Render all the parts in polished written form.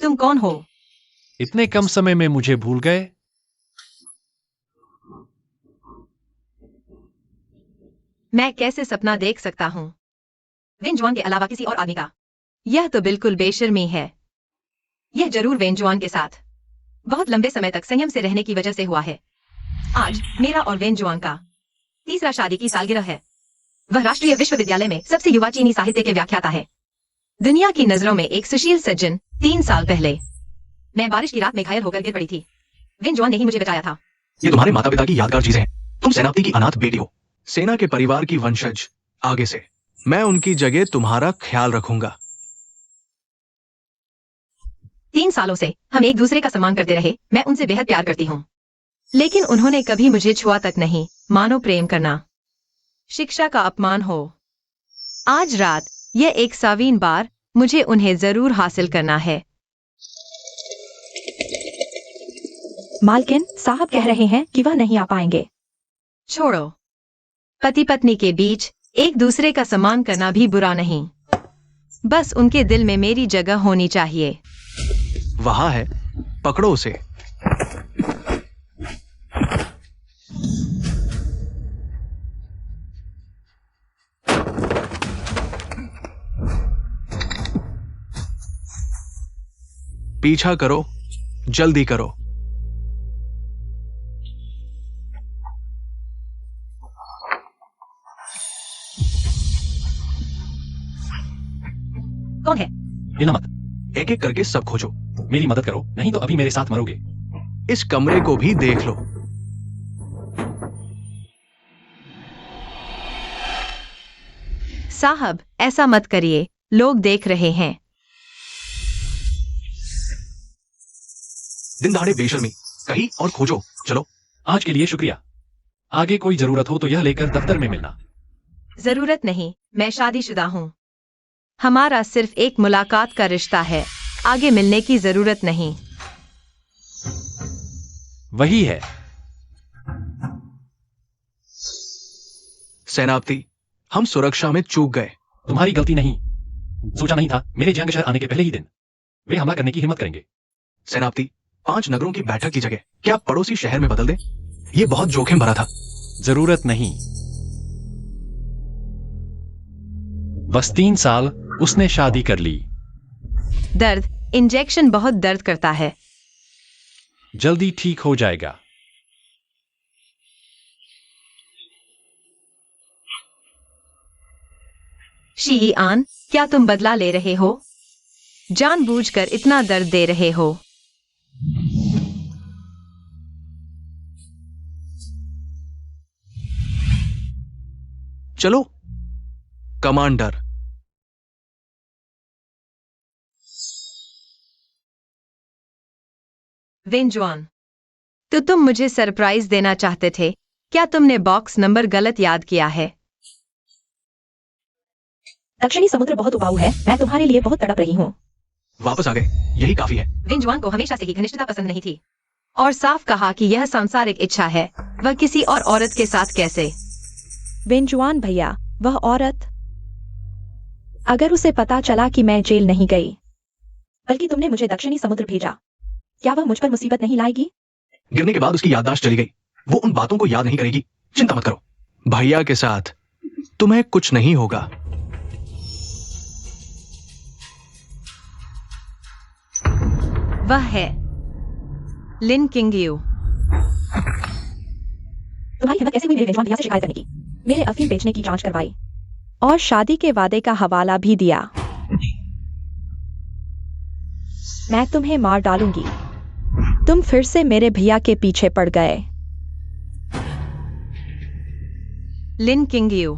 तुम कौन हो? इतने कम समय में मुझे भूल गए? मैं कैसे सपना देख सकता हूँ वेन जुआन के अलावा किसी और आदमी का? यह तो बिल्कुल बेशर्मी है। यह जरूर वेन जुआन के साथ बहुत लंबे समय तक संयम से रहने की वजह से हुआ है। आज मेरा और वेन जुआन का तीसरा शादी की सालगिरह है। वह राष्ट्रीय विश्वविद्यालय में सबसे युवा चीनी साहित्य के व्याख्याता है। दुनिया की नजरों में एक सुशील सज्जन। 3 साल पहले मैं बारिश की रात में घायल होकर गिर पड़ी थी। वेन जुआन ने ही मुझे बचाया था। ये तुम्हारे माता पिता की यादगार चीजें हैं। तुम सेनापति की अनाथ बेटी हो, सेना के परिवार की वंशज। आगे से मैं उनकी जगह तुम्हारा ख्याल रखूंगा। 3 सालों से हम एक दूसरे का सम्मान करते रहे। मैं उनसे बेहद प्यार करती हूँ, लेकिन उन्होंने कभी मुझे छुआ तक नहीं। मानो प्रेम करना शिक्षा का अपमान हो। आज रात यह 100वीं बार मुझे उन्हें जरूर हासिल करना है। मालकिन साहब कह रहे हैं कि वह नहीं आ पाएंगे। छोड़ो, पति पत्नी के बीच एक दूसरे का सम्मान करना भी बुरा नहीं। बस उनके दिल में मेरी जगह होनी चाहिए। वहां है, पकड़ो उसे। पीछा करो, जल्दी करो। कौन है? हिलना मत। एक एक करके सब खोजो। मेरी मदद करो, नहीं तो अभी मेरे साथ मरोगे। इस कमरे को भी देख लो। साहब ऐसा मत करिए, लोग देख रहे हैं। दिन दहाड़े बेशर्मी, कहीं और खोजो। चलो। आज के लिए शुक्रिया। आगे कोई जरूरत हो तो यह लेकर दफ्तर में मिलना। जरूरत नहीं, मैं शादीशुदा हूँ। हमारा सिर्फ एक मुलाकात का रिश्ता है, आगे मिलने की जरूरत नहीं। वही है। सेनापति, हम सुरक्षा में चूक गए। तुम्हारी गलती नहीं। सोचा नहीं था मेरे जंग शहर आने के पहले ही दिन वे हमला करने की हिम्मत करेंगे। सेनापति, 5 नगरों की बैठक की जगह क्या पड़ोसी शहर में बदल दें? यह बहुत जोखिम भरा था। जरूरत नहीं। बस 3 साल उसने शादी कर ली। दर्द, इंजेक्शन बहुत दर्द करता है। जल्दी ठीक हो जाएगा। शीआन, क्या तुम बदला ले रहे हो? जानबूझकर इतना दर्द दे रहे हो? चलो कमांडर। वेन जुआन, तो तुम मुझे सरप्राइज देना चाहते थे। क्या तुमने बॉक्स नंबर गलत याद किया है? दक्षिणी समुद्र बहुत उबाऊ है, मैं तुम्हारे लिए बहुत तड़प रही हूँ। वापस आ गए, यही काफी है। वेन जुआन को हमेशा से ही घनिष्ठता पसंद नहीं थी और साफ कहा कि यह सांसारिक इच्छा है। वह किसी और औरत के साथ कैसे? वेन जुआन भैया, वह औरत, अगर उसे पता चला कि मैं जेल नहीं गई बल्कि तुमने मुझे दक्षिणी समुद्र भेजा, क्या वह मुझ पर मुसीबत नहीं लाएगी? गिरने के बाद उसकी याददाश्त चली गई। वो उन बातों को याद नहीं करेगी। चिंता मत करो। भैया के साथ तुम्हें कुछ नहीं होगा। वह है लिन किंगयू। तुम्हारी हिम्मत कैसे हुई मेरे वेन जुआन भैया से शिकायत करने की? मेरे अफीम बेचने की जांच करवाई और शादी के वादे का हवाला भी दिया। मैं तुम्हें मार डालूंगी। तुम फिर से मेरे भैया के पीछे पड़ गए। लिन किंगयू,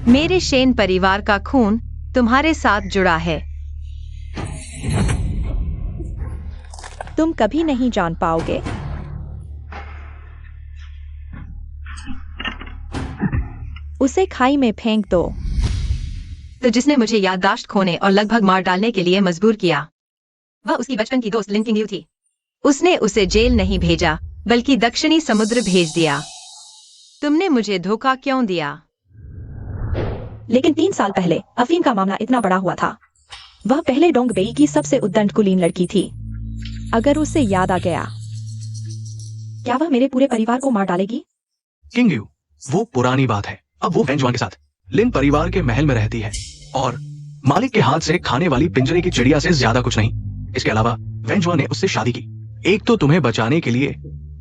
मेरे शेन परिवार का खून तुम्हारे साथ जुड़ा है। तुम कभी नहीं जान पाओगे। उसे खाई में फेंक दो। तो जिसने मुझे याददाश्त खोने और लगभग मार डालने के लिए मजबूर किया, वह उसकी बचपन की दोस्त लिन किंगयू थी। उसने उसे जेल नहीं भेजा बल्कि दक्षिणी समुद्र भेज दिया। तुमने मुझे धोखा क्यों दिया? लेकिन 3 साल पहले अफीम का मामला इतना बड़ा हुआ था। वह पहले डोंगबेई की सबसे उद्दंड कुलीन लड़की थी। अगर उसे याद आ गया, क्या वह मेरे पूरे परिवार को मार डालेगी? किंग यू, वो पुरानी बात है। अब वो वेंजुआन के साथ लिन परिवार के महल में रहती है और मालिक के हाथ से खाने वाली पिंजरे की चिड़िया से ज्यादा कुछ नहीं। इसके अलावा वेंजुआन ने उससे शादी की, एक तो तुम्हें बचाने के लिए,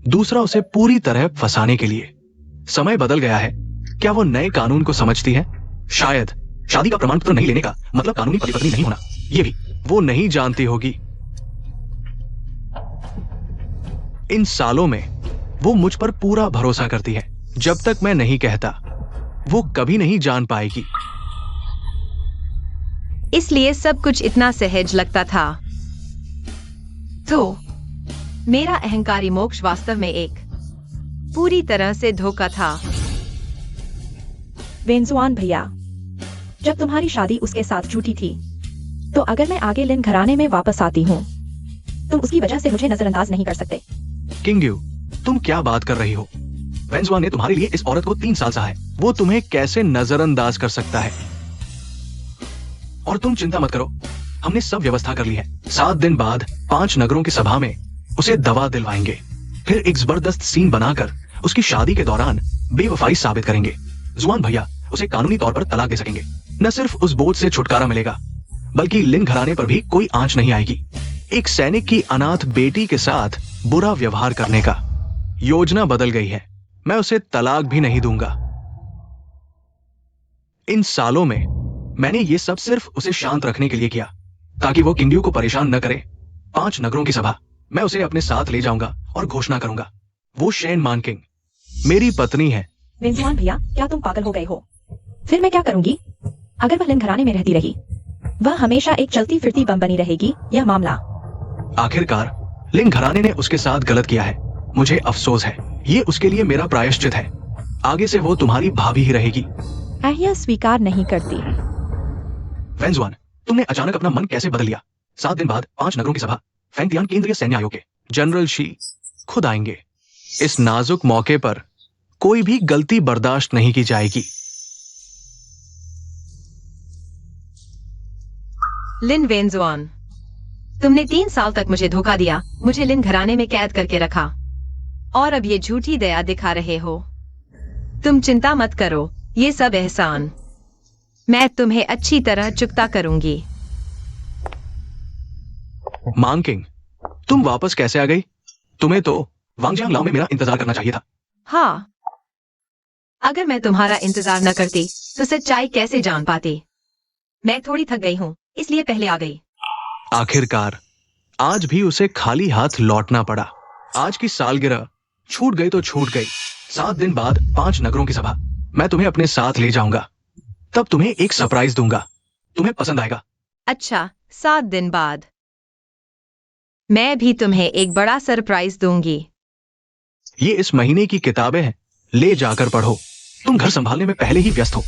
दूसरा उसे पूरी तरह फंसाने के लिए। समय बदल गया है। क्या वो नए कानून को समझती है? शायद शादी का प्रमाण पत्र नहीं लेने का मतलब कानूनी पति पत्नी नहीं होना, ये भी वो नहीं जानती होगी। इन सालों में वो मुझ पर पूरा भरोसा करती है। जब तक मैं नहीं कहता, वो कभी नहीं जान पाएगी। इसलिए सब कुछ इतना सहज लगता था। तो मेरा अहंकारी मोक्ष वास्तव में एक पूरी तरह से धोखा था। वेंजुआन भैया, जब तुम्हारी शादी उसके साथ झूठी थी, तो अगर मैं आगे लिन घराने में वापस आती हूँ, तुम उसकी वजह से मुझे नजरअंदाज नहीं कर सकते। किंग यू, तुम क्या बात कर रही हो? वेंजुआन ने तुम्हारे लिए इस औरत को 3 साल सहा है। वो तुम्हें कैसे नजरअंदाज कर सकता है? और तुम चिंता मत करो, हमने सब व्यवस्था कर ली है। 7 दिन बाद 5 नगरों की सभा में उसे दवा दिलवाएंगे, फिर एक जबरदस्त सीन बनाकर उसकी शादी के दौरान बेवफाई साबित करेंगे। जुआन भैया उसे कानूनी तौर पर तलाक दे सकेंगे। न सिर्फ उस बोझ से छुटकारा मिलेगा, बल्कि लिन घराने पर भी कोई आंच नहीं आएगी। एक सैनिक की अनाथ बेटी के साथ बुरा व्यवहार करने का योजना बदल गई है। मैं उसे तलाक भी नहीं दूंगा। इन सालों में मैंने ये सब सिर्फ उसे शांत रखने के लिए किया, ताकि वो किंग यू को परेशान न करे। 5 नगरों की सभा, मैं उसे अपने साथ ले जाऊंगा और घोषणा करूंगा, वो शेन मानकिंग मेरी पत्नी है। वेंजुआन भैया, क्या तुम पागल हो गए हो? फिर मैं क्या करूंगी अगर वह लिन घराने में रहती रही? वह हमेशा एक चलती फिरती बम बनी रहेगी। यह मामला आखिरकार लिन घराने ने उसके साथ गलत किया है। मुझे अफसोस है। ये उसके लिए मेरा प्रायश्चित है। आगे से वो तुम्हारी भाभी ही रहेगी। यह स्वीकार नहीं करती। वेंजुआन, तुमने अचानक अपना मन कैसे बदल लिया? 7 दिन बाद 5 नगरों की सभा, फैंगतियान केंद्रीय सैन्य आयोग के जनरल शी खुद आएंगे। इस नाजुक मौके पर कोई भी गलती बर्दाश्त नहीं की जाएगी। लिन वेंजुआन, तुमने 3 साल तक मुझे धोखा दिया, मुझे लिन घराने में कैद करके रखा, और अब ये झूठी दया दिखा रहे हो। तुम चिंता मत करो, ये सब एहसान मैं तुम्हें अच्छी तरह चुकता करूंगी। मांगकिंग, तुम वापस कैसे आ गई? तुम्हें तो वांगजांग लाओ में मेरा इंतजार करना चाहिए था। हाँ, अगर मैं तुम्हारा इंतजार न करती तो सच्चाई कैसे जान पाती? मैं थोड़ी थक गई हूँ, इसलिए पहले आ गई। आखिरकार आज भी उसे खाली हाथ लौटना पड़ा। आज की सालगिरह छूट गई तो छूट गई। 7 दिन बाद 5 नगरों की सभा, मैं तुम्हें अपने साथ ले जाऊंगा। तब तुम्हें एक सरप्राइज दूंगा, तुम्हें पसंद आएगा। अच्छा, 7 दिन बाद मैं भी तुम्हें एक बड़ा सरप्राइज दूंगी। ये इस महीने की किताबें हैं, ले जाकर पढ़ो। तुम घर संभालने में पहले ही व्यस्त हो।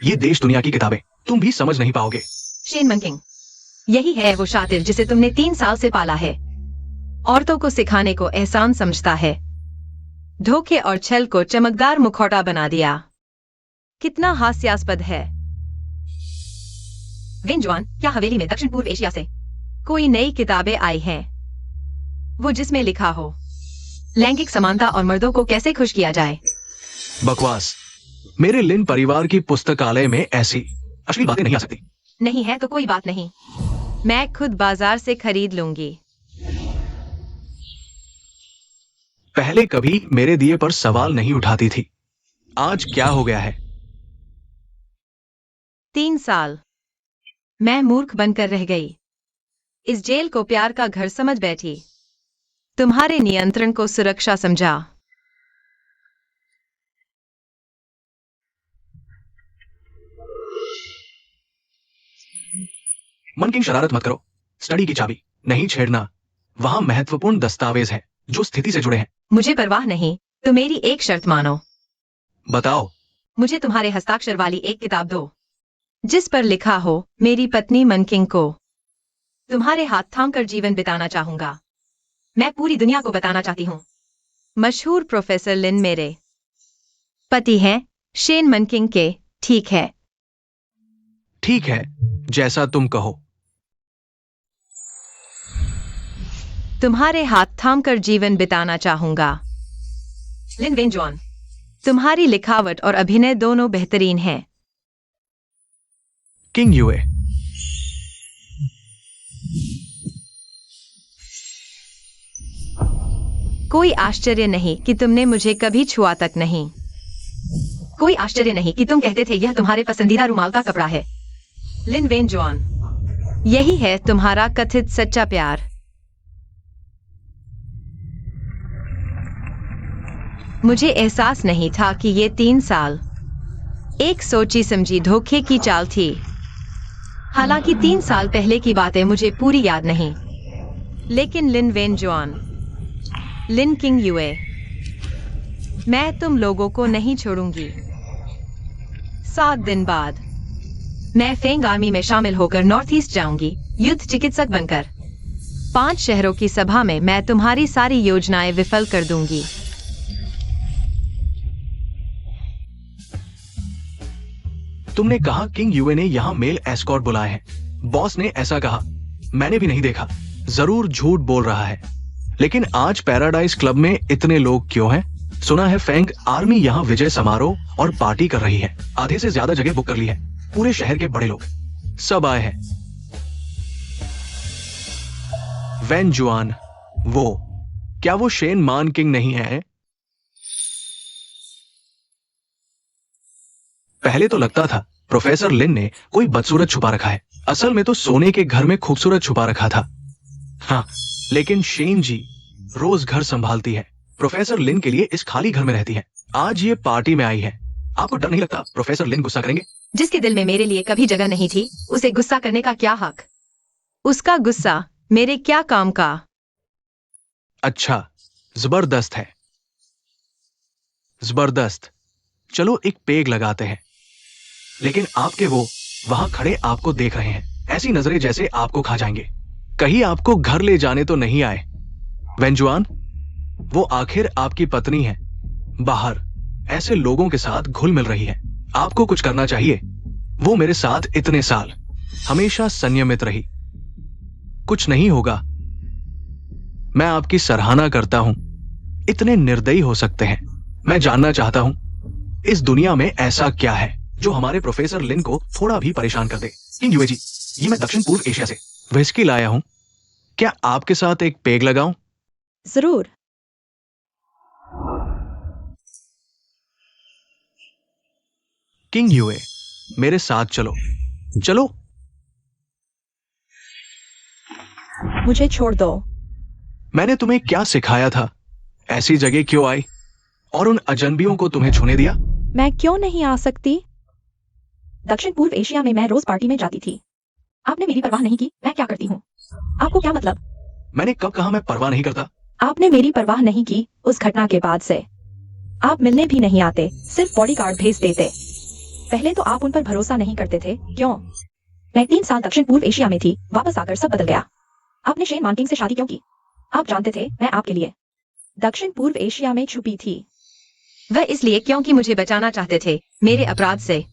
ये देश दुनिया की किताबें तुम भी समझ नहीं पाओगे। शेन मनकिंग, यही है वो शातिर जिसे तुमने 3 साल से पाला है। औरतों को सिखाने को एहसान समझता है, धोखे और छल को चमकदार मुखौटा बना दिया। कितना हास्यास्पद है। वेंजुआन, क्या हवेली में दक्षिण पूर्व एशिया से कोई नई किताबें आई हैं? वो जिसमें लिखा हो लैंगिक समानता और मर्दों को कैसे खुश किया जाए। बकवास। मेरे लिन परिवार की पुस्तकालय में ऐसी अश्लील बातें नहीं आ सकती। नहीं है तो कोई बात नहीं, मैं खुद बाजार से खरीद लूंगी। पहले कभी मेरे दिए पर सवाल नहीं उठाती थी, आज क्या हो गया है? 3 साल मैं मूर्ख बनकर रह गई। इस जेल को प्यार का घर समझ बैठी, तुम्हारे नियंत्रण को सुरक्षा समझा। मन की शरारत मत करो। स्टडी की चाबी नहीं छेड़ना। वहां महत्वपूर्ण दस्तावेज है जो स्थिति से जुड़े हैं। मुझे परवाह नहीं, तो मेरी एक शर्त मानो। बताओ। मुझे तुम्हारे हस्ताक्षर वाली एक किताब दो, जिस पर लिखा हो मेरी पत्नी मनकिंग को तुम्हारे हाथ थामकर जीवन बिताना चाहूंगा। मैं पूरी दुनिया को बताना चाहती हूँ, मशहूर प्रोफेसर लिन मेरे पति हैं, शेन मनकिंग के। ठीक है? ठीक है, जैसा तुम कहो। तुम्हारे हाथ थामकर जीवन बिताना चाहूंगा। लिन वेनजुआन, तुम्हारी लिखावट और अभिनय दोनों बेहतरीन हैं। किंग यूए, कोई आश्चर्य नहीं कि तुमने मुझे कभी छुआ तक नहीं। कोई आश्चर्य नहीं कि तुम कहते थे यह तुम्हारे पसंदीदा रुमाल का कपड़ा है। लिन वेनजुआन, यही है तुम्हारा कथित सच्चा प्यार। मुझे एहसास नहीं था कि ये 3 साल एक सोची समझी धोखे की चाल थी। हालांकि 3 साल पहले की बातें मुझे पूरी याद नहीं, लेकिन लिन वेनजुआन, लिन किंग यूए, मैं तुम लोगों को नहीं छोड़ूंगी। 7 दिन बाद मैं फेंग आर्मी में शामिल होकर नॉर्थ ईस्ट जाऊंगी, युद्ध चिकित्सक बनकर। 5 शहरों की सभा में मैं तुम्हारी सारी योजनाएं विफल कर दूंगी। तुमने कहा किंग यूए ने यहाँ मेल एस्कॉर्ट बुलाए हैं। बॉस ने ऐसा कहा, मैंने भी नहीं देखा। जरूर झूठ बोल रहा है। लेकिन आज पैराडाइज क्लब में इतने लोग क्यों हैं? सुना है फेंग आर्मी यहाँ विजय समारोह और पार्टी कर रही है। आधे से ज्यादा जगह बुक कर ली है। पूरे शहर के बड़े लोग सब आए हैं। वेनजुआन, क्या वो शेन मान किंग नहीं है? पहले तो लगता था प्रोफेसर लिन ने कोई बदसूरत छुपा रखा है। असल में तो सोने के घर में खूबसूरत छुपा रखा था। हाँ, लेकिन शेन जी रोज घर संभालती है। प्रोफेसर लिन के लिए इस खाली घर में रहती है। आज ये पार्टी में आई है। आपको डर नहीं लगता प्रोफेसर लिन गुस्सा करेंगे? जिसके दिल में मेरे लिए कभी जगह नहीं थी, उसे गुस्सा करने का क्या हक? उसका गुस्सा मेरे क्या काम का? अच्छा, जबरदस्त है, जबरदस्त। चलो एक पेग लगाते हैं। लेकिन आपके वो वहां खड़े आपको देख रहे हैं, ऐसी नजरें जैसे आपको खा जाएंगे। कहीं आपको घर ले जाने तो नहीं आए? वेनजुआन, वो आखिर आपकी पत्नी है, बाहर ऐसे लोगों के साथ घुल मिल रही है। आपको कुछ करना चाहिए। वो मेरे साथ इतने साल हमेशा संयमित रही। कुछ नहीं होगा। मैं आपकी सराहना करता हूं। इतने निर्दयी हो सकते हैं। मैं जानना चाहता हूं इस दुनिया में ऐसा क्या है जो हमारे प्रोफेसर लिन को थोड़ा भी परेशान कर दे। किंग यूए जी, ये मैं दक्षिण पूर्व एशिया से व्हिस्की लाया हूं। क्या आपके साथ एक पेग लगाऊं? जरूर। किंग यूए, मेरे साथ चलो। चलो। मुझे छोड़ दो। मैंने तुम्हें क्या सिखाया था? ऐसी जगह क्यों आई और उन अजनबियों को तुम्हें छूने दिया? मैं क्यों नहीं आ सकती? दक्षिण पूर्व एशिया में मैं रोज पार्टी में जाती थी। आपने मेरी परवाह नहीं की। मैं क्या करती हूँ? आपको क्या मतलब? मैंने कब कहा मैं परवाह नहीं करता? आपने मेरी परवाह नहीं की उस घटना के बाद से। आप मिलने भी नहीं आते, सिर्फ बॉडीगार्ड भेज देते। पहले तो आप उन पर भरोसा नहीं करते थे। क्यों? मैं 3 साल दक्षिण पूर्व एशिया में थी। वापस आकर सब बदल गया। आपने शेन मानकिंग से शादी क्यों की? आप जानते थे मैं आपके लिए दक्षिण पूर्व एशिया में छुपी थी। वह इसलिए क्योंकि मुझे बचाना चाहते थे मेरे अपराध से।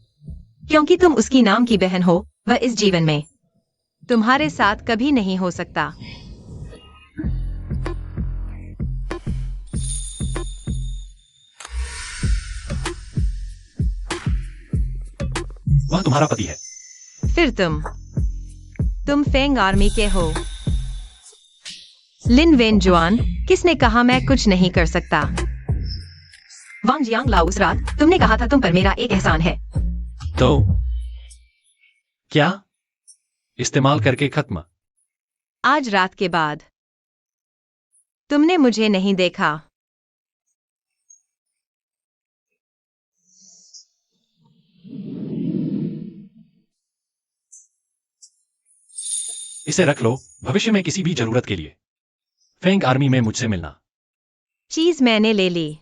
क्योंकि तुम उसकी नाम की बहन हो। वह इस जीवन में तुम्हारे साथ कभी नहीं हो सकता। वह तुम्हारा पति है। फिर तुम फेंग आर्मी के हो। लिन वेनजुआन, किसने कहा मैं कुछ नहीं कर सकता? वांग जियांग लाओ, उस रात तुमने कहा था तुम पर मेरा एक एहसान है। तो क्या? इस्तेमाल करके खत्म? आज रात के बाद तुमने मुझे नहीं देखा। इसे रख लो भविष्य में किसी भी जरूरत के लिए। फेंग आर्मी में मुझसे मिलना। चीज मैंने ले ली,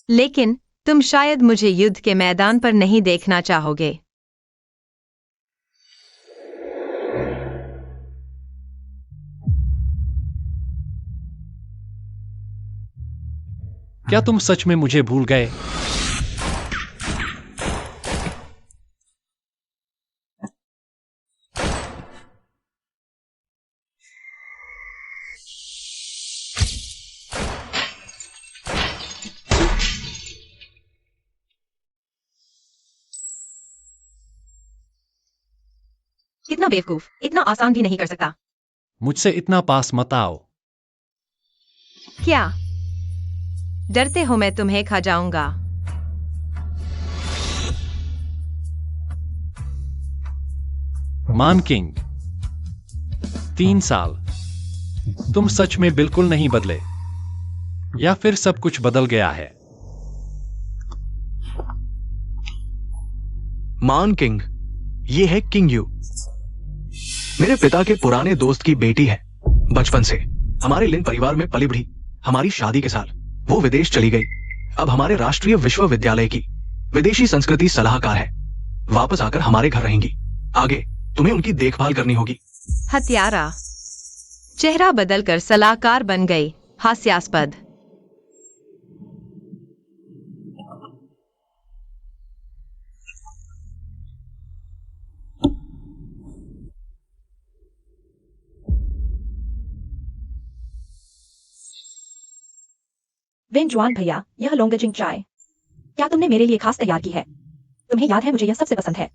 लेकिन तुम शायद मुझे युद्ध के मैदान पर नहीं देखना चाहोगे। क्या तुम सच में मुझे भूल गए? कितना बेवकूफ, इतना आसान भी नहीं कर सकता। मुझसे इतना पास मत आओ। क्या डरते हो मैं तुम्हें खा जाऊंगा? मान किंग, 3 साल। तुम सच में बिल्कुल नहीं बदले, या फिर सब कुछ बदल गया है? मान किंग, ये है किंग यू। मेरे पिता के पुराने दोस्त की बेटी है। बचपन से हमारे लिन परिवार में पली बढ़ी। हमारी शादी के साल वो विदेश चली गई। अब हमारे राष्ट्रीय विश्वविद्यालय की विदेशी संस्कृति सलाहकार है। वापस आकर हमारे घर रहेंगी। आगे तुम्हें उनकी देखभाल करनी होगी। हत्यारा। चेहरा बदलकर सलाहकार बन गई। हास्यास्पद। वेंजुआन भैया, यह लोंगजिंग चाय क्या तुमने मेरे लिए खास तैयार की है? तुम्हें याद है मुझे यह सबसे पसंद है।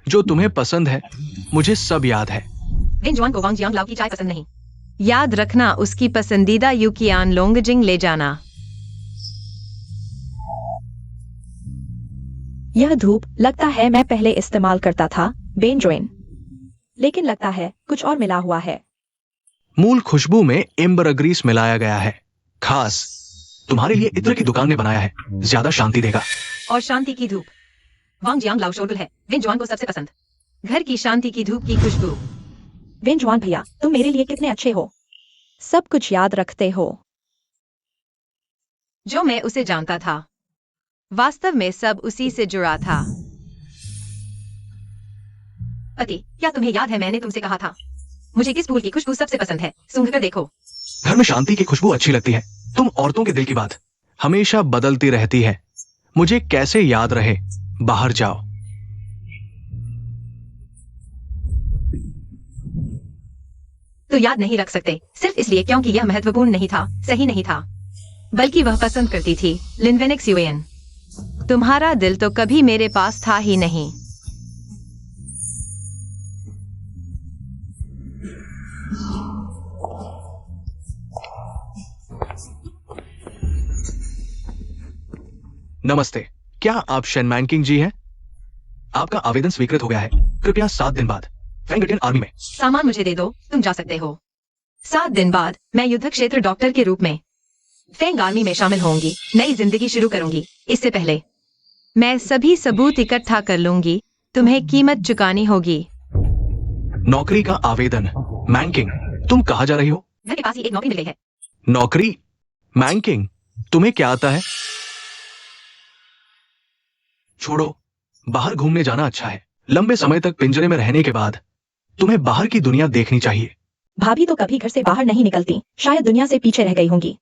जो तुम्हें पसंद है मुझे सब याद है। विंजुआन को वांग जियांग लाओ की चाय पसंद नहीं। याद रखना, उसकी पसंदीदा यूकियान लोंगजिंग ले जाना। यह धूप लगता है मैं पहले इस्तेमाल करता था बेंजोइन, लेकिन लगता है कुछ और मिला हुआ है। मूल खुशबू में एम्बरग्रीस मिलाया गया है। खास तुम्हारे लिए इत्र की दुकान ने बनाया है। ज्यादा शांति देगा। और शांति की धूप। वांग जियांग लाओ शोरगुल है विंजुआन को सबसे पसंद। घर की शांति की धूप की खुशबू। वेंजुआन भैया, तुम मेरे लिए कितने अच्छे हो। सब कुछ याद रखते हो। जो मैं उसे जानता था, वास्तव में सब उसी से जुड़ा था। पति, क्या तुम्हें याद है मैंने तुमसे कहा था मुझे किस फूल की खुशबू सबसे पसंद है? सूंघ कर देखो। घर में शांति की खुशबू अच्छी लगती है। तुम औरतों के दिल की बात हमेशा बदलती रहती है। मुझे कैसे याद रहे? बाहर जाओ। तो याद नहीं रख सकते सिर्फ इसलिए क्योंकि यह महत्वपूर्ण नहीं था, सही नहीं था, बल्कि वह पसंद करती थी लिनवेनेक्स यूएन। तुम्हारा दिल तो कभी मेरे पास था ही नहीं। नमस्ते, क्या आप शेनमैन किंग जी हैं? आपका आवेदन स्वीकृत हो गया है। कृपया 7 दिन बाद फेंगटियन आर्मी में। सामान मुझे दे दो, तुम जा सकते हो। 7 दिन बाद मैं युद्ध क्षेत्र डॉक्टर के रूप में फेंग आर्मी में शामिल होंगी, नई जिंदगी शुरू करूंगी। इससे पहले मैं सभी सबूत इकट्ठा कर लूंगी। तुम्हें कीमत चुकानी होगी। नौकरी का आवेदन। मैन किंग, तुम कहाँ जा रही हो? घर के पास ही एक नौकरी मिल गई है। नौकरी? मैन किंग, तुम्हें क्या आता है? छोड़ो, बाहर घूमने जाना अच्छा है। लंबे समय तक पिंजरे में रहने के बाद तुम्हें बाहर की दुनिया देखनी चाहिए। भाभी तो कभी घर से बाहर नहीं निकलती, शायद दुनिया से पीछे रह गई होंगी।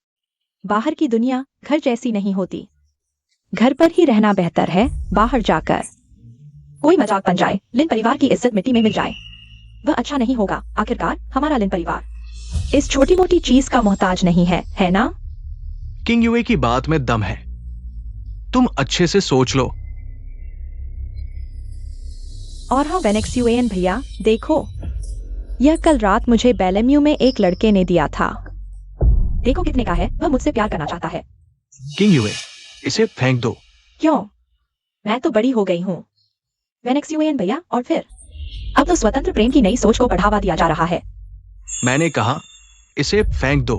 बाहर की दुनिया घर जैसी नहीं होती। घर पर ही रहना बेहतर है, बाहर जाकर। कोई मजाक बन जाए, लिन परिवार की इज्जत मिट्टी में मिल जाए, वह अच्छा नहीं होगा। आखिरकार हमारा लिन परिवार इस छोटी मोटी चीज का मोहताज नहीं है, है ना? किंग यूए की बात में दम है। तुम अच्छे से सोच लो। और हाँ वेनेक्स यूएन भैया, देखो, यह कल रात मुझे बेलेम्यू में एक लड़के ने दिया था। देखो कितने का है, वह मुझसे प्यार करना चाहता है। किंग यूए, इसे फेंक दो। क्यों? मैं तो बड़ी हो गई हूँ वेनेक्स यूएन भैया। और फिर अब तो स्वतंत्र प्रेम की नई सोच को बढ़ावा दिया जा रहा है। मैंने कहा इसे फेंक दो।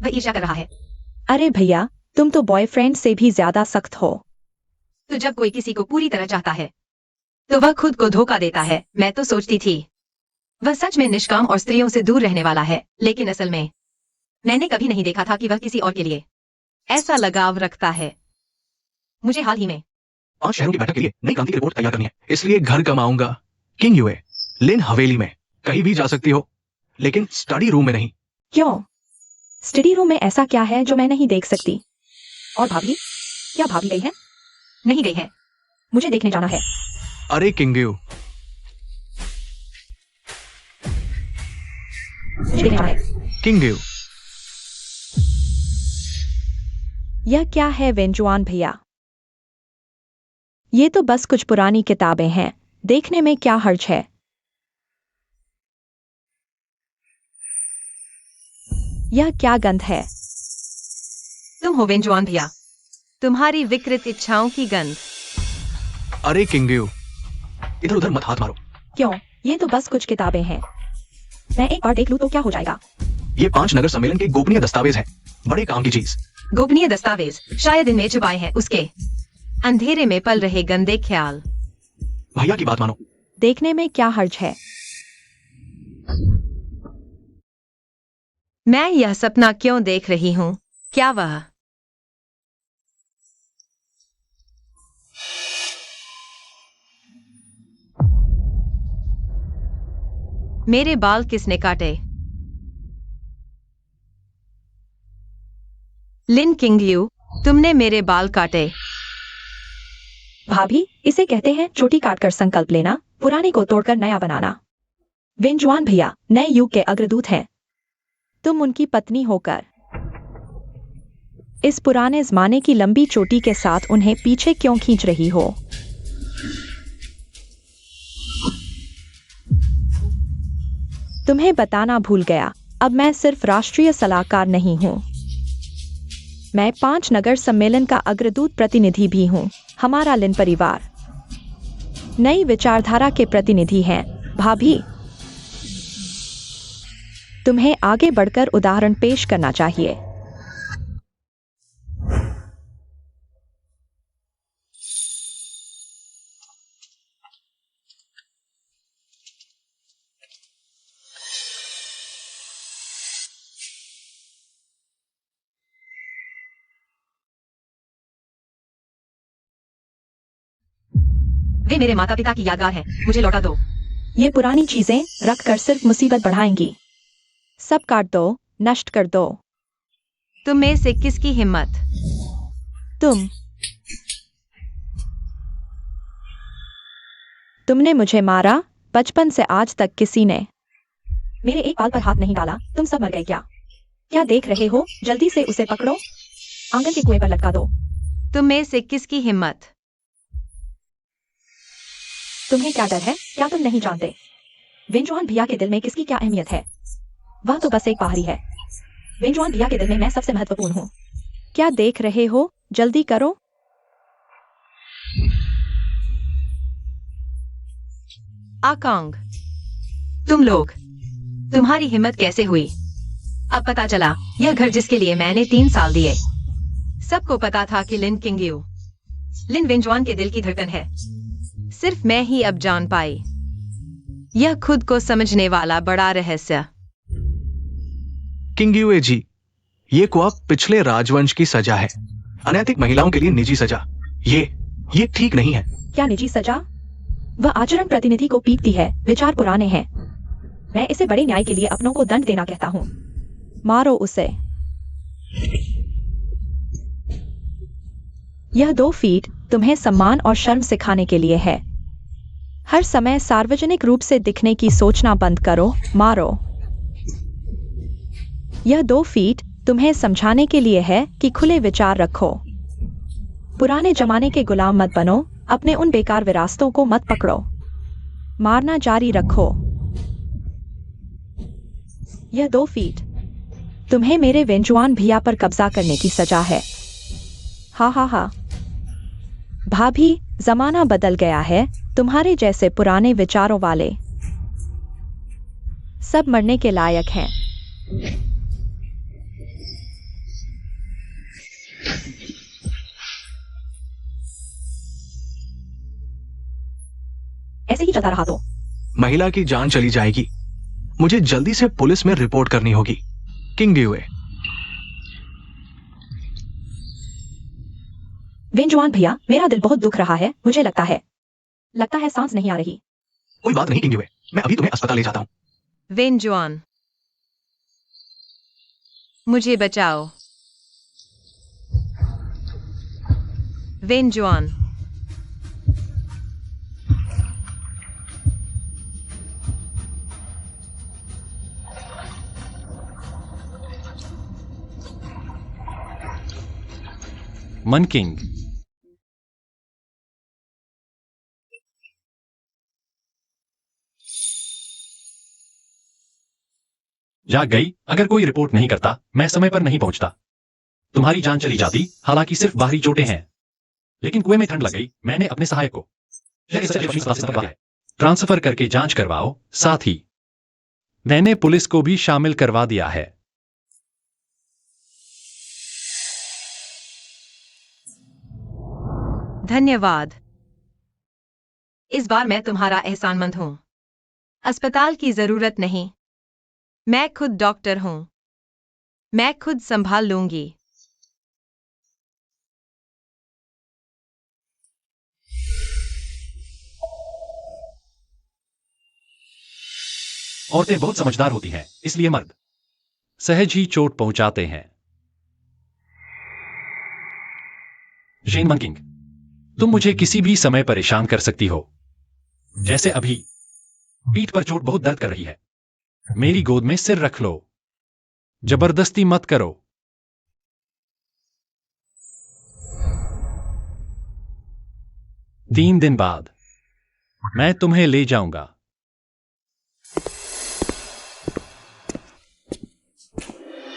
वह ईर्ष्या कर रहा है। अरे भैया, तुम तो बॉयफ्रेंड से भी ज्यादा सख्त हो। तो जब कोई किसी को पूरी तरह चाहता है तो वह खुद को धोखा देता है। मैं तो सोचती थी वह सच में निष्काम और स्त्रियों से दूर रहने वाला है, लेकिन असल में मैंने कभी नहीं देखा था कि वह किसी और के लिए ऐसा लगाव रखता है। मुझे हाल ही में 5 शहरों की बैठक के लिए नई क्रांति की रिपोर्ट तैयार करनी है, इसलिए घर कमाऊंगा। किंग यूए, लिन हवेली में कहीं भी जा सकती हो, लेकिन स्टडी रूम में नहीं। क्यों? स्टडी रूम में ऐसा क्या है जो मैं नहीं देख सकती? और भाभी, क्या भाभी गई है? नहीं गई है। मुझे देखने जाना है। अरे किंग यू, मुझे देखने जाना है। किंग यू, यह क्या है वेंजुआन भैया? ये तो बस कुछ पुरानी किताबें हैं, देखने में क्या हर्ज है? यह क्या गंध है? तुम हो वेंजुआन भैया, तुम्हारी विकृत इच्छाओं की गंध। अरे किंगयू, इधर उधर मत हाथ मारो। क्यों? ये तो बस कुछ किताबें हैं। मैं एक बार देख लूं तो क्या हो जाएगा? ये 5 नगर सम्मेलन के गोपनीय दस्तावेज है, बड़े काम की चीज। गोपनीय दस्तावेज शायद इनमें छुपाए हैं उसके अंधेरे में पल रहे गंदे ख्याल। भैया की बात मानो। देखने में क्या हर्ज है? मैं यह सपना क्यों देख रही हूँ? क्या वह मेरे बाल किसने काटे? लिन किंगयू, तुमने मेरे बाल काटे। भाभी, इसे कहते हैं चोटी काटकर संकल्प लेना, पुराने को तोड़कर नया बनाना। वेंजुआन भैया नए युग के अग्रदूत हैं। तुम उनकी पत्नी होकर इस पुराने जमाने की लंबी चोटी के साथ उन्हें पीछे क्यों खींच रही हो? तुम्हें बताना भूल गया, अब मैं सिर्फ राष्ट्रीय सलाहकार नहीं हूं, मैं 5 नगर सम्मेलन का अग्रदूत प्रतिनिधि भी हूं। हमारा लिन परिवार नई विचारधारा के प्रतिनिधि हैं। भाभी, तुम्हें आगे बढ़कर उदाहरण पेश करना चाहिए। वे मेरे माता पिता की यादगार हैं, मुझे लौटा दो। ये पुरानी चीजें रखकर सिर्फ मुसीबत बढ़ाएंगी। सब काट दो, नष्ट कर दो। तुम में से किसकी हिम्मत? तुमने मुझे मारा, बचपन से आज तक किसी ने मेरे एक बाल पर हाथ नहीं डाला। तुम सब मर गए क्या? क्या देख रहे हो? जल्दी से उसे पकड़ो, आंगन के कुएं पर लटका दो। तुम में से किसकी हिम्मत? तुम्हें क्या डर है? क्या तुम नहीं जानते वेंजुआन भैया के दिल में किसकी क्या अहमियत है? वह तो बस एक बाहरी है। वेंजुआन भैया के दिल में मैं सबसे महत्वपूर्ण हूँ। क्या देख रहे हो? जल्दी करो। आकांग, तुम लोग, तुम्हारी हिम्मत कैसे हुई? अब पता चला, यह घर जिसके लिए मैंने 3 साल दिए। सबको पता था कि लिन किंगयू, लिन वेंजुआन के दिल की धड़कन है। सिर्फ मैं ही अब जान पाई। यह खुद को समझने वाला बड़ा रहस्य। किंगयू जी, ये कुआं पिछले राजवंश की सजा है, अनैतिक महिलाओं के लिए निजी सजा। ये ठीक नहीं है। क्या निजी सजा? वह आचरण प्रतिनिधि को पीटती है, विचार पुराने हैं। मैं इसे बड़े न्याय के लिए अपनों को दंड देना कहता हूँ। मारो उसे। यह 2 फीट तुम्हें सम्मान और शर्म सिखाने के लिए है। हर समय सार्वजनिक रूप से दिखने की सोचना बंद करो। मारो। यह 2 फीट तुम्हें समझाने के लिए है कि खुले विचार रखो। पुराने जमाने के गुलाम मत बनो, अपने उन बेकार विरासतों को मत पकड़ो। मारना जारी रखो। यह 2 फीट तुम्हें मेरे वेंजुआन भैया पर कब्जा करने की सजा है। हा। भाभी, जमाना बदल गया है। तुम्हारे जैसे पुराने विचारों वाले सब मरने के लायक हैं। ऐसे ही चलता रहा तो महिला की जान चली जाएगी। मुझे जल्दी से पुलिस में रिपोर्ट करनी होगी। किंगयू, वेंजुआन भैया, मेरा दिल बहुत दुख रहा है। मुझे लगता है सांस नहीं आ रही। कोई बात नहीं किंगयू, मैं अभी तुम्हें अस्पताल ले जाता हूँ। वेंजुआन, मुझे बचाओ। वेंजुआन, मन किंग। जाग गई। अगर कोई रिपोर्ट नहीं करता, मैं समय पर नहीं पहुंचता, तुम्हारी जान चली जाती। हालांकि सिर्फ बाहरी चोटें हैं, लेकिन कुएं में ठंड लग गई। मैंने अपने सहायक को ट्रांसफर करके जांच करवाओ। साथ ही मैंने पुलिस को भी शामिल करवा दिया है। धन्यवाद। इस बार मैं तुम्हारा एहसानमंद हूं। अस्पताल की जरूरत नहीं, मैं खुद डॉक्टर हूं। मैं खुद संभाल लूंगी। औरतें बहुत समझदार होती हैं, इसलिए मर्द सहज ही चोट पहुंचाते हैं। शेन मंकिंग, तुम मुझे किसी भी समय परेशान कर सकती हो, जैसे अभी। पीठ पर चोट बहुत दर्द कर रही है। मेरी गोद में सिर रख लो। जबरदस्ती मत करो। तीन दिन बाद मैं तुम्हें ले जाऊंगा।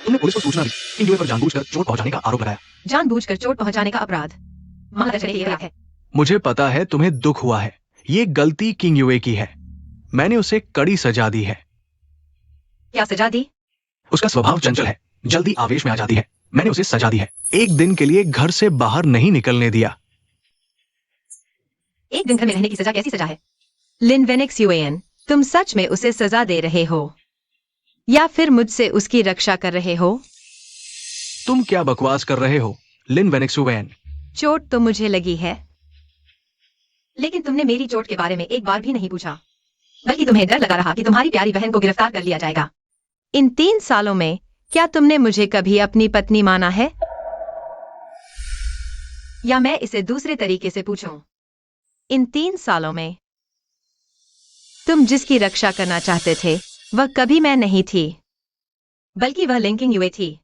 तुमने पुलिस को सूचना दी। किंग यूए पर जानबूझकर चोट पहुंचाने का आरोप लगाया। जानबूझकर चोट पहुंचाने का अपराध महादर्शन के खिलाफ है। मुझे पता है तुम्हें दुख हुआ है। ये गलती किंग यूए की है। मैंने उसे कड़ी सजा दी है। क्या सजा दी? उसका स्वभाव चंचल है, जल्दी आवेश में आ जाती है। मैंने उसे सजा दी है। एक दिन के लिए घर से बाहर नहीं निकलने दिया। एक दिन घर में रहने की सजा कैसी सजा है? लिन वेनेक्स यूएन, तुम सच में उसे सजा दे रहे हो या फिर मुझसे उसकी रक्षा कर रहे हो? तुम क्या बकवास कर रहे हो, लिन वेनेक्सुवैन? चोट तो मुझे लगी है, लेकिन तुमने मेरी चोट के बारे में एक बार भी नहीं पूछा, बल्कि तुम्हें डर लगा रहा कि तुम्हारी प्यारी बहन को गिरफ्तार कर लिया जाएगा। इन 3 सालों में क्या तुमने मुझे कभी अपनी पत्नी माना है? या मैं इसे दूसरे तरीके से पूछूं, इन 3 सालों में तुम जिसकी रक्षा करना चाहते थे वह कभी मैं नहीं थी, बल्कि वह लिंकिंग यूए थी,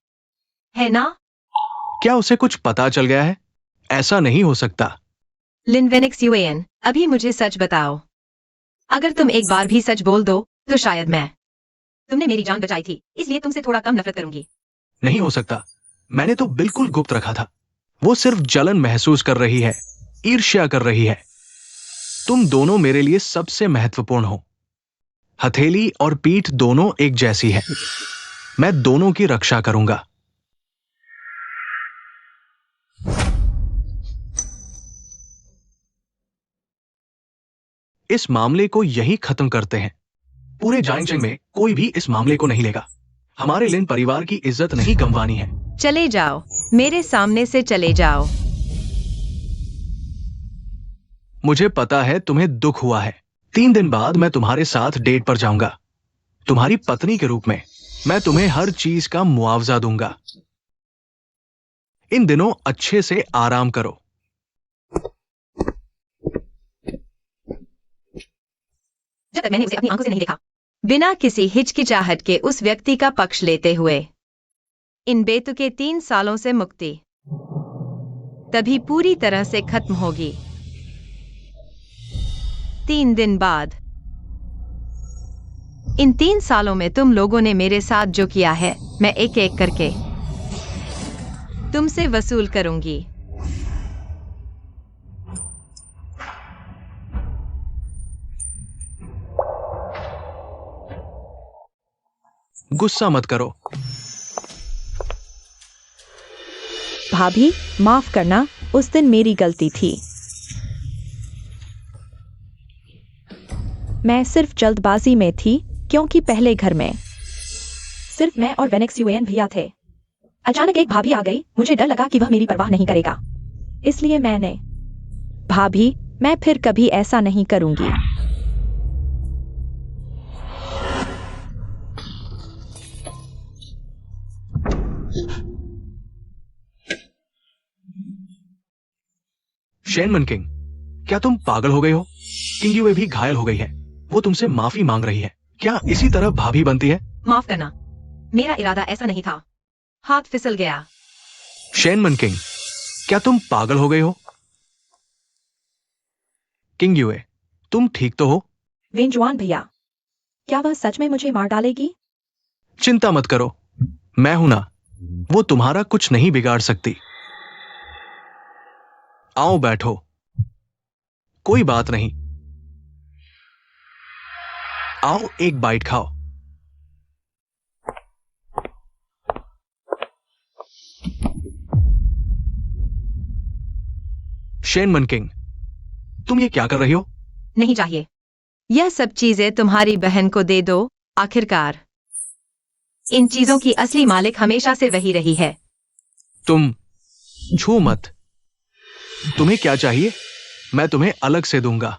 है ना? क्या उसे कुछ पता चल गया है? ऐसा नहीं हो सकता। लिन वेनेक्स यूएन, अभी मुझे सच बताओ। अगर तुम एक बार भी सच बोल दो तो शायद मैं तुमने मेरी जान बचाई थी, इसलिए तुमसे थोड़ा कम नफरत करूंगी। नहीं हो सकता। मैंने तो बिल्कुल गुप्त रखा था। वो सिर्फ जलन महसूस कर रही है, ईर्ष्या कर रही है। तुम दोनों मेरे लिए सबसे महत्वपूर्ण हो। हथेली और पीठ दोनों एक जैसी है। मैं दोनों की रक्षा करूंगा। इस मामले को यही खत्म करते हैं। पूरे जाइंगचेंग में कोई भी इस मामले को नहीं लेगा। हमारे लिन परिवार की इज्जत नहीं गंवानी है। चले जाओ, मेरे सामने से चले जाओ। मुझे पता है तुम्हें दुख हुआ है। 3 दिन बाद मैं तुम्हारे साथ डेट पर जाऊंगा। तुम्हारी पत्नी के रूप में मैं तुम्हें हर चीज का मुआवजा दूंगा। इन दिनों अच्छे से आराम करो। जब तक मैंने उसे अपनी आंखों से नहीं देखा, बिना किसी हिचकिचाहट के उस व्यक्ति का पक्ष लेते हुए, इन बेतुके 3 सालों से मुक्ति तभी पूरी तरह से खत्म होगी। 3 दिन बाद। इन 3 सालों में तुम लोगों ने मेरे साथ जो किया है, मैं एक एक करके तुमसे वसूल करूंगी। गुस्सा मत करो। भाभी, माफ करना, उस दिन मेरी गलती थी। मैं सिर्फ जल्दबाजी में थी, क्योंकि पहले घर में सिर्फ मैं और वेनेक्स यूएन भैया थे। अचानक एक भाभी आ गई। मुझे डर लगा कि वह मेरी परवाह नहीं करेगा, इसलिए मैंने। भाभी, मैं फिर कभी ऐसा नहीं करूंगी। शेन मनकिंग, क्या तुम पागल हो गए हो? किंग यूए भी घायल हो गई है। वो तुमसे माफी मांग रही है। क्या इसी तरह भाभी बनती है? माफ करना, मेरा इरादा ऐसा नहीं था। हाथ फिसल गया। शेन मनकिंग, क्या तुम पागल हो गए हो? किंग यूए, तुम ठीक तो हो? वेंजुआन भैया, क्या वह सच में मुझे मार डालेगी? चिंता मत करो, मैं हूं ना, वो तुम्हारा कुछ नहीं बिगाड़ सकती। आओ बैठो, कोई बात नहीं। आओ एक बाइट खाओ। शेन मनकिंग, तुम ये क्या कर रही हो? नहीं चाहिए। यह सब चीजें तुम्हारी बहन को दे दो। आखिरकार इन चीजों की असली मालिक हमेशा से वही रही है। तुम छू मत। तुम्हें क्या चाहिए, मैं तुम्हें अलग से दूंगा।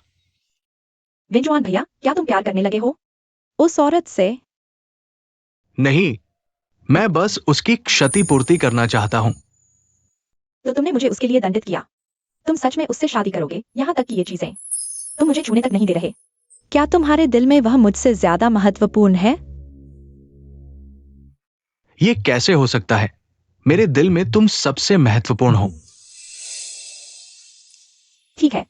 विंजुआन भैया, क्या तुम प्यार करने लगे हो उस औरत से? नहीं, मैं बस उसकी क्षतिपूर्ति करना चाहता हूं। तो तुमने मुझे उसके लिए दंडित किया। तुम सच में उससे शादी करोगे? यहाँ तक कि ये चीजें तुम मुझे छूने तक नहीं दे रहे। क्या तुम्हारे दिल में वह मुझसे ज्यादा महत्वपूर्ण है? ये कैसे हो सकता है? मेरे दिल में तुम सबसे महत्वपूर्ण हो। ठीक है,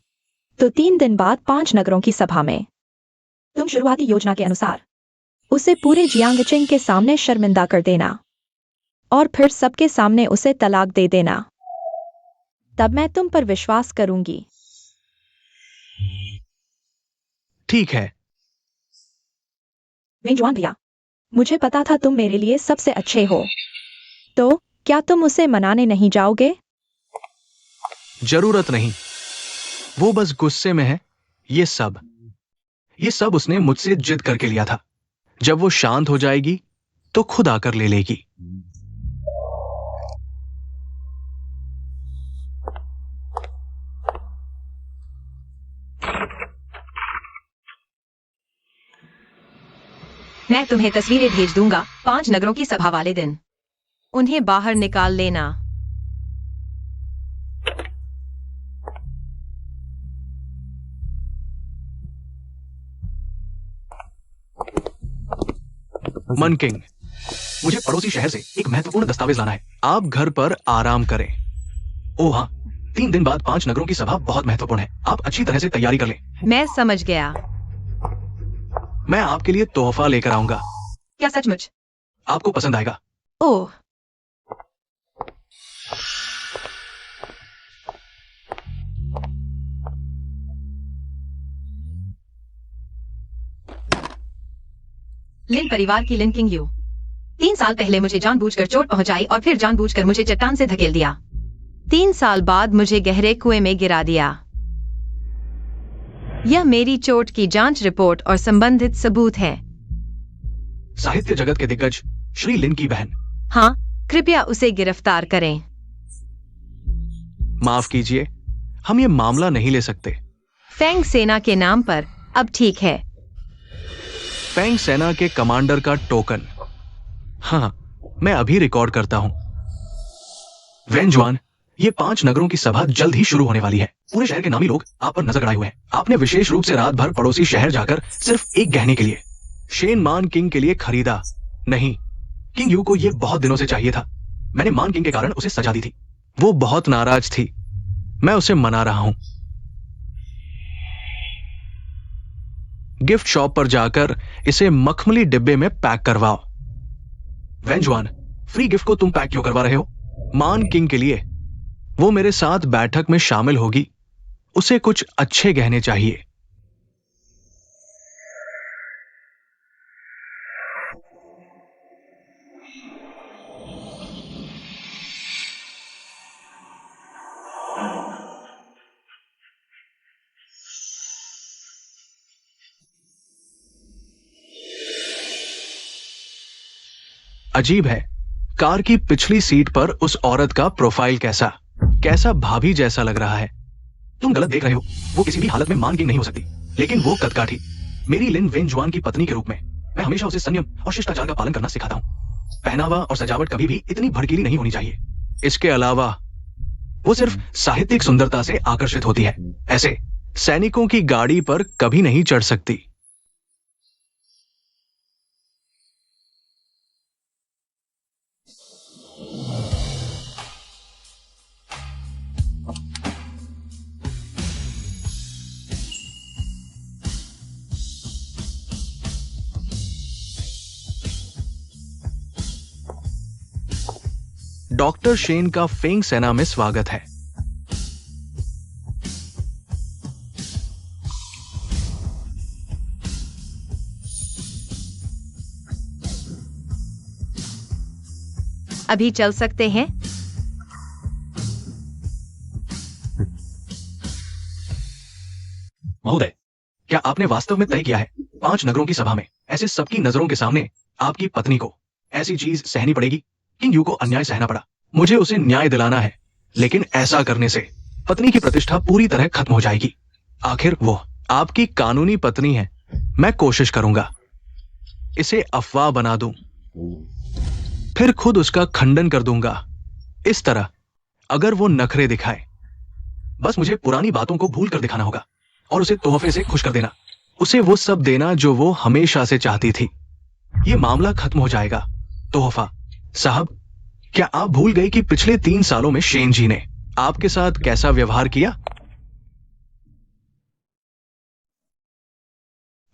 तो 3 दिन बाद 5 नगरों की सभा में तुम शुरुआती योजना के अनुसार उसे पूरे जियांगचिंग के सामने शर्मिंदा कर देना और फिर सबके सामने उसे तलाक दे देना। तब मैं तुम पर विश्वास करूंगी। ठीक है। विंजुआन भैया, मुझे पता था तुम मेरे लिए सबसे अच्छे हो, तो क्या तुम उसे मनाने नहीं जाओगे? जरूरत नहीं, वो बस गुस्से में है। ये सब उसने मुझसे जिद करके लिया था। जब वो शांत हो जाएगी तो खुद आकर ले लेगी। मैं तुम्हें तस्वीरें भेज दूंगा 5 नगरों की सभा वाले दिन। उन्हें बाहर निकाल लेना। मनकिंग, मुझे पड़ोसी शहर से एक महत्वपूर्ण दस्तावेज लाना है। आप घर पर आराम करें। ओह हाँ, 3 दिन बाद 5 नगरों की सभा बहुत महत्वपूर्ण है। आप अच्छी तरह से तैयारी कर लें। मैं समझ गया। मैं आपके लिए तोहफा लेकर आऊंगा। क्या सचमुच? आपको पसंद आएगा। ओह, लिन परिवार की लिन किंग यू 3 साल पहले मुझे जानबूझकर चोट पहुंचाई और फिर जानबूझकर मुझे चट्टान से धकेल दिया। 3 साल बाद मुझे गहरे कुएं में गिरा दिया। यह मेरी चोट की जांच रिपोर्ट और संबंधित सबूत है। साहित्य जगत के दिग्गज श्री लिन की बहन। हाँ, कृपया उसे गिरफ्तार करें। माफ कीजिए, हम ये मामला नहीं ले सकते। फेंग सेना के नाम पर अब ठीक है। फेंग सेना के कमांडर का टोकन। हाँ, मैं अभी रिकॉर्ड करता हूं। वेंजुआन, ये 5 नगरों की सभा जल्द ही शुरू होने वाली है। पूरे शहर के नामी लोग आप पर नजर गड़ाए हुए हैं। आपने विशेष रूप से रात भर पड़ोसी शहर जाकर सिर्फ एक गहने के लिए, शेन मान किंग के लिए खरीदा। नहीं, किंग यू को ये बहुत दिनों से चाहिए था। मैंने मान किंग के कारण उसे सजा दी थी। वो बहुत नाराज थी। मैं उसे मना रहा हूं। गिफ्ट शॉप पर जाकर इसे मखमली डिब्बे में पैक करवाओ। वेंजुआन, फ्री गिफ्ट को तुम पैक क्यों करवा रहे हो? मान किंग के लिए। वो मेरे साथ बैठक में शामिल होगी। उसे कुछ अच्छे गहने चाहिए। अजीब है, कार की पिछली सीट पर उस औरत का प्रोफाइल कैसा भाभी जैसा लग रहा है। तुम गलत देख रहे हो। वो किसी भी हालत में मान किंग नहीं हो सकती, लेकिन वो कदकाठी मेरी लिन वेंजुआन की पत्नी के रूप में मैं हमेशा उसे संयम और शिष्टाचार का पालन करना सिखाता हूं। पहनावा और सजावट कभी भी इतनी भड़कीली नहीं होनी चाहिए। इसके अलावा वो सिर्फ साहित्यिक सुंदरता से आकर्षित होती है। ऐसे सैनिकों की गाड़ी पर कभी नहीं चढ़ सकती। डॉक्टर शेन का फेंग सेना में स्वागत है। अभी चल सकते हैं? महोदय, क्या आपने वास्तव में तय किया है 5 नगरों की सभा में ऐसे सबकी नजरों के सामने आपकी पत्नी को ऐसी चीज सहनी पड़ेगी? किंग यू को अन्याय सहना पड़ा, मुझे उसे न्याय दिलाना है, लेकिन ऐसा करने से पत्नी की प्रतिष्ठा पूरी तरह खत्म हो जाएगी। आखिर वो आपकी कानूनी पत्नी है। मैं कोशिश करूंगा इसे अफवाह बना दूं, फिर खुद उसका खंडन कर दूंगा। इस तरह अगर वो नखरे दिखाए, बस मुझे पुरानी बातों को भूल कर दिखाना होगा और उसे तोहफे से खुश कर देना, उसे वो सब देना जो वो हमेशा से चाहती थी। ये मामला खत्म हो जाएगा। तोहफा। साहब, क्या आप भूल गए कि पिछले 3 सालों में शेन जी ने आपके साथ कैसा व्यवहार किया?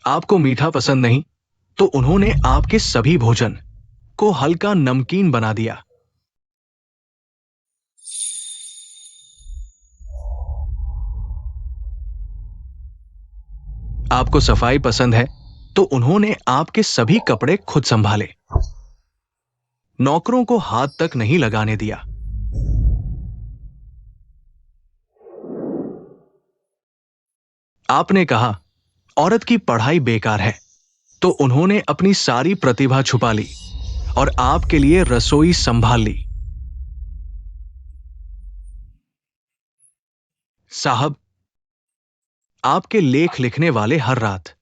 आपको मीठा पसंद नहीं तो उन्होंने आपके सभी भोजन को हल्का नमकीन बना दिया। आपको सफाई पसंद है तो उन्होंने आपके सभी कपड़े खुद संभाले, नौकरों को हाथ तक नहीं लगाने दिया। आपने कहा औरत की पढ़ाई बेकार है तो उन्होंने अपनी सारी प्रतिभा छुपा ली और आपके लिए रसोई संभाल ली। साहब, आपके लेख लिखने वाले हर रात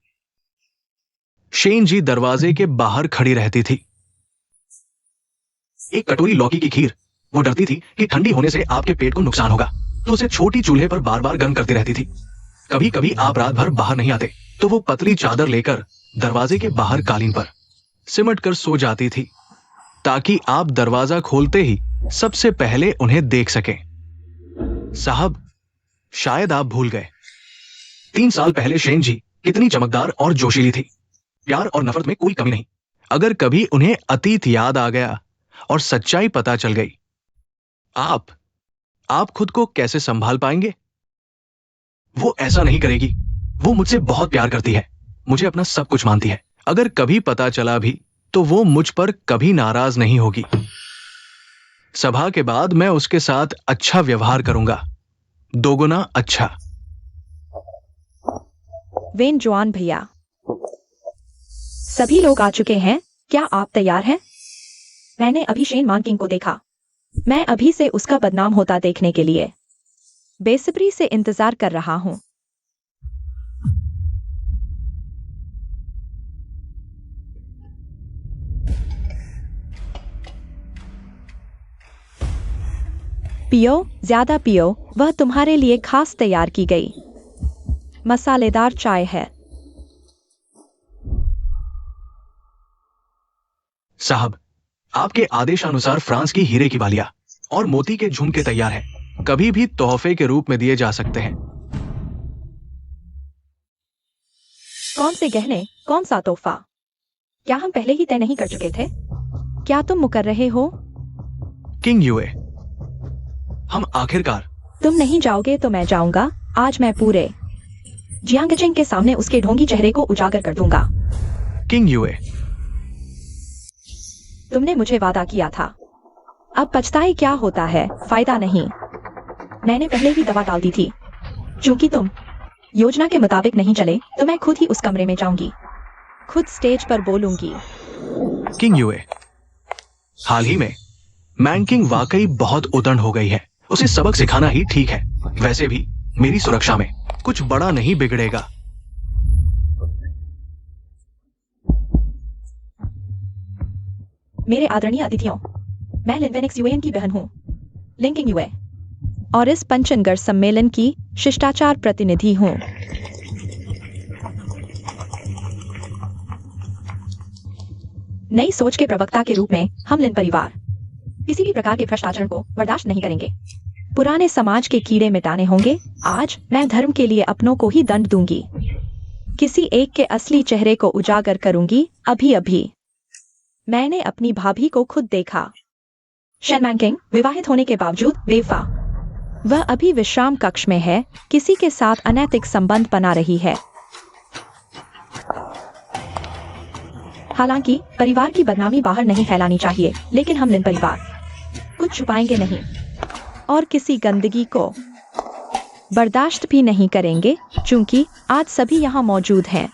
शेन जी दरवाजे के बाहर खड़ी रहती थी। एक कटोरी लौकी की खीर, वो डरती थी कि ठंडी होने से आपके पेट को नुकसान होगा, तो उसे छोटी चूल्हे पर बार बार गर्म करती रहती थी। कभी कभी आप रात भर बाहर नहीं आते तो वो पतली चादर लेकर दरवाजे के बाहर कालीन पर सिमट कर सो जाती थी, ताकि आप दरवाजा खोलते ही सबसे पहले उन्हें देख सकें। साहब, शायद आप भूल गए 3 साल पहले शेन जी कितनी चमकदार और जोशीली थी। प्यार और नफरत में कोई कमी नहीं। अगर कभी उन्हें अतीत याद आ गया और सच्चाई पता चल गई, आप खुद को कैसे संभाल पाएंगे? वो ऐसा नहीं करेगी। वो मुझसे बहुत प्यार करती है, मुझे अपना सब कुछ मानती है। अगर कभी पता चला भी तो वो मुझ पर कभी नाराज नहीं होगी। सभा के बाद मैं उसके साथ अच्छा व्यवहार करूंगा, दोगुना अच्छा। वेन जुआन भैया, सभी लोग आ चुके हैं, क्या आप तैयार हैं? मैंने अभी शेन मानकिंग को देखा। मैं अभी से उसका बदनाम होता देखने के लिए बेसब्री से इंतजार कर रहा हूं। पियो, ज्यादा पियो, वह तुम्हारे लिए खास तैयार की गई मसालेदार चाय है। साहब, आपके आदेशानुसार फ्रांस की हीरे की बालियां और मोती के झुमके तैयार हैं। कभी भी तोहफे के रूप में दिए जा सकते हैं। कौन से गहने, कौन सा तोहफा? क्या हम पहले ही तय नहीं कर चुके थे? क्या तुम मुकर रहे हो? किंग यूए, हम आखिरकार। तुम नहीं जाओगे तो मैं जाऊंगा। आज मैं पूरे जियांगचेंग के सामने उसके ढोंगी चेहरे को उजागर कर दूंगा। किंग यूए, तुमने मुझे वादा किया था, अब पछताए क्या होता है? फायदा नहीं, मैंने पहले ही दवा डाल दी थी। चूंकि तुम योजना के मुताबिक नहीं चले तो मैं खुद ही उस कमरे में जाऊंगी, खुद स्टेज पर बोलूंगी। किंग यूए, हाल ही में मैंकिंग वाकई बहुत उदंड हो गई है। उसे सबक सिखाना ही ठीक है। वैसे भी मेरी सुरक्षा में कुछ बड़ा नहीं बिगड़ेगा। मेरे आदरणीय अतिथियों, मैं लिनवेनिक्स यूएन की बहन हूँ, लिंकिंग यूए, और इस पंचनगर सम्मेलन की शिष्टाचार प्रतिनिधि हूँ। नई सोच के प्रवक्ता के रूप में हम लिन परिवार किसी भी प्रकार के भ्रष्टाचार को बर्दाश्त नहीं करेंगे। पुराने समाज के कीड़े मिटाने होंगे। आज मैं धर्म के लिए अपनों को ही दंड दूंगी। किसी एक के असली चेहरे को उजागर करूंगी। अभी अभी मैंने अपनी भाभी को खुद देखा। शेन मैंकिंग विवाहित होने के बावजूद बेवफा। वह अभी विश्राम कक्ष में है, किसी के साथ अनैतिक संबंध बना रही है। हालांकि परिवार की बदनामी बाहर नहीं फैलानी चाहिए, लेकिन हम लिन परिवार कुछ छुपाएंगे नहीं और किसी गंदगी को बर्दाश्त भी नहीं करेंगे, चूंकि आज सभी यहाँ मौजूद हैं।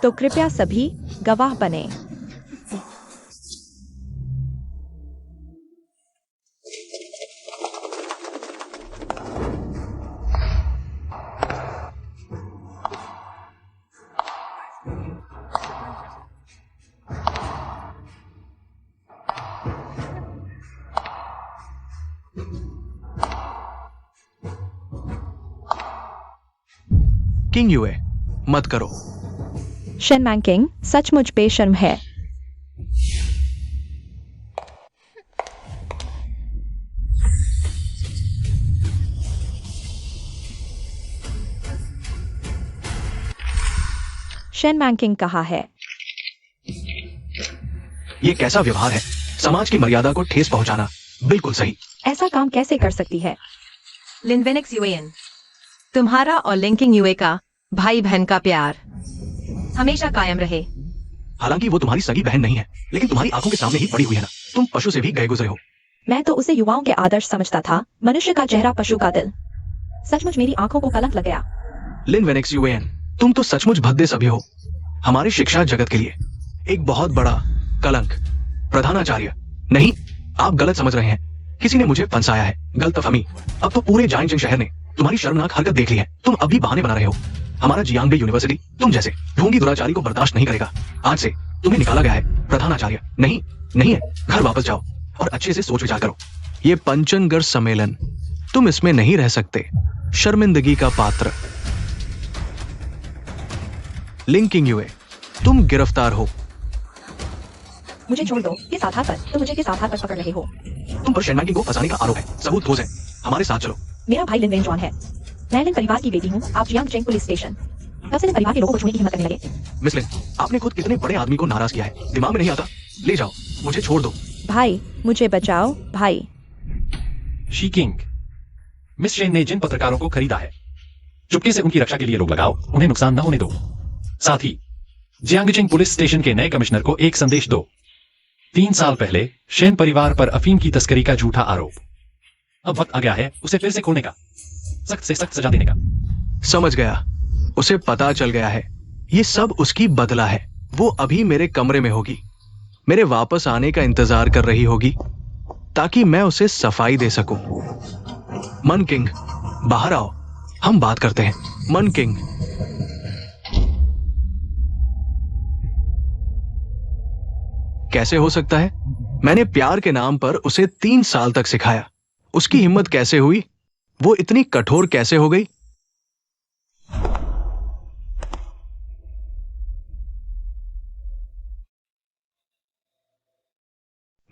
तो कृपया सभी गवाह बने। किंग यूए, मत करो। शेन मैंकिंग सचमुच बेशर्म है। शेन मैंकिंग कहा है। ये कैसा व्यवहार है? समाज की मर्यादा को ठेस पहुंचाना। बिल्कुल सही। ऐसा काम कैसे कर सकती है? लिनवेनिक्स यूएन, तुम्हारा और लिंकिंग यूए का भाई बहन का प्यार हमेशा कायम रहे। हालांकि वो तुम्हारी सगी बहन नहीं है, लेकिन तुम्हारी आंखों के सामने ही पड़ी हुई है ना। तुम पशु से भी गए गुजरे हो। मैं तो उसे युवाओं के आदर्श समझता था, मनुष्य का चेहरा पशु का दिल। सचमुच मेरी आंखों को कलंक लग गया। लिनवेनिक्स यूएन, तुम तो सचमुच भद्दे सभी हो। हमारी शिक्षा जगत के लिए एक बहुत बड़ा कलंक। प्रधानाचार्य, नहीं, आप गलत समझ रहे हैं। किसी ने मुझे फंसाया है। गलतफहमी। अब तो पूरे जाइंग शहर ने तुम्हारी शर्मनाक हरकत देख ली है। तुम अब भी बहाने बना रहे हो। हमारा जियांगबे यूनिवर्सिटी तुम जैसे ढोंगी दुराचारी को बर्दाश्त नहीं करेगा। आज से तुम्हें निकाला गया है। प्रधानाचार्य नहीं, नहीं है। घर वापस जाओ और अच्छे से सोच विचार करो। ये पंचनगर सम्मेलन, तुम इसमें नहीं रह सकते। शर्मिंदगी का पात्र। लिंकिंग यूए, तुम गिरफ्तार हो। मुझे छोड़ दो। किस आधार पर तुम मुझे किस आधार पर पकड़ रहे हो? तुम पर शेन मैंकिंग को फंसाने का आरोप है। सबूत ठोस है। हमारे साथ चलो। मेरा भाई लिन वेनजॉन है। मैं लिन परिवार की बेटी हूँ। आप जियांग चेंग पुलिस स्टेशन। कब से लिन परिवार के लोगों को छूने की हिम्मत करने लगे? मिस लिन, आपने खुद कितने बड़े आदमी को नाराज किया है, दिमाग में नहीं आता। ले जाओ, मुझे छोड़ दो। भाई, मुझे बचाओ भाई। शी किंग, मिस शेन ने जिन पत्रकारों को खरीदा है, चुपके से उनकी रक्षा के लिए रोक लगाओ। उन्हें नुकसान न होने दो। साथ ही जियांगचिंग पुलिस स्टेशन के नए कमिश्नर को एक संदेश दो। 3 साल पहले शेन परिवार पर अफीम की तस्करी का झूठा आरोप। अब वक्त आ गया है उसे फिर से खोलने का, सख्त से सख्त सजा देने का। समझ गया। उसे पता चल गया है। ये सब उसकी बदला है। वो अभी मेरे कमरे में होगी। मेरे वापस आने का इंतजार कर रही होगी ताकि मैं उसे सफाई दे सकूं। मन किंग, बाहर आओ, हम बात करते हैं। मन किंग। कैसे हो सकता है? मैंने प्यार के नाम पर उसे 3 साल तक सिखाया। उसकी हिम्मत कैसे हुई? वो इतनी कठोर कैसे हो गई?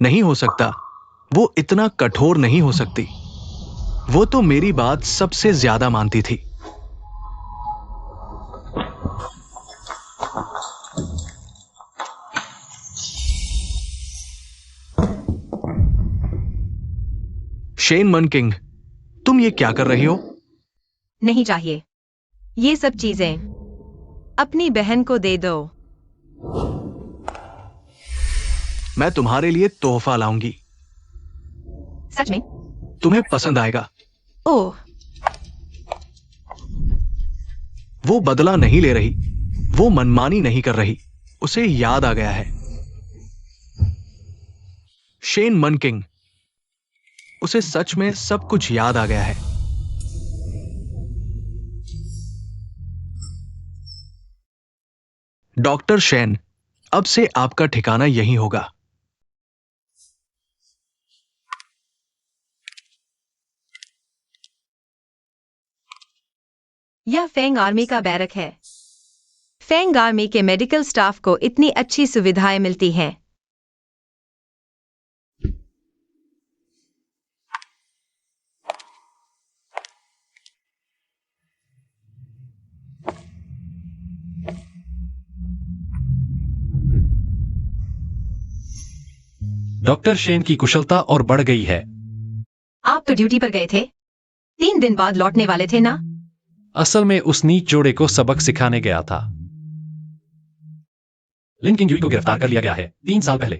नहीं हो सकता। वो इतना कठोर नहीं हो सकती। वो तो मेरी बात सबसे ज्यादा मानती थी। शेन मन किंग, तुम ये क्या कर रही हो? नहीं चाहिए। ये सब चीजें अपनी बहन को दे दो। मैं तुम्हारे लिए तोहफा लाऊंगी। सच में? तुम्हें पसंद आएगा। ओह, वो बदला नहीं ले रही। वो मनमानी नहीं कर रही। उसे याद आ गया है। शेन मन किंग, उसे सच में सब कुछ याद आ गया है। डॉक्टर शेन, अब से आपका ठिकाना यहीं होगा। यह फेंग आर्मी का बैरक है। फेंग आर्मी के मेडिकल स्टाफ को इतनी अच्छी सुविधाएं मिलती हैं। डॉक्टर शेन की कुशलता और बढ़ गई है। आप तो ड्यूटी पर गए थे, 3 दिन बाद लौटने वाले थे ना? असल में उस नीच जोड़े को सबक सिखाने गया था। लिन किंग यूई को गिरफ्तार कर लिया गया है 3 साल पहले।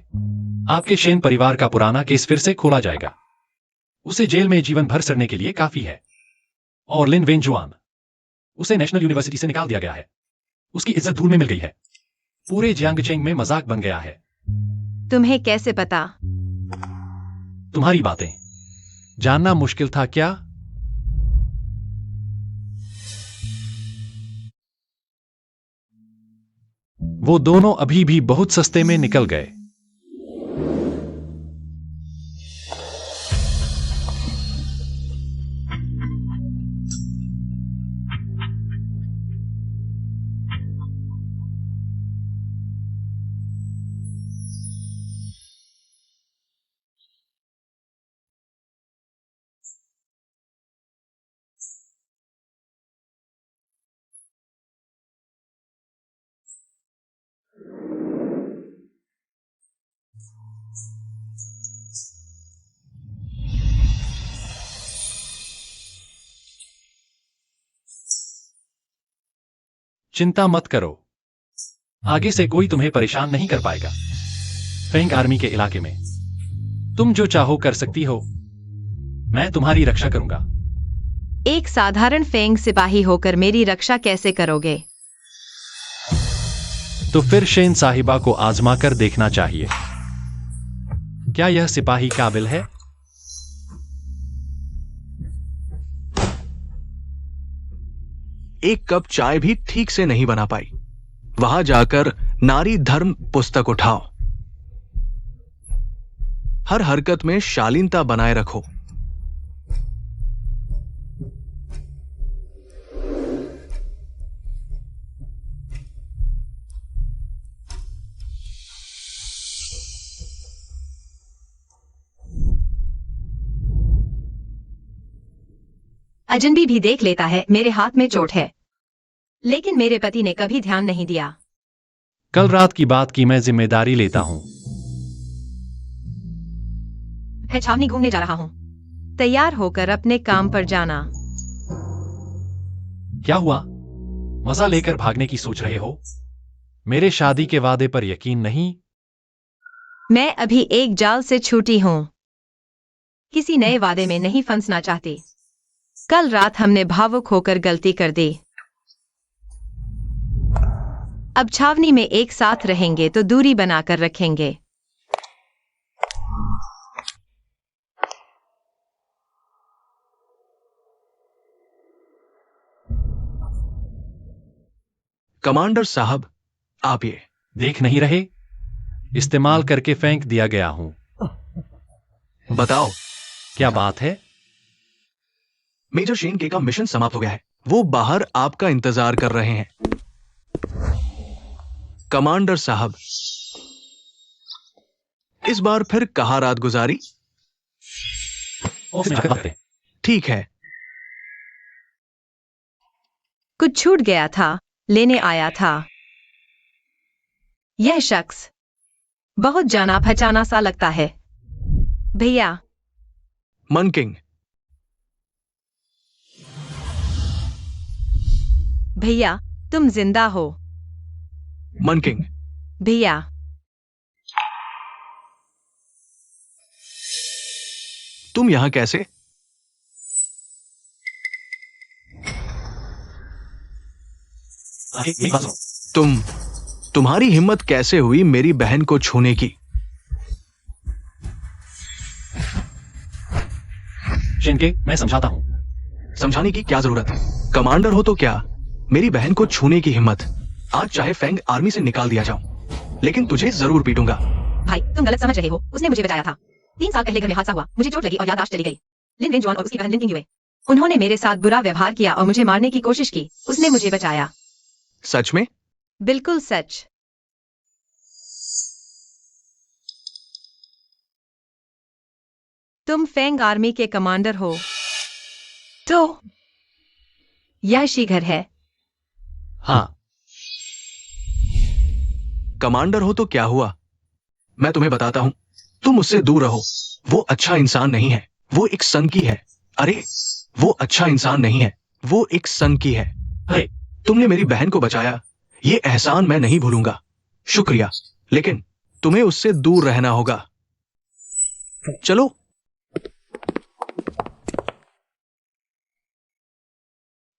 आपके शेन परिवार का पुराना केस फिर से खोला जाएगा। उसे जेल में जीवन भर सड़ने के लिए काफी है। और लिन वेंजुआन, उसे नेशनल यूनिवर्सिटी से निकाल दिया गया है। उसकी इज्जत धूल में मिल गई है। पूरे जियांगचेंग में मजाक बन गया है। तुम्हें कैसे पता? तुम्हारी बातें जानना मुश्किल था क्या? वो दोनों अभी भी बहुत सस्ते में निकल गए। चिंता मत करो, आगे से कोई तुम्हें परेशान नहीं कर पाएगा। फेंग आर्मी के इलाके में तुम जो चाहो कर सकती हो। मैं तुम्हारी रक्षा करूंगा। एक साधारण फेंग सिपाही होकर मेरी रक्षा कैसे करोगे? तो फिर शेन साहिबा को आजमा कर देखना चाहिए। क्या यह सिपाही काबिल है? एक कप चाय भी ठीक से नहीं बना पाई। वहां जाकर नारी धर्म पुस्तक उठाओ। हर हरकत में शालीनता बनाए रखो। अजनबी भी देख लेता है मेरे हाथ में चोट है, लेकिन मेरे पति ने कभी ध्यान नहीं दिया। कल रात की बात की मैं जिम्मेदारी लेता हूं। मैं छावनी घूमने जा रहा हूं। तैयार होकर अपने काम पर जाना। क्या हुआ? मजा लेकर भागने की सोच रहे हो? मेरे शादी के वादे पर यकीन नहीं? मैं अभी एक जाल से छूटी हूं। किसी नए वादे में नहीं फंसना चाहती। कल रात हमने भावुक होकर गलती कर दी। अब छावनी में एक साथ रहेंगे तो दूरी बनाकर रखेंगे। कमांडर साहब, आप ये देख नहीं रहे? इस्तेमाल करके फेंक दिया गया हूं। बताओ। क्या बात है? मेजर शेन के का मिशन समाप्त हो गया है। वो बाहर आपका इंतजार कर रहे हैं। कमांडर साहब, इस बार फिर कहाँ रात गुजारी? ऑफिस में जाकर बात करें। ठीक है। कुछ छूट गया था, लेने आया था। यह शख्स बहुत जाना पहचाना सा लगता है। भैया। मनकिंग। भैया, तुम जिंदा हो? मनकिंग। भैया। तुम यहां कैसे? एक बात सुनो। तुम्हारी हिम्मत कैसे हुई मेरी बहन को छूने की? शिनके, मैं समझाता हूं। समझाने की क्या जरूरत है? कमांडर हो तो क्या, मेरी बहन को छूने की हिम्मत। आज चाहे फेंग आर्मी से निकाल दिया जाऊं, लेकिन तुझे जरूर पीटूंगा। भाई, तुम गलत समझ रहे हो। उसने मुझे बचाया था। 3 साल पहले घर में हादसा हुआ, मुझे चोट लगी और याददाश्त चली गई। लिन वेंजुआन और उसकी बहन लिन किंगवे, उन्होंने मेरे साथ बुरा व्यवहार किया और मुझे मारने की कोशिश की। उसने मुझे बचाया। सच में? बिल्कुल सच। तुम फेंग आर्मी के कमांडर हो तो यह शीघ्र है। हाँ। कमांडर हो तो क्या हुआ? मैं तुम्हें बताता हूं। तुम उससे दूर रहो। वो अच्छा इंसान नहीं है, वो एक सनकी है। अरे, वो अच्छा इंसान नहीं है, वो एक सनकी है। हे, तुमने मेरी बहन को बचाया, ये एहसान मैं नहीं भूलूंगा। शुक्रिया, लेकिन तुम्हें उससे दूर रहना होगा। चलो।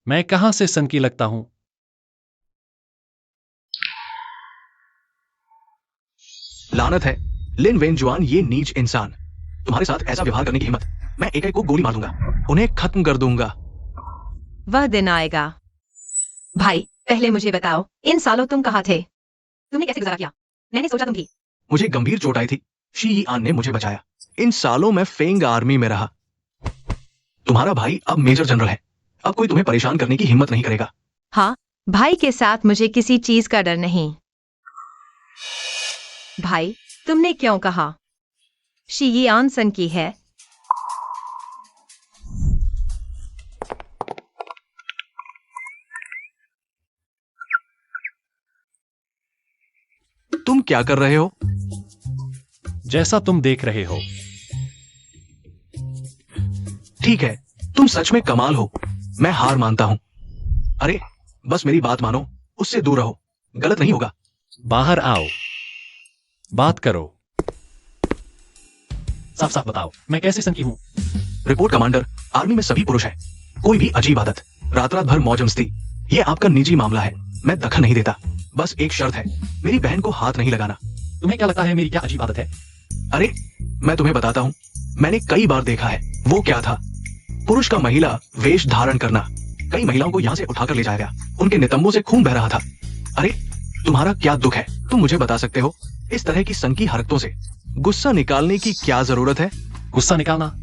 मैं कहां से सनकी लगता हूं? लानत है, लिन वेनजुआन, ये नीच इंसान। तुम्हारे साथ ऐसा व्यवहार करने की हिम्मत, मैं एक एक को गोली मार दूंगा, उन्हें खत्म कर दूंगा। वह दिन आएगा। भाई, पहले मुझे बताओ, इन सालों तुम कहाँ थे? तुमने कैसे गुजारा किया? मैंने सोचा तुम भी। मुझे गंभीर चोट आई थी, शी यी आन ने मुझे बचाया। इन सालों में फेंग आर्मी में रहा। तुम्हारा भाई अब मेजर जनरल है, अब कोई तुम्हें परेशान करने की हिम्मत नहीं करेगा। हाँ, भाई के साथ मुझे किसी चीज का डर नहीं। भाई, तुमने क्यों कहा शी ये आनसन की है? तुम क्या कर रहे हो? जैसा तुम देख रहे हो। ठीक है, तुम सच में कमाल हो, मैं हार मानता हूं। अरे, बस मेरी बात मानो, उससे दूर रहो, गलत नहीं होगा। बाहर आओ, बात करो, साफ साफ बताओ, मैं कैसे सनकी हूं? रिपोर्ट कमांडर, आर्मी में सभी पुरुष हैं, कोई भी अजीब आदत, रात रात भर मौज मस्ती, ये आपका निजी मामला है, मैं दखल नहीं देता। बस एक शर्त है, मेरी बहन को हाथ नहीं लगाना। तुम्हें क्या लगता है मेरी क्या अजीब आदत है? अरे, मैं तुम्हें बताता हूं, मैंने कई बार देखा है। वो क्या था, पुरुष का महिला वेश धारण करना। कई महिलाओं को यहां से उठाकर ले जाया गया, उनके नितंबों से खून बह रहा था। अरे, तुम्हारा क्या दुख है, तुम मुझे बता सकते हो? इस तरह की सनकी हरकतों से गुस्सा निकालने की क्या जरूरत है? गुस्सा निकालना?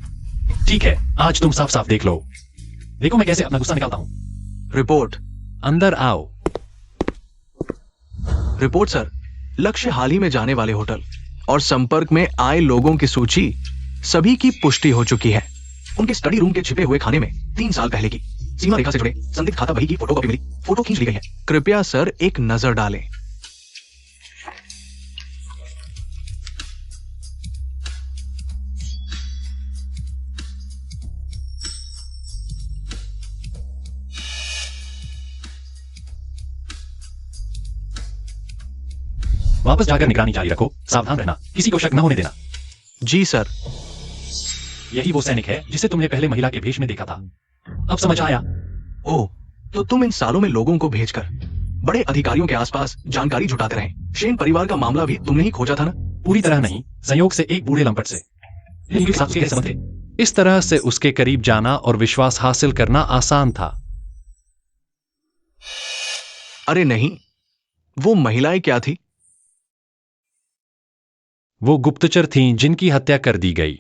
ठीक है, आज तुम साफ साफ देख लो। देखो मैं कैसे अपना गुस्सा निकालता हूं। रिपोर्ट। अंदर आओ। रिपोर्ट सर, लक्ष्य हाल ही में जाने वाले होटल और संपर्क में आए लोगों की सूची सभी की पुष्टि हो चुकी है। उनके स्टडी रूम के छिपे हुए खाने में 3 साल पहले की सीमा रेखा से जुड़े संदिग्ध खाता बही की फोटोकॉपी मिली, फोटो खींच ली गई है। कृपया सर एक नजर डालें। वापस जाकर निगरानी जारी रखो, सावधान रहना, किसी को शक न होने देना। जी सर। यही वो सैनिक है जिसे तुमने पहले महिला के भेष में देखा था। अब समझ आया। ओह, तो तुम इन सालों में लोगों को भेजकर बड़े अधिकारियों के आसपास जानकारी जुटाते रहे। शेन परिवार का मामला भी तुमने ही खोजा था ना? पूरी तरह नहीं, संयोग से एक बूढ़े लंपट से। इनके साथ उसके संबंध थे। इस तरह से उसके करीब जाना और विश्वास हासिल करना आसान था। अरे नहीं, वो महिलाएं क्या थी? वो गुप्तचर थीं जिनकी हत्या कर दी गई।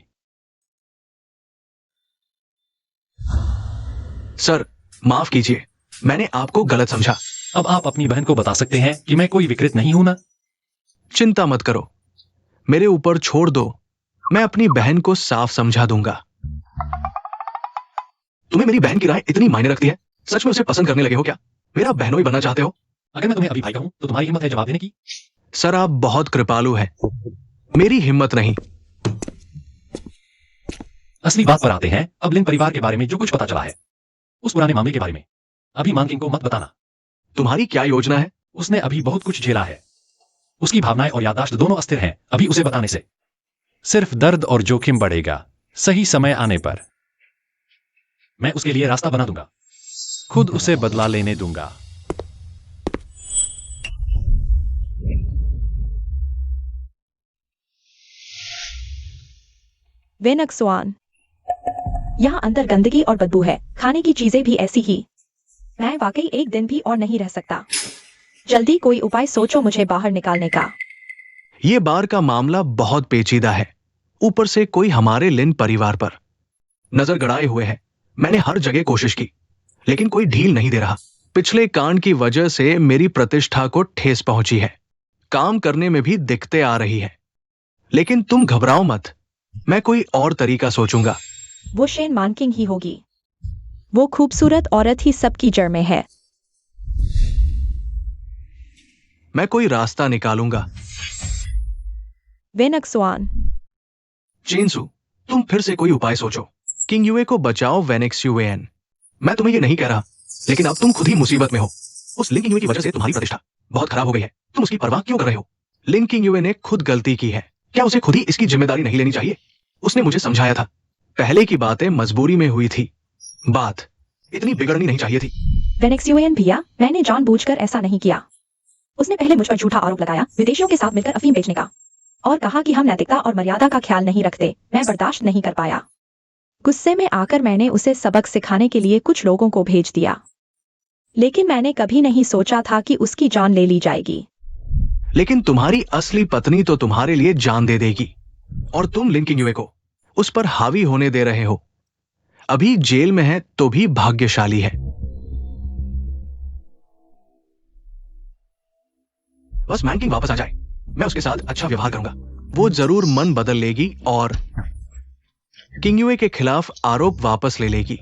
सर, माफ कीजिए, मैंने आपको गलत समझा। अब आप अपनी बहन को बता सकते हैं कि मैं कोई विकृत नहीं हूं ना? चिंता मत करो, मेरे ऊपर छोड़ दो, मैं अपनी बहन को साफ समझा दूंगा। तुम्हें मेरी बहन की राय इतनी मायने रखती है? सच में उसे पसंद करने लगे हो क्या? मेरा बहनोई बनना चाहते हो? अगर मैं तुम्हें अभी भाई कहूं तो तुम्हारी हिम्मत है जवाब देने की? सर, आप बहुत कृपालु हैं, मेरी हिम्मत नहीं। असली बात पर आते हैं। अब लिन परिवार के बारे में जो कुछ पता चला है, उस पुराने मामले के बारे में अभी मानकिंग को मत बताना। तुम्हारी क्या योजना है? उसने अभी बहुत कुछ झेला है। उसकी भावनाएं और याददाश्त दोनों अस्थिर हैं। अभी उसे बताने से सिर्फ दर्द और जोखिम बढ़ेगा। सही समय आने पर मैं उसके लिए रास्ता बना दूंगा, खुद उसे बदला लेने दूंगा। वेनक्सवान, यहाँ अंदर गंदगी और बदबू है, खाने की चीजें भी ऐसी ही। मैं वाकई एक दिन भी और नहीं रह सकता। जल्दी कोई उपाय सोचो मुझे बाहर निकालने का। ये बार का मामला बहुत पेचीदा है, ऊपर से कोई हमारे लिन परिवार पर नजर गड़ाए हुए है। मैंने हर जगह कोशिश की, लेकिन कोई ढील नहीं दे रहा। पिछले कांड की वजह से मेरी प्रतिष्ठा को ठेस पहुंची है, काम करने में भी दिक्कतें आ रही है। लेकिन तुम घबराओ मत, मैं कोई और तरीका सोचूंगा। वो शेन मानकिंग ही होगी। वो खूबसूरत औरत ही सबकी जड़ में है। मैं कोई रास्ता निकालूंगा। वेनक्सवान, चेनसू, तुम फिर से कोई उपाय सोचो। किंग यूए को बचाओ वेनेक्स यूएन। मैं तुम्हें ये नहीं कह रहा, लेकिन अब तुम खुद ही मुसीबत में हो। उस लिन किंग यूए की वजह से तुम्हारी प्रतिष्ठा बहुत खराब हो गई है। तुम उसकी परवाह क्यों कर रहे हो? लिन किंग यूए ने खुद गलती की है। क्या उसे खुद ही इसकी जिम्मेदारी नहीं लेनी चाहिए? उसने मुझे समझाया था। पहले की बातें मजबूरी में हुई थी। बात इतनी बिगड़नी नहीं चाहिए थी। वेनेक्स यूएन भैया, मैंने जानबूझकर ऐसा नहीं किया। उसने पहले मुझ पर झूठा आरोप लगाया, विदेशियों के साथ मिलकर अफीम बेचने का, और कहा कि हम नैतिकता और मर्यादा का ख्याल नहीं रखते। मैं बर्दाश्त नहीं कर पाया। गुस्से में आकर मैंने उसे सबक सिखाने के लिए कुछ लोगों को भेज दिया, लेकिन मैंने कभी नहीं सोचा था कि उसकी जान ले ली जाएगी। लेकिन तुम्हारी असली पत्नी तो तुम्हारे लिए जान दे देगी, और तुम लिन किंग यूए को उस पर हावी होने दे रहे हो। अभी जेल में है तो भी भाग्यशाली है। बस मैन किंग वापस आ जाए, मैं उसके साथ अच्छा व्यवहार करूंगा। वो जरूर मन बदल लेगी और किंग यूए के खिलाफ आरोप वापस ले लेगी।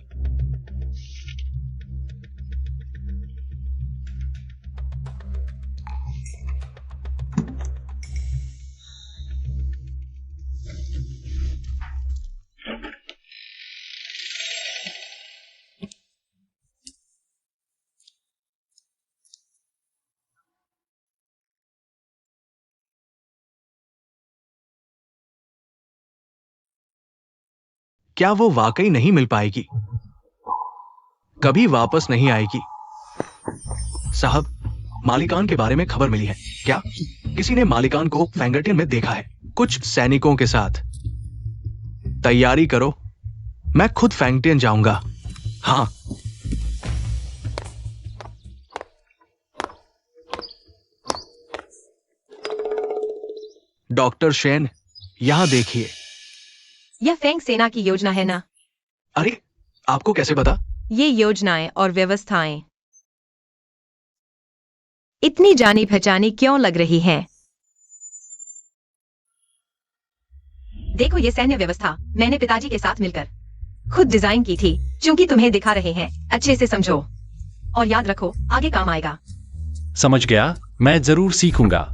क्या वो वाकई नहीं मिल पाएगी? कभी वापस नहीं आएगी। साहब, मालिकान के बारे में खबर मिली है। क्या किसी ने मालिकान को फैंगर्टियन में देखा है? कुछ सैनिकों के साथ। तैयारी करो, मैं खुद फैंगटियन जाऊंगा। हाँ, डॉक्टर शेन, यहां देखिए। यह फेंग सेना की योजना है ना? अरे, आपको कैसे पता? ये योजनाएं और व्यवस्थाएं इतनी जानी पहचानी क्यों लग रही हैं? देखो, ये सैन्य व्यवस्था मैंने पिताजी के साथ मिलकर खुद डिजाइन की थी। चूंकि तुम्हें दिखा रहे हैं, अच्छे से समझो और याद रखो, आगे काम आएगा। समझ गया, मैं जरूर सीखूंगा।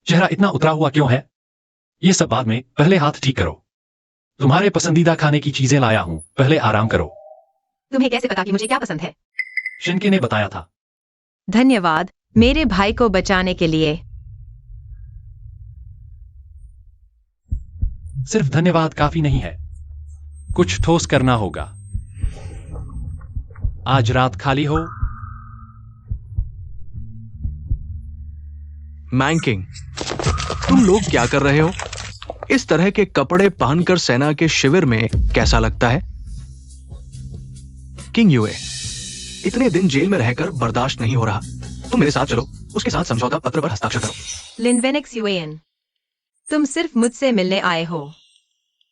चेहरा इतना उतरा हुआ क्यों है? ये सब बाद में, पहले हाथ ठीक करो। तुम्हारे पसंदीदा खाने की चीजें लाया हूं, पहले आराम करो। तुम्हें कैसे पता कि मुझे क्या पसंद है? शिनके ने बताया था। धन्यवाद मेरे भाई को बचाने के लिए। सिर्फ धन्यवाद काफी नहीं है, कुछ ठोस करना होगा। आज रात खाली हो? मैंकिंग, तुम लोग क्या कर रहे हो? इस तरह के कपड़े पहनकर सेना के शिविर में कैसा लगता है? किंग यूए, इतने दिन जेल में रहकर बर्दाश्त नहीं हो रहा। तुम मेरे साथ चलो, उसके साथ समझौता पत्र पर हस्ताक्षर करो। लिन वेनेक्स यूएन, तुम सिर्फ मुझसे मिलने आए हो।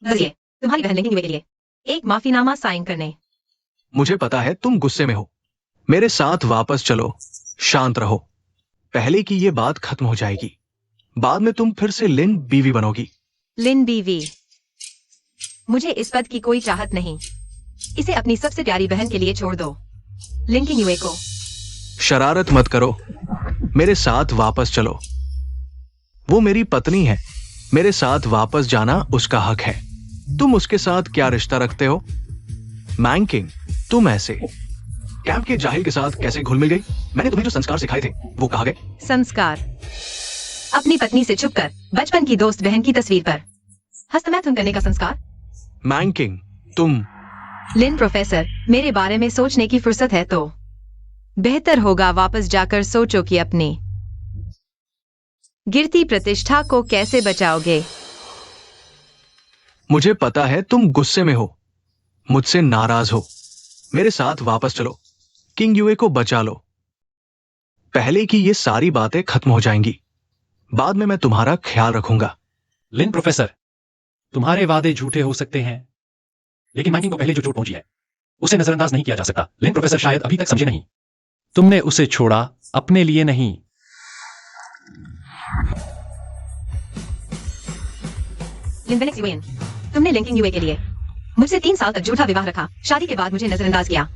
बस ये तुम्हारी बहन लिन किंग यूए के लिए एक माफीनामा साइन करने। मुझे पता है तुम गुस्से में हो। मेरे साथ वापस चलो, शांत रहो। पहले की ये बात खत्म हो जाएगी। बाद में तुम फिर से लिन बीवी बनोगी। लिन बीवी? मुझे इस पद की कोई चाहत नहीं। इसे अपनी सबसे प्यारी बहन के लिए छोड़ दो। लिन किंग यूए को। शरारत मत करो, मेरे साथ वापस चलो। वो मेरी पत्नी है, मेरे साथ वापस जाना उसका हक है। तुम उसके साथ क्या रिश्ता रखते हो? मैंकिंग, तुम ऐसे कैंप के जाहिल के साथ कैसे घुल मिल गई? मैंने तुम्हें जो संस्कार सिखाए थे वो कहाँ गए? संस्कार? अपनी पत्नी से छुपकर बचपन की दोस्त बहन की तस्वीर पर हस्तमैथुन करने का संस्कार? मैंकिंग, तुम। लिन प्रोफेसर, मेरे बारे में सोचने की फुर्सत है तो बेहतर होगा वापस जाकर सोचो कि अपनी गिरती प्रतिष्ठा को कैसे बचाओगे। मुझे पता है तुम गुस्से में हो, मुझसे नाराज हो। मेरे साथ वापस चलो, किंग यूए को बचा लो। पहले की ये सारी बातें खत्म हो जाएंगी। बाद में मैं तुम्हारा ख्याल रखूंगा। लिन प्रोफेसर, तुम्हारे वादे झूठे हो सकते हैं, लेकिन मैंकिंग को पहले जो चोट पहुंची है उसे नजरअंदाज नहीं किया जा सकता। लिन प्रोफेसर शायद अभी तक समझे नहीं। तुमने उसे छोड़ा अपने लिए नहीं। लिन वेनेक्स यूएन, तुमने लिन किंग यूए के लिए मुझसे 3 साल तक झूठा विवाह रखा। शादी के बाद मुझे नजरअंदाज किया।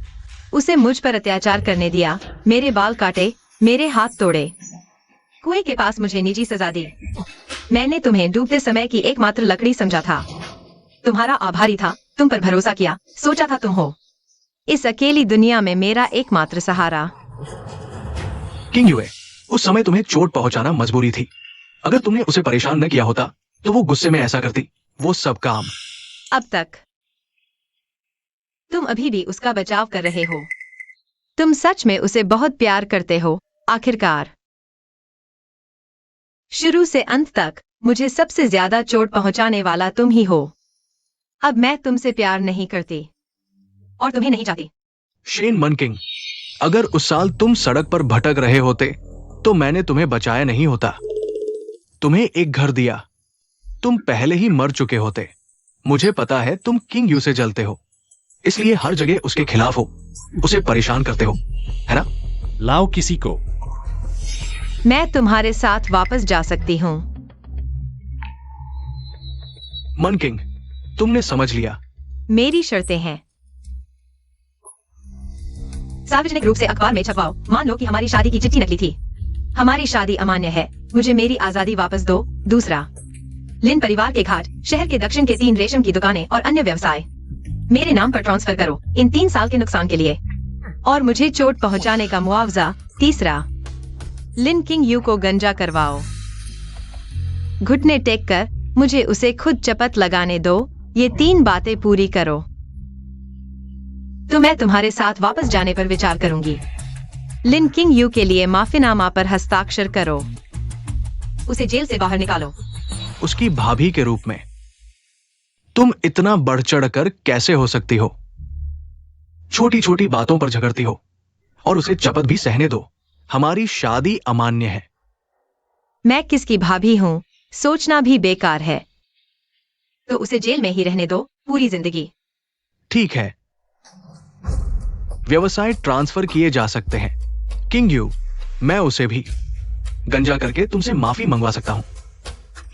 उसे मुझ पर अत्याचार करने दिया, मेरे बाल काटे, मेरे हाथ तोड़े, कुएं के पास मुझे निजी सजा दी। मैंने तुम्हें डूबते समय की एकमात्र लकड़ी समझा था, तुम्हारा आभारी था, तुम पर भरोसा किया, सोचा था तुम हो इस अकेली दुनिया में मेरा एकमात्र सहारा। किंग यूए, उस समय तुम्हें चोट पहुंचाना मजबूरी थी। अगर तुमने उसे परेशान न किया होता तो वो गुस्से में ऐसा करती। वो सब काम अब तक तुम अभी भी उसका बचाव कर रहे हो। तुम सच में उसे बहुत प्यार करते हो। आखिरकार शुरू से अंत तक मुझे सबसे ज्यादा चोट पहुंचाने वाला तुम ही हो। अब मैं तुमसे प्यार नहीं करती और तुम्हें नहीं चाहती। शेन मन किंग, अगर उस साल तुम सड़क पर भटक रहे होते तो मैंने तुम्हें बचाया नहीं होता, तुम्हें एक घर दिया। तुम पहले ही मर चुके होते। मुझे पता है तुम किंग यू से जलते हो, इसलिए हर जगह उसके खिलाफ हो, उसे परेशान करते हो, है ना? लाओ किसी को। मैं तुम्हारे साथ वापस जा सकती हूँ। मन किंग, तुमने समझ लिया। मेरी शर्तें हैं। सार्वजनिक रूप से अखबार में छपवाओ। मान लो कि हमारी शादी की चिट्ठी नकली थी। हमारी शादी अमान्य है। मुझे मेरी आजादी वापस दो। दूसरा, लिन परिवार के घाट, शहर के दक्षिण के 3 रेशम की दुकानें और अन्य व्यवसाय मेरे नाम पर ट्रांसफर करो इन 3 साल के नुकसान के लिए, और मुझे चोट पहुंचाने का मुआवजा। तीसरा, लिन किंग यू को गंजा करवाओ। घुटने टेक कर मुझे उसे खुद चपत लगाने दो। ये 3 बातें पूरी करो तो मैं तुम्हारे साथ वापस जाने पर विचार करूंगी। लिन किंग यू के लिए माफीनामा पर हस्ताक्षर करो। उसे जेल से बाहर निकालो। उसकी भाभी के रूप में तुम इतना बढ़ चढ़ कर कैसे हो सकती हो? छोटी छोटी बातों पर झगड़ती हो और उसे चपत भी सहने दो। हमारी शादी अमान्य है। मैं किसकी भाभी हूँ सोचना भी बेकार है। तो उसे जेल में ही रहने दो पूरी जिंदगी। ठीक है, व्यवसाय ट्रांसफर किए जा सकते हैं। किंग यू, मैं उसे भी गंजा करके तुमसे माफी मंगवा सकता हूं,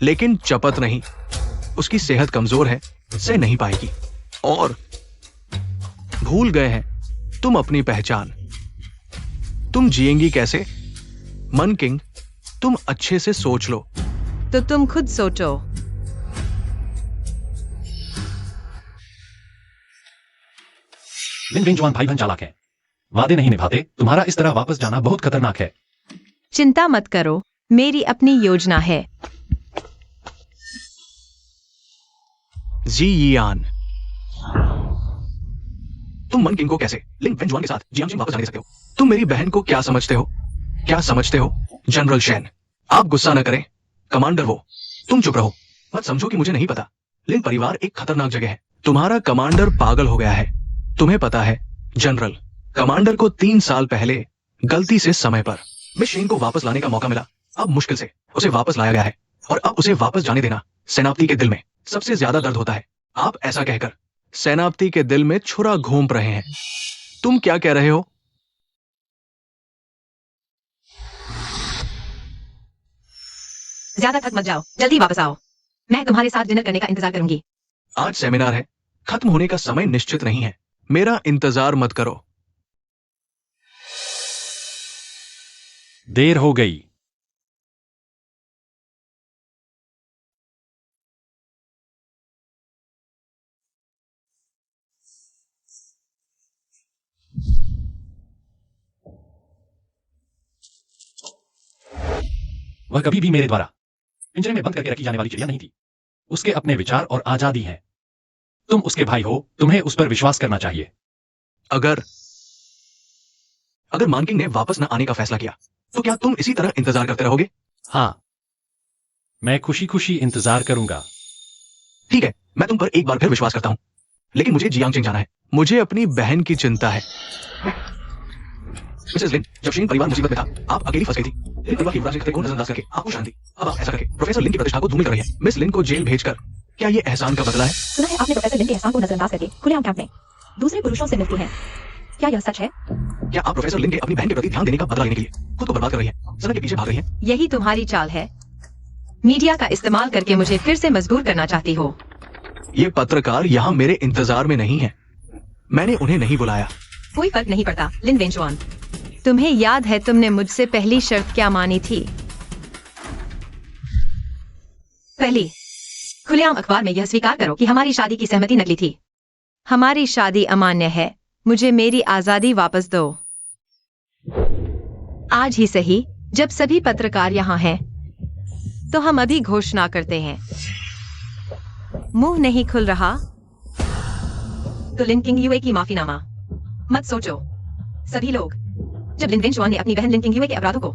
लेकिन चपत नहीं। उसकी सेहत कमजोर है, सह नहीं पाएगी। और भूल गए हैं तुम अपनी पहचान। तुम जिएंगी कैसे? मन किंग, तुम अच्छे से सोच लो। तो तुम खुद सोचो। लिन वेंजुआन भाई बहन चालाक है, वादे नहीं निभाते। तुम्हारा इस तरह वापस जाना बहुत खतरनाक है। चिंता मत करो, मेरी अपनी योजना है। जी यियान, तुम मन किंग को कैसे लिन वेंजुआन के साथ जियांग वापस जाने दे सकते हो? तुम मेरी बहन को क्या समझते हो? क्या समझते हो? जनरल शेन, आप गुस्सा न करें। कमांडर वो, तुम चुप रहो। मत समझो कि मुझे नहीं पता। लिन परिवार एक खतरनाक जगह है। तुम्हारा कमांडर पागल हो गया है। तुम्हें पता है जनरल, कमांडर को 3 साल पहले गलती से समय पर मिस शेन को वापस लाने का मौका मिला। अब मुश्किल से उसे वापस लाया गया है और अब उसे वापस जाने देना सेनापति के दिल में सबसे ज्यादा दर्द होता है। आप ऐसा कहकर सेनापति के दिल में छुरा घोंप रहे हैं। तुम क्या कह रहे हो? ज्यादा थक मत जाओ, जल्दी वापस आओ। मैं तुम्हारे साथ डिनर करने का इंतजार करूंगी। आज सेमिनार है, खत्म होने का समय निश्चित नहीं है। मेरा इंतजार मत करो। देर हो गई। वह कभी भी मेरे द्वारा पिंजरे में बंद करके रखी जाने वाली चिड़िया नहीं थी। उसके अपने विचार और आजादी है। तुम उसके भाई हो, तुम्हें उस पर विश्वास करना चाहिए। अगर मानकिंग ने वापस न आने का फैसला किया तो क्या तुम इसी तरह इंतजार करते रहोगे? हाँ, मैं खुशी खुशी इंतजार करूंगा। ठीक है, मैं तुम पर एक बार फिर विश्वास करता हूं, लेकिन मुझे जियांग जाना है। मुझे अपनी बहन की चिंता है। मिसेस लिन, जब शेन परिवार मुसीबत में था, आप अकेली फंस गई थी। लिन परिवार की युवराज के खतरे को नजरअंदाज करके आपको शांति। अब आप ऐसा करके प्रोफेसर लिन की प्रतिष्ठा को धूमिल कर रही है। मिस लिन को जेल भेजकर क्या ये एहसान का बदला है? सुना है आपने प्रोफेसर लिन के एहसान को नजरअंदाज करके खुलेआम कैंप में दूसरे पुरुषों से मिलती हैं। क्या यह सच है? क्या आप प्रोफेसर लिन के अपनी बहन के प्रति ध्यान देने का बदला लेने के लिए खुद को बर्बाद कर रही है, सनक के पीछे भाग रही है? यही तुम्हारी चाल है? मीडिया का इस्तेमाल करके मुझे फिर से मजबूर करना चाहती हो? ये पत्रकार यहाँ मेरे इंतजार में नहीं है। मैंने उन्हें नहीं बुलाया। कोई फर्क नहीं पड़ता लिन वेंजुआन। तुम्हें याद है तुमने मुझसे पहली शर्त क्या मानी थी? पहली, खुलेआम अखबार में यह स्वीकार करो कि हमारी शादी की सहमति नकली थी। हमारी शादी अमान्य है। मुझे मेरी आजादी वापस दो। आज ही सही, जब सभी पत्रकार यहाँ हैं, तो हम अभी घोषणा करते हैं। मुंह नहीं खुल रहा तो लिन किंग यूए की माफीनामा मत सोचो। सभी लोग, जब लिन वेंजुआन ने अपनी बहन लिन किंग यूए के अपराधों को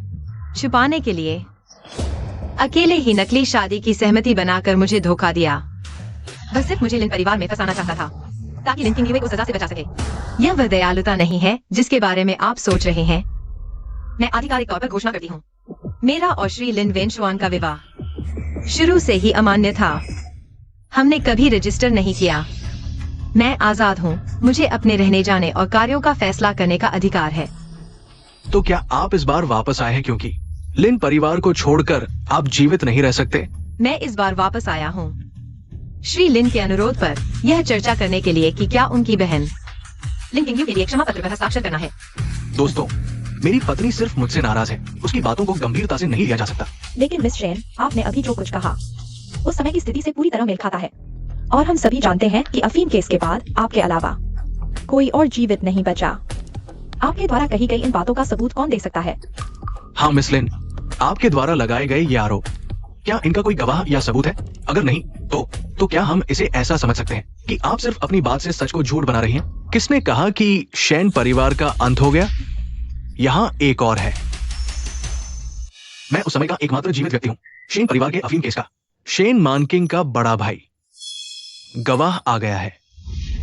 छुपाने के लिए अकेले ही नकली शादी की सहमति बनाकर मुझे धोखा दिया, वह सिर्फ मुझे लिन परिवार में फंसाना चाहता था ताकि लिन किंग यूए को सजा से बचा सके। यह वह दयालुता नहीं है जिसके बारे में आप सोच रहे हैं। मैं आधिकारिक तौर पर घोषणा करती हूँ, मेरा और श्री लिन वेंजुआन का विवाह शुरू से ही अमान्य था। हमने कभी रजिस्टर नहीं किया। मैं आजाद हूँ। मुझे अपने रहने जाने और कार्यों का फैसला करने का अधिकार है। तो क्या आप इस बार वापस आए हैं क्योंकि लिन परिवार को छोड़कर आप जीवित नहीं रह सकते? मैं इस बार वापस आया हूँ श्री लिन के अनुरोध पर यह चर्चा करने के लिए कि क्या उनकी बहन लिन किंग यू के लिए क्षमा पत्र पर हस्ताक्षर करना है। दोस्तों, मेरी पत्नी सिर्फ मुझसे नाराज है। उसकी बातों को गंभीरता से नहीं लिया जा सकता। लेकिन मिस शेन, आपने अभी जो कुछ कहा उस समय की स्थिति से पूरी तरह मेल खाता है। और हम सभी जानते हैं कि अफीम केस के बाद आपके अलावा कोई और जीवित नहीं बचा। आपके द्वारा कही गई इन बातों का सबूत कौन दे सकता है? हाँ मिस लिन, आपके द्वारा लगाए गए ये आरोप, क्या इनका कोई गवाह या सबूत है? अगर नहीं तो क्या हम इसे ऐसा समझ सकते हैं कि आप सिर्फ अपनी बात से सच को झूठ बना रही हैं? किसने कहा कि शेन परिवार का अंत हो गया? यहाँ एक और है। मैं उस समय का एकमात्र जीवित व्यक्ति हूँ, शेन परिवार के अफीम केस का। शेन मानकिंग का बड़ा भाई। गवाह आ गया है,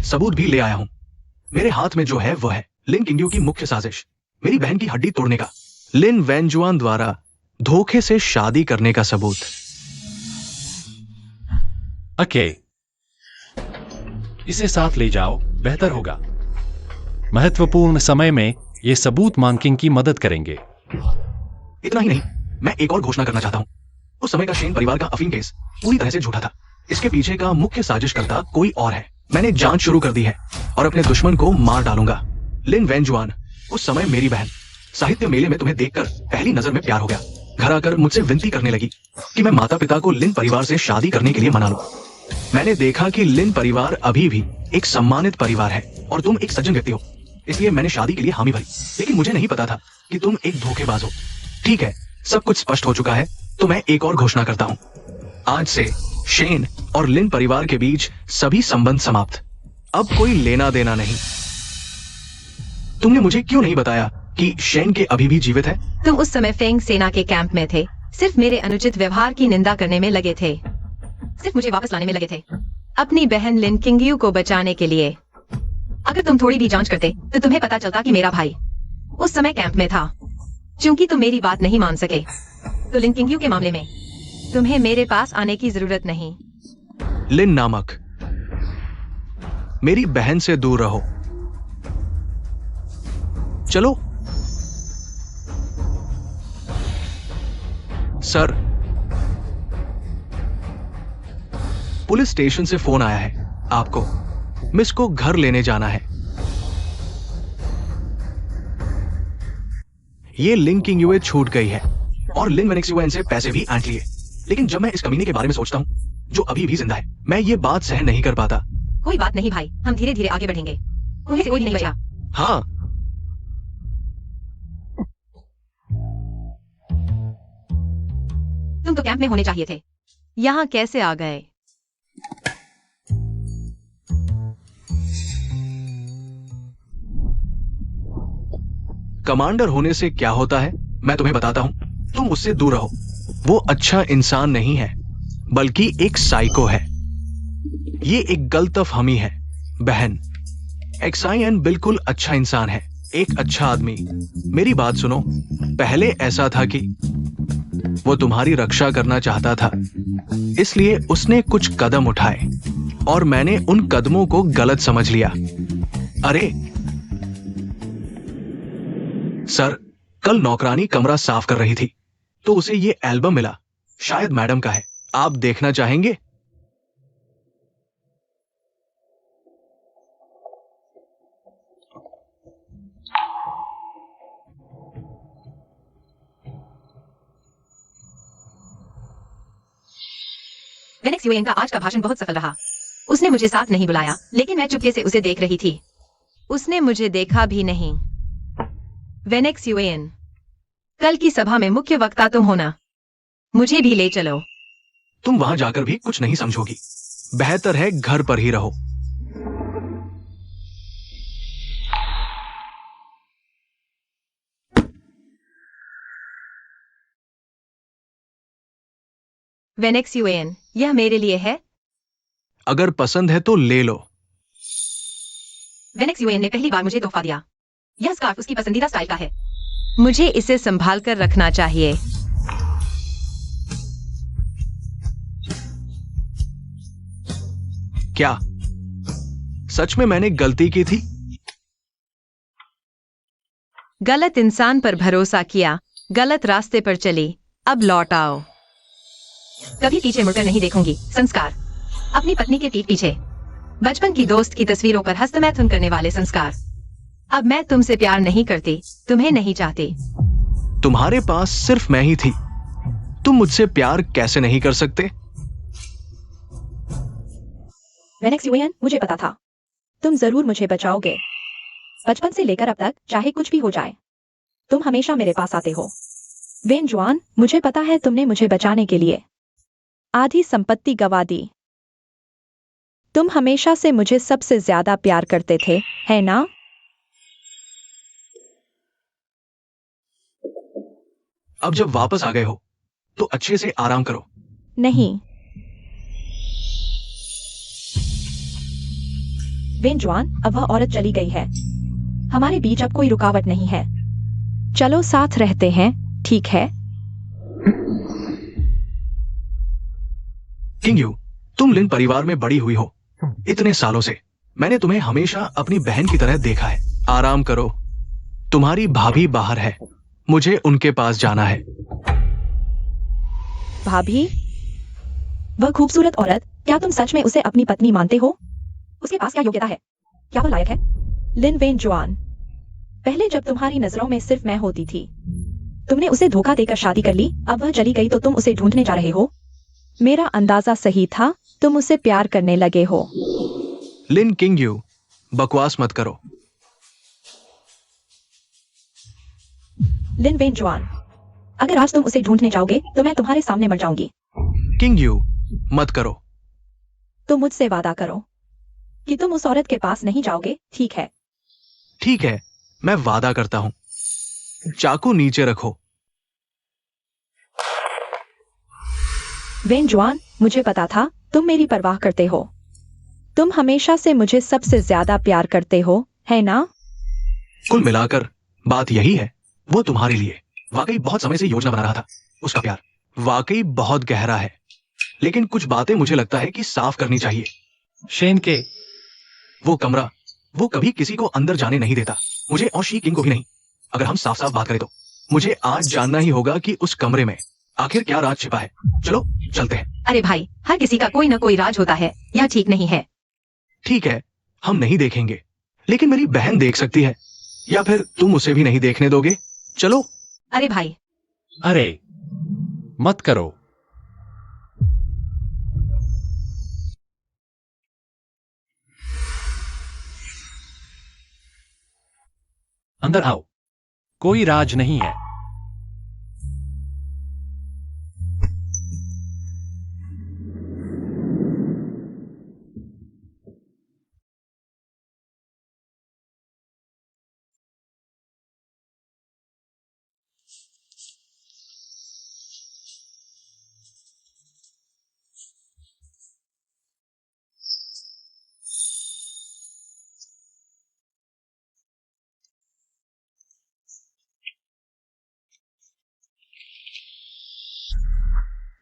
सबूत भी ले आया हूं। मेरे हाथ में जो है वो है लिन किंग यू की मुख्य साजिश, मेरी बहन की हड्डी तोड़ने का, लिन वेंजुआन द्वारा धोखे से शादी करने का सबूत। ओके, इसे साथ ले जाओ, बेहतर होगा। महत्वपूर्ण समय में ये सबूत मानकिंग की मदद करेंगे। इतना ही नहीं, मैं एक और घोषणा करना चाहता हूं। उस समय का शेन परिवार का अफीम केस पूरी तरह से झूठा था। इसके पीछे का मुख्य साजिशकर्ता कोई और है। मैंने जांच शुरू कर दी है और अपने दुश्मन को मार डालूंगा। लिन वेंजुआन, उस समय मेरी बहन साहित्य मेले में तुम्हें देखकर पहली नजर में प्यार हो गया। घर आकर मुझसे विनती करने लगी कि मैं माता पिता को लिन परिवार से शादी करने के लिए मना लूं। मैंने देखा कि लिन परिवार अभी भी एक सम्मानित परिवार है और तुम एक सज्जन व्यक्ति हो, इसलिए मैंने शादी के लिए हामी भरी। लेकिन मुझे नहीं पता था कि तुम एक धोखेबाज हो। ठीक है, सब कुछ स्पष्ट हो चुका है, तो मैं एक और घोषणा करता हूं। आज से शेन और लिन परिवार के बीच सभी संबंध समाप्त। अब कोई लेना देना नहीं। तुमने मुझे क्यों नहीं बताया कि शेन के अभी भी जीवित है? तुम उस समय फेंग सेना के कैंप में थे, सिर्फ मेरे अनुचित व्यवहार की निंदा करने में लगे थे, सिर्फ मुझे वापस लाने में लगे थे, अपनी बहन लिन किंगयू को बचाने के लिए। अगर तुम थोड़ी भी जांच करते तो तुम्हें पता चलता कि मेरा भाई उस समय कैंप में था। क्योंकि तुम मेरी बात नहीं मान सके, तो लिन किंगयू के मामले में तुम्हें मेरे पास आने की जरूरत नहीं। लिन नामक मेरी बहन से दूर रहो। चलो। सर, पुलिस स्टेशन से फोन आया है। आपको मिस को घर लेने जाना है। ये लिन किंगयू छूट गई है और लिन वेनेक्सुएन से पैसे भी ऐंठ लिए। लेकिन जब मैं इस कमीने के बारे में सोचता हूँ जो अभी भी जिंदा है, मैं ये बात सहन नहीं कर पाता। कोई बात नहीं भाई, हम धीरे धीरे आगे बढ़ेंगे। तुम्हें से कोई नहीं बचा। हाँ, तुम तो कैंप में होने चाहिए थे। यहाँ कैसे आ गए? कमांडर होने से क्या होता है मैं तुम्हें बताता हूं। तुम उससे दूर रहो। वो अच्छा इंसान नहीं है, बल्कि एक साइको है। ये एक गलतफहमी है बहन। एक्साइन बिल्कुल अच्छा इंसान है, एक अच्छा आदमी। मेरी बात सुनो, पहले ऐसा था कि वो तुम्हारी रक्षा करना चाहता था, इसलिए उसने कुछ कदम उठाए और मैंने उन कदमों को गलत समझ लिया। अरे सर, कल नौकरानी कमरा साफ कर रही थी तो उसे ये एल्बम मिला, शायद मैडम का है। आप देखना चाहेंगे? वेनेक्स यूएन का आज का भाषण बहुत सफल रहा। उसने मुझे साथ नहीं बुलाया, लेकिन मैं चुपके से उसे देख रही थी। उसने मुझे देखा भी नहीं। वेनेक्स यूएन, कल की सभा में मुख्य वक्ता तुम होना। मुझे भी ले चलो। तुम वहां जाकर भी कुछ नहीं समझोगी। बेहतर है घर पर ही रहो। वेनेक्स यूएन, यह मेरे लिए है। अगर पसंद है तो ले लो। वेनेक्स यूएन ने पहली बार मुझे तोहफा दिया। यह स्कार्फ उसकी पसंदीदा स्टाइल का है। मुझे इसे संभाल कर रखना चाहिए। क्या सच में मैंने गलती की थी? गलत इंसान पर भरोसा किया, गलत रास्ते पर चली। अब लौट आओ। कभी पीछे मुड़कर नहीं देखूंगी। संस्कार। अपनी पत्नी के पीठ पीछे बचपन की दोस्त की तस्वीरों पर हस्तमैथुन करने वाले संस्कार। अब मैं तुमसे प्यार नहीं करती, तुम्हें नहीं चाहती। तुम्हारे पास सिर्फ मैं ही थी। तुम मुझसे प्यार कैसे नहीं कर सकते? वेनेक्स यूएन, मुझे पता था तुम जरूर मुझे बचाओगे। बचपन से लेकर अब तक, चाहे कुछ भी हो जाए, तुम हमेशा मेरे पास आते हो। वेन जुआन, मुझे पता है तुमने मुझे बचाने के लिए आधी संपत्ति गंवा दी। तुम हमेशा से मुझे सबसे ज्यादा प्यार करते थे, है ना? अब जब वापस आ गए हो तो अच्छे से आराम करो। नहीं। वेन जुआन, अब वह औरत चली गई है। हमारे बीच अब कोई रुकावट नहीं है। चलो साथ रहते हैं, ठीक है? किंग यू, तुम लिन परिवार में बड़ी हुई हो। इतने सालों से मैंने तुम्हें हमेशा अपनी बहन की तरह देखा है। आराम करो। तुम्हारी भाभी बाहर है, मुझे उनके पास जाना है। भाभी? वह खूबसूरत औरत, क्या तुम सच में उसे अपनी पत्नी मानते हो? उसके पास क्या योग्यता है? क्या वह लायक है? लिन वेन जुआन, पहले जब तुम्हारी नजरों में सिर्फ मैं होती थी, तुमने उसे धोखा देकर शादी कर ली। अब वह चली गई तो तुम उसे ढूंढने जा रहे हो। मेरा अंदाजा सही था, तुम उसे प्यार करने लगे हो। लिन किंग यू, बकवास मत करो। लिन वेन जुआन, अगर आज तुम उसे ढूंढने जाओगे तो मैं तुम्हारे सामने मर जाऊंगी। किंग यू, मत करो। तुम मुझसे वादा करो कि तुम उस औरत के पास नहीं जाओगे, ठीक है? ठीक है, मैं वादा करता हूं। चाकू नीचे रखो। वेन जुआन, मुझे पता था तुम मेरी परवाह करते हो। तुम हमेशा से मुझे सबसे ज्यादा प्यार करते हो, है ना? कुल मिलाकर बात यही है। वो तुम्हारे लिए वाकई बहुत समय से योजना बना रहा था। उसका प्यार वाकई बहुत गहरा है, लेकिन कुछ बातें मुझे लगता है कि साफ करनी चाहिए। शेन के वो कमरा, वो कभी किसी को अंदर जाने नहीं देता, मुझे और शी किंग को भी नहीं। अगर हम साफ साफ बात करें तो मुझे आज जानना ही होगा कि उस कमरे में आखिर क्या राज छिपा है। चलो चलते हैं। अरे भाई, हर किसी का कोई ना कोई राज होता है। यह ठीक नहीं है। ठीक है, हम नहीं देखेंगे, लेकिन मेरी बहन देख सकती है। या फिर तुम उसे भी नहीं देखने दोगे? चलो। अरे भाई, अरे मत करो। अंदर आओ। कोई राज नहीं है।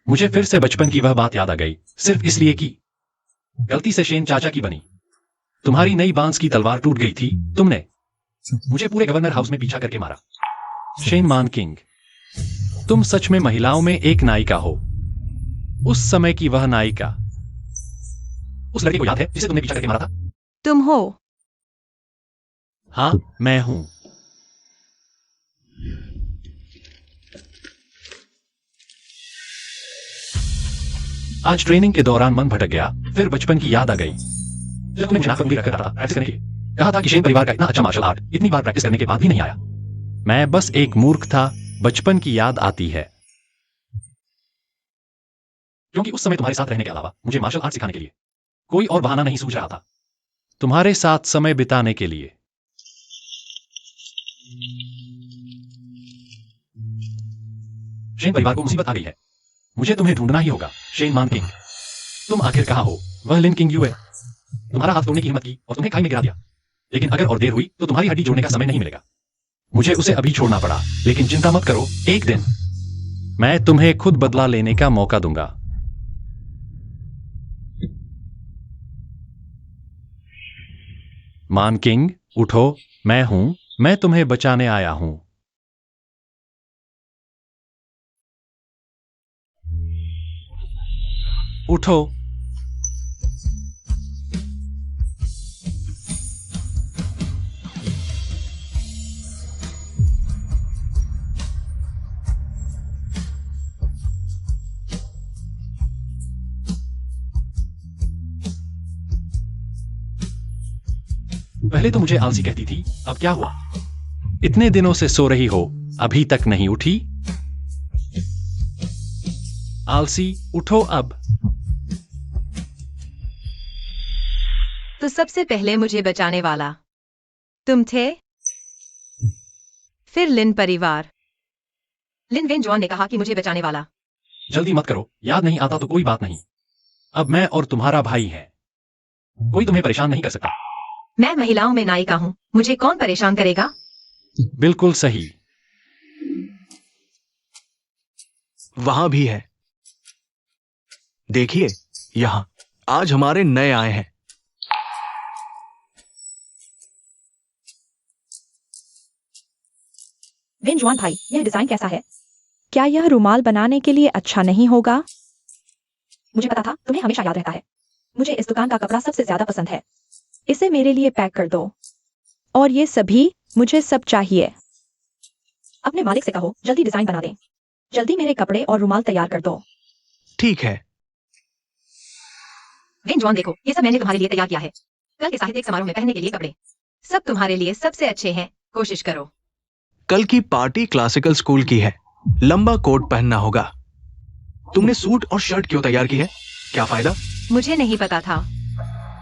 मुझे फिर से बचपन की वह बात याद आ गई, सिर्फ इसलिए कि गलती से शेन चाचा की बनी। तुम्हारी नई बांस की तलवार टूट गई थी। तुमने मुझे पूरे गवर्नर हाउस में पीछा करके मारा। शेन मान किंग, तुम सच में महिलाओं में एक नायिका हो। उस समय की वह नायिका, उस लड़के को याद है जिसे तुमने पीछा करके मारा था? तुम हो। हाँ, मैं हूं। आज ट्रेनिंग के दौरान मन भटक गया, फिर बचपन की याद आ गई जब तुम्हें नाक पर उंगली रखकर प्रैक्टिस करने के लिए कहा था कि शेन परिवार का इतना अच्छा मार्शल आर्ट इतनी बार प्रैक्टिस करने के बाद भी नहीं आया। मैं बस एक मूर्ख था। बचपन की याद आती है क्योंकि उस समय तुम्हारे साथ रहने के अलावा मुझे मार्शल आर्ट सिखाने के लिए कोई और बहाना नहीं सूझ रहा था। तुम्हारे साथ समय बिताने के लिए। शेन परिवार को मुसीबत आ गई है। मुझे तुम्हें ढूंढना ही होगा। शेन मान किंग, तुम आखिर कहां हो? वह लिन किंग यू है। तुम्हारा हाथ तोड़ने की हिम्मत की और तुम्हें खाई में गिरा दिया, लेकिन अगर और देर हुई तो तुम्हारी हड्डी जोड़ने का समय नहीं मिलेगा। मुझे उसे अभी छोड़ना पड़ा, लेकिन चिंता मत करो, एक दिन मैं तुम्हें खुद बदला लेने का मौका दूंगा। मान किंग, उठो, मैं हूं, मैं तुम्हें बचाने आया हूं। उठो। पहले तो मुझे आलसी कहती थी, अब क्या हुआ? इतने दिनों से सो रही हो, अभी तक नहीं उठी? आलसी, उठो अब। तो सबसे पहले मुझे बचाने वाला तुम थे, फिर लिन परिवार। लिन वेनजुआन ने कहा कि मुझे बचाने वाला। जल्दी मत करो, याद नहीं आता तो कोई बात नहीं। अब मैं और तुम्हारा भाई है, कोई तुम्हें परेशान नहीं कर सकता। मैं महिलाओं में नायिका हूं, मुझे कौन परेशान करेगा? बिल्कुल सही। वहां भी है, देखिए यहां। आज हमारे नए आए हैं। वेनजुआन भाई, यह डिजाइन कैसा है? क्या यह रुमाल बनाने के लिए अच्छा नहीं होगा? मुझे पता था तुम्हें हमेशा याद रहता है। मुझे इस दुकान का कपड़ा सबसे ज्यादा पसंद है। इसे मेरे लिए पैक कर दो। और ये सभी, मुझे सब चाहिए। अपने मालिक से कहो जल्दी डिजाइन बना दें। जल्दी मेरे कपड़े और रुमाल तैयार कर दो। ठीक है। वेनजुआन देखो, ये सब मैंने तुम्हारे लिए तैयार किया है। कल के साहित्यिक समारोह में पहनने के लिए कपड़े सब तुम्हारे लिए सबसे अच्छे हैं, कोशिश करो। कल की पार्टी क्लासिकल स्कूल की है, लंबा कोट पहनना होगा। तुमने सूट और शर्ट क्यों तैयार की है? क्या फायदा? मुझे नहीं पता था,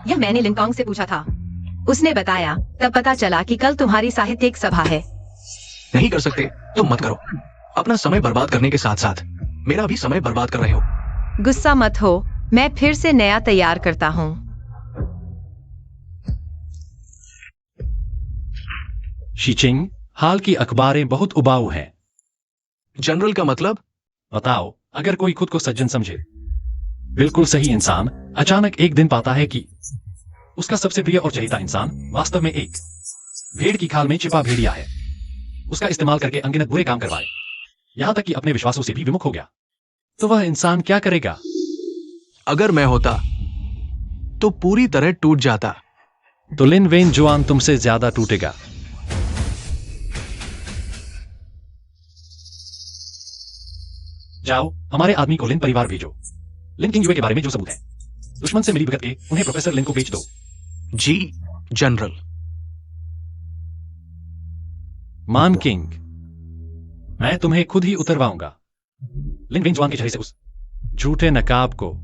यह मैंने लिंकॉन्ग से पूछा था। उसने बताया, तब पता चला कि कल तुम्हारी साहित्यिक सभा है। नहीं कर सकते, तुम मत करो। अपना समय बर्बाद करने के साथ साथ मेरा भी समय बर्बाद कर रहे हो। गुस्सा मत हो, मैं फिर से नया तैयार करता हूँ। शीचिंग, हाल की अखबारें बहुत उबाऊ हैं। जनरल का मतलब? बताओ, अगर कोई खुद को सज्जन समझे, बिल्कुल सही इंसान अचानक एक दिन पाता है कि उसका सबसे प्रिय और चहेता इंसान वास्तव में एक भेड़ की खाल में छिपा भेड़िया है। उसका इस्तेमाल करके अनगिनत बुरे काम करवाए, यहां तक कि अपने विश्वासों से भी विमुख हो गया। तो वह इंसान क्या करेगा? अगर मैं होता तो पूरी तरह टूट जाता। तो लिन वेनजुआन तुमसे ज्यादा टूटेगा। जाओ, हमारे आदमी को लिन परिवार भेजो। लिन किंग यूए के बारे में जो सबूत है, दुश्मन से मिली भगत के उन्हें प्रोफेसर लिन को बेच दो। जी जनरल। मान किंग, मैं तुम्हें खुद ही उतरवाऊंगा, लिन वेनजुआन के चेहरे से उस झूठे नकाब को।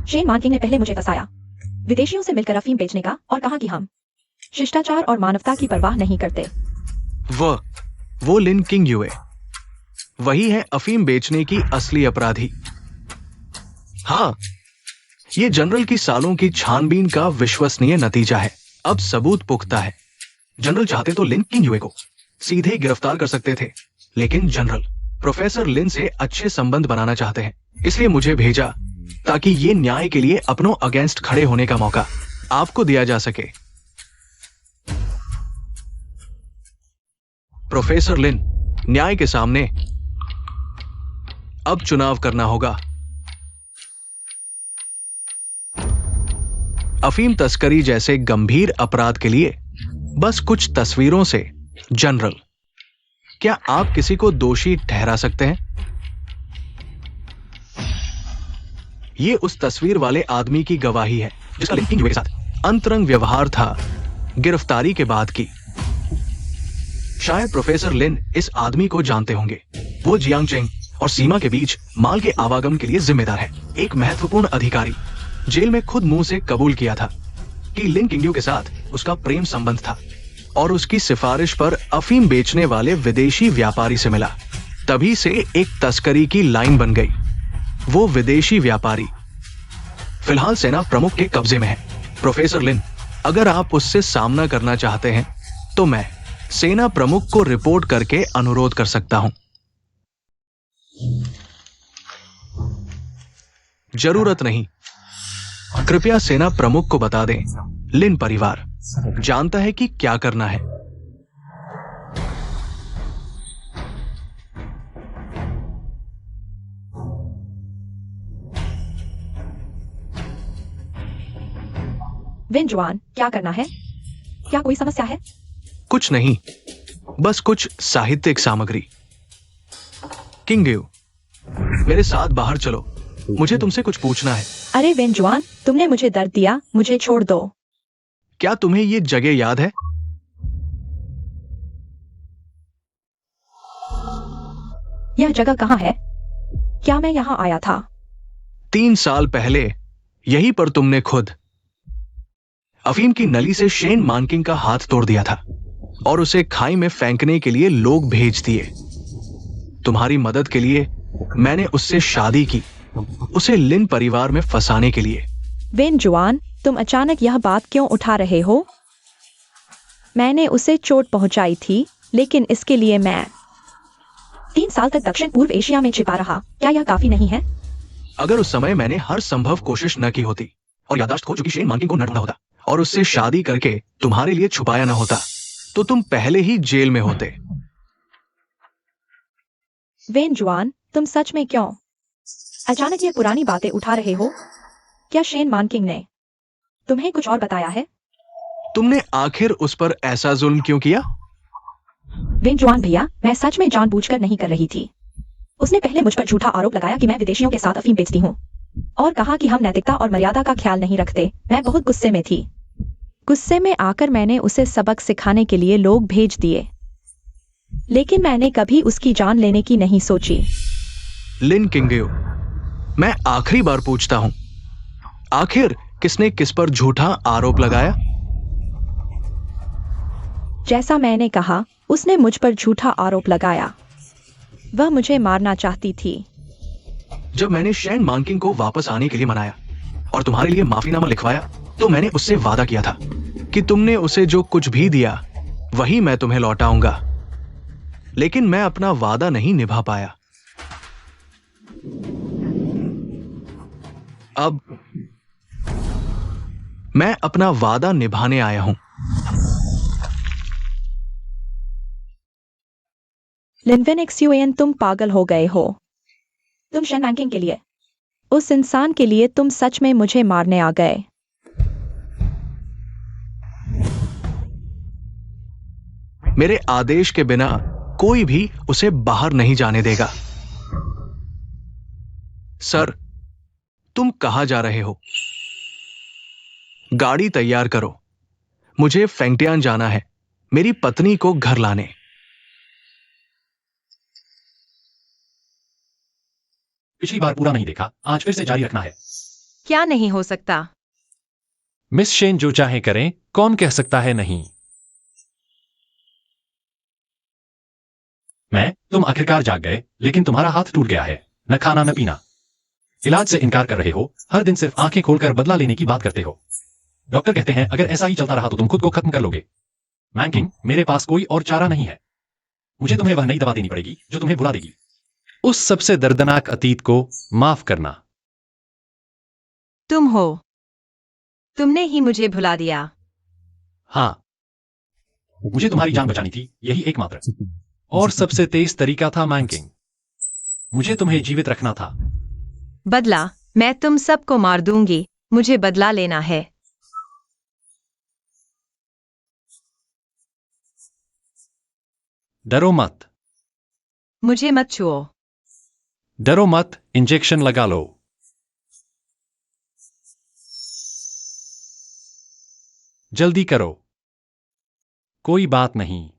शेन मान किंग ने पहले मुझे फंसाया, विदेशियों से मिलकर अफीम बेचने का, और कहा कि हम शिष्टाचार और मानवता की परवाह नहीं करते। वो लिन किंग यूए, वही है अफीम बेचने की असली अपराधी। हाँ, ये जनरल की सालों की छानबीन का विश्वसनीय नतीजा है। अब सबूत पुख्ता है। जनरल चाहते तो लिन किंग यूए को सीधे गिरफ्तार कर सकते थे, लेकिन जनरल प्रोफेसर लिन से अच्छे संबंध बनाना चाहते हैं, इसलिए मुझे भेजा ताकि ये न्याय के लिए अपनों अगेंस्ट खड़े होने का मौका आपको दिया जा सके। प्रोफेसर लिन, न्याय के सामने अब चुनाव करना होगा। अफीम तस्करी जैसे गंभीर अपराध के लिए बस कुछ तस्वीरों से जनरल, क्या आप किसी को दोषी ठहरा सकते हैं? ये उस तस्वीर वाले आदमी की गवाही है जिसका लिन किंगवे के साथ अंतरंग व्यवहार था गिरफ्तारी के बाद की। शायद प्रोफेसर लिन इस आदमी को जानते होंगे। वो जियांग चेंग और सीमा के बीच माल के आवागमन के लिए जिम्मेदार है। एक महत्वपूर्ण अधिकारी जेल में खुद मुंह से कबूल किया था कि लिन किंगयू के साथ उसका प्रेम संबंध था और उसकी सिफारिश पर अफीम बेचने वाले विदेशी व्यापारी से मिला। तभी से एक तस्करी की लाइन बन गई। वो विदेशी व्यापारी फिलहाल सेना प्रमुख के कब्जे में है। प्रोफेसर लिन, अगर आप उससे सामना करना चाहते हैं तो मैं सेना प्रमुख को रिपोर्ट करके अनुरोध कर सकता हूं। जरूरत नहीं, कृपया सेना प्रमुख को बता दें। लिन परिवार जानता है कि क्या करना है। विन जुआन, क्या करना है? क्या कोई समस्या है? कुछ नहीं, बस कुछ साहित्यिक सामग्री। किंगयू, मेरे साथ बाहर चलो, मुझे तुमसे कुछ पूछना है। अरे विन जुआन, तुमने मुझे दर्द दिया, मुझे छोड़ दो। क्या तुम्हें ये जगह याद है? यह जगह कहाँ है? क्या मैं यहाँ आया था? 3 साल पहले यहीं पर तुमने खुद अफीम की नली से शेन मानकिंग का हाथ तोड़ दिया था और उसे खाई में फेंकने के लिए लोग भेज दिए। तुम्हारी मदद के लिए मैंने उससे शादी की, उसे लिन परिवार में फंसाने के लिए। विन जुआन, तुम अचानक यह बात क्यों उठा रहे हो? मैंने उसे चोट पहुंचाई थी, लेकिन इसके लिए मैं 3 साल तक दक्षिण पूर्व एशिया में छिपा रहा। क्या यह काफी नहीं है? अगर उस समय मैंने हर संभव कोशिश न की होती और याददाश्त खो चुकी शेन मानकिंग को न ढूंढा होता और उससे शादी करके तुम्हारे लिए छुपाया न होता, तो तुम पहले ही जेल में होते। विन जुआन, तुम सच में क्यों अचानक ये पुरानी बातें उठा रहे हो? क्या शेन मानकिंग ने तुम्हें कुछ और बताया है? तुमने आखिर उस पर ऐसा जुल्म क्यों किया? विन जुआन भैया, मैं सच में जानबूझकर नहीं कर रही थी। उसने पहले मुझ पर झूठा आरोप लगाया कि मैं विदेशियों के साथ अफीम बेचती हूँ और कहा कि हम नैतिकता और मर्यादा का ख्याल नहीं रखते। मैं बहुत गुस्से में थी। गुस्से में आकर मैंने उसे सबक सिखाने के लिए लोग भेज दिए, लेकिन मैंने कभी उसकी जान लेने की नहीं सोची। लिन किंगयू, मैं आखिरी बार पूछता हूं, आखिर किसने किस पर झूठा आरोप लगाया? जैसा मैंने कहा, उसने मुझ पर झूठा आरोप लगाया। वह मुझे मारना चाहती थी। जब मैंने शेन मानकिंग को वापस आने के लिए मनाया और तुम्हारे लिए माफीनामा लिखवाया, तो मैंने उससे वादा किया था कि तुमने उसे जो कुछ भी दिया वही मैं तुम्हें लौटाऊंगा, लेकिन मैं अपना वादा नहीं निभा पाया। अब मैं अपना वादा निभाने आया हूं। लिनविन एक्सयूएन, तुम पागल हो गए हो। तुम शेन मानकिंग के लिए, उस इंसान के लिए तुम सच में मुझे मारने आ गए। मेरे आदेश के बिना कोई भी उसे बाहर नहीं जाने देगा। सर, तुम कहां जा रहे हो? गाड़ी तैयार करो, मुझे फेंगटियान जाना है, मेरी पत्नी को घर लाने। पिछली बार पूरा नहीं देखा, आज फिर से जारी रखना है। क्या नहीं हो सकता? मिस शेन जो चाहे करें, कौन कह सकता है नहीं? तुम आखिरकार जाग गए, लेकिन तुम्हारा हाथ टूट गया है। न खाना न पीना, इलाज से इनकार कर रहे हो, हर दिन सिर्फ आंखें खोलकर बदला लेने की बात करते हो। डॉक्टर कहते हैं अगर ऐसा ही चलता रहा तो तुम खुद को खत्म कर लोगे। मैनकिंग, मेरे पास कोई और चारा नहीं है। मुझे तुम्हें वह नई दवा देनी पड़ेगी जो तुम्हें भुला देगी। उस सबसे दर्दनाक अतीत को माफ करना। तुम हो। तुमने ही मुझे भुला दिया। हाँ, मुझे तुम्हारी जान बचानी थी, यही एकमात्र और सबसे तेज तरीका था मैंकिंग। मुझे तुम्हें जीवित रखना था। बदला? मैं तुम सबको मार दूंगी। मुझे बदला लेना है। डरो मत। मुझे मत छुओ। डरो मत, इंजेक्शन लगा लो। जल्दी करो। कोई बात नहीं।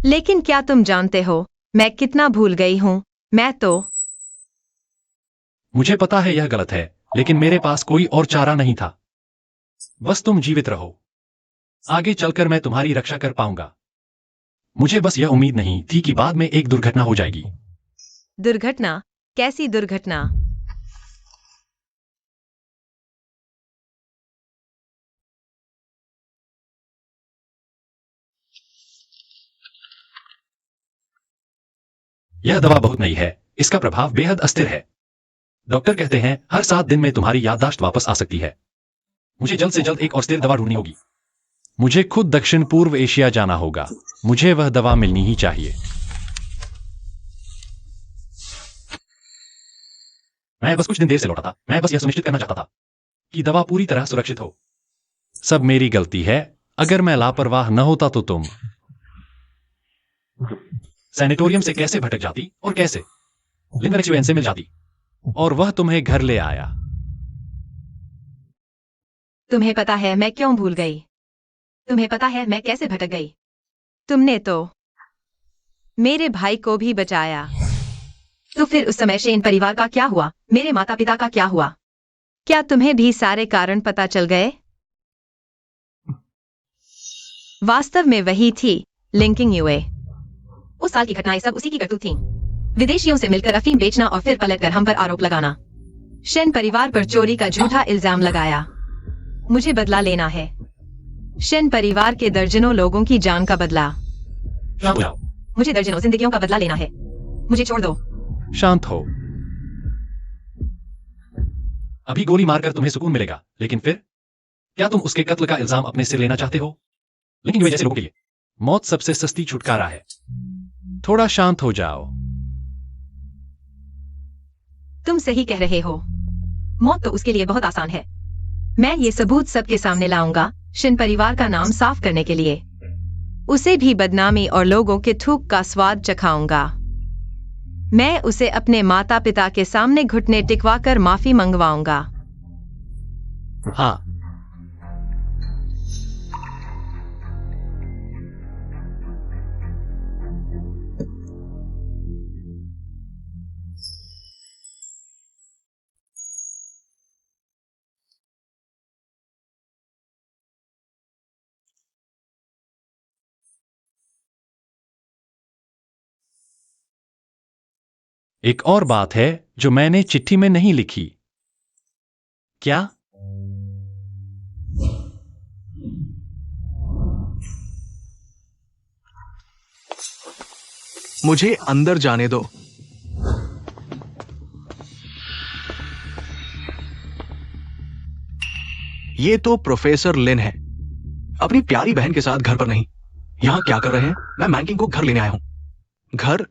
लेकिन क्या तुम जानते हो मैं कितना भूल गई हूं? मैं तो मुझे पता है यह गलत है, लेकिन मेरे पास कोई और चारा नहीं था। बस तुम जीवित रहो। आगे चलकर मैं तुम्हारी रक्षा कर पाऊंगा। मुझे बस यह उम्मीद नहीं थी कि बाद में एक दुर्घटना हो जाएगी। दुर्घटना? कैसी दुर्घटना? यह दवा बहुत नई है, इसका प्रभाव बेहद अस्थिर है। डॉक्टर कहते हैं हर 7 दिन में तुम्हारी याददाश्त वापस आ सकती है। मुझे जल्द से जल्द एक और स्थिर दवा ढूंढनी होगी। मुझे खुद दक्षिण पूर्व एशिया जाना होगा। मुझे वह दवा मिलनी ही चाहिए। मैं बस कुछ दिन देर से लौटा था। मैं बस यह सुनिश्चित करना चाहता था कि दवा पूरी तरह सुरक्षित हो। सब मेरी गलती है। अगर मैं लापरवाह न होता तो तुम सैनिटोरियम से कैसे भटक जाती और कैसे लिंगरेक्सुएन से मिल जाती और वह तुम्हें घर ले आया। तुम्हें पता है मैं क्यों भूल गई? तुम्हें पता है मैं कैसे भटक गई? तुमने तो मेरे भाई को भी बचाया। तो फिर उस समय शेन परिवार का क्या हुआ? मेरे माता पिता का क्या हुआ? क्या तुम्हें भी सारे कारण पता चल गए? वास्तव में वही थी लिंकिंग यूए। उस साल की घटनाएं सब उसी की करतूत थीं। विदेशियों से मिलकर अफीम बेचना और फिर पलटकर हम पर आरोप लगाना। शेन परिवार पर चोरी का झूठा इल्जाम लगाया। मुझे बदला लेना है। शेन परिवार के दर्जनों लोगों की जान का बदला। शांत हो जाओ। मुझे दर्जनों जिंदगियों का बदला लेना है। मुझे छोड़ दो। शांत हो। अभी गोली मारकर तुम्हें सुकून मिलेगा, लेकिन फिर क्या तुम उसके कत्ल का इल्जाम अपने सिर लेना चाहते हो? लेकिन वे जैसे लोगों के लिए मौत सबसे सस्ती छुटकारा है। थोड़ा शांत हो जाओ। तुम सही कह रहे हो। मौत तो उसके लिए बहुत आसान है। मैं ये सबूत सबके सामने लाऊंगा, शिन परिवार का नाम साफ करने के लिए। उसे भी बदनामी और लोगों के थूक का स्वाद चखाऊंगा। मैं उसे अपने माता पिता के सामने घुटने टिकवाकर माफी मंगवाऊंगा। हाँ, एक और बात है जो मैंने चिट्ठी में नहीं लिखी। क्या? मुझे अंदर जाने दो। ये तो प्रोफेसर लिन है, अपनी प्यारी बहन के साथ घर पर नहीं। यहां क्या कर रहे हैं? मैं मैंकिंग को घर लेने आया हूं। घर?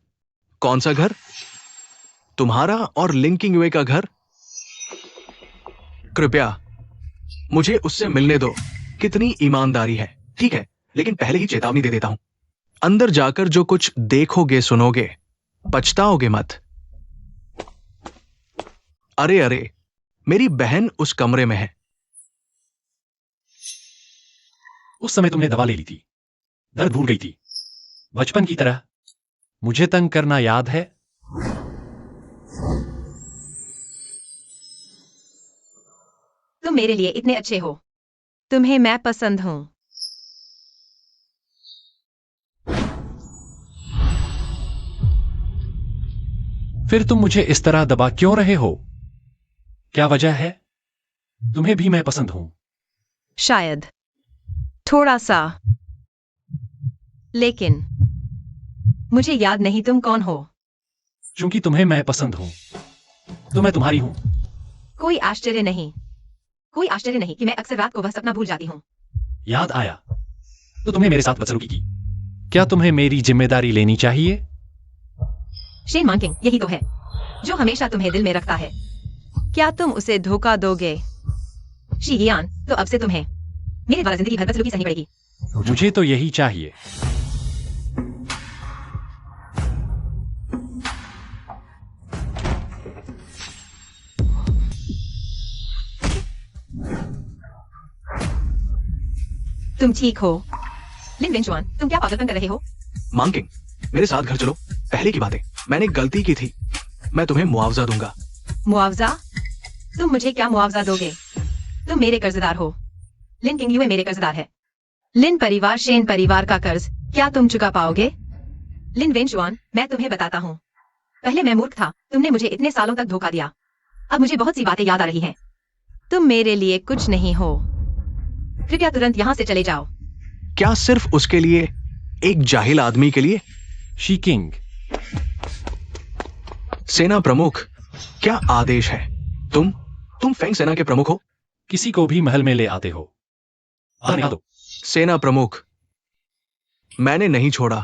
कौन सा घर? तुम्हारा और लिंकिंग वे का घर? कृपया मुझे उससे मिलने दो। कितनी ईमानदारी है। ठीक है, लेकिन पहले ही चेतावनी दे देता हूं, अंदर जाकर जो कुछ देखोगे सुनोगे, पछताओगे मत। अरे अरे, मेरी बहन उस कमरे में है। उस समय तुमने दवा ले ली थी, दर्द भूल गई थी, बचपन की तरह। मुझे तंग करना याद है? तुम मेरे लिए इतने अच्छे हो। तुम्हें मैं पसंद हूं। फिर तुम मुझे इस तरह दबा क्यों रहे हो? क्या वजह है? तुम्हें भी मैं पसंद हूं। शायद थोड़ा सा, लेकिन मुझे याद नहीं तुम कौन हो। क्योंकि तुम्हें मैं पसंद हूं, तो मैं तुम्हारी हूं। कोई आश्चर्य नहीं, कोई आश्चर्य नहीं कि मैं अक्सर रात को वह सपना भूल जाती हूँ। याद आया तो तुमने मेरे साथ बदसलूकी की। क्या तुम्हें मेरी जिम्मेदारी लेनी चाहिए? शेन मांकिंग यही तो है जो हमेशा तुम्हें दिल में रखता है। क्या तुम उसे धोखा दोगे? शीगियान, तो अब से तुम्हें मेरे द्वारा जिंदगी भर बदसलूकी सहनी पड़ेगी। मुझे तो यही चाहिए। तुम ठीक हो? लिन वेंजुआन, तुम क्या पागलपन कर रहे हो? मांकिंग, मेरे साथ घर चलो। पहले की बातें, मैंने गलती की थी। मैं तुम्हें मुआवजा दूंगा। मुआवजा? तुम मुझे क्या मुआवजा दोगे? तुम मेरे कर्जदार हो। लिन किंग यूए मेरे कर्जदार है। लिन परिवार शेन परिवार का कर्ज क्या तुम चुका पाओगे? लिन वेंजुआन, मैं तुम्हें बताता हूँ। पहले मैं मूर्ख था, तुमने मुझे इतने सालों तक धोखा दिया। अब मुझे बहुत सी बातें याद आ रही हैं। तुम मेरे लिए कुछ नहीं हो। कृपया तुरंत यहाँ से चले जाओ। क्या सिर्फ उसके लिए, एक जाहिल आदमी के लिए? शी किंग, सेना प्रमुख, क्या आदेश है? तुम फेंग सेना के प्रमुख हो। किसी को भी महल में ले आते हो। आने आ दो। सेना प्रमुख, मैंने नहीं छोड़ा।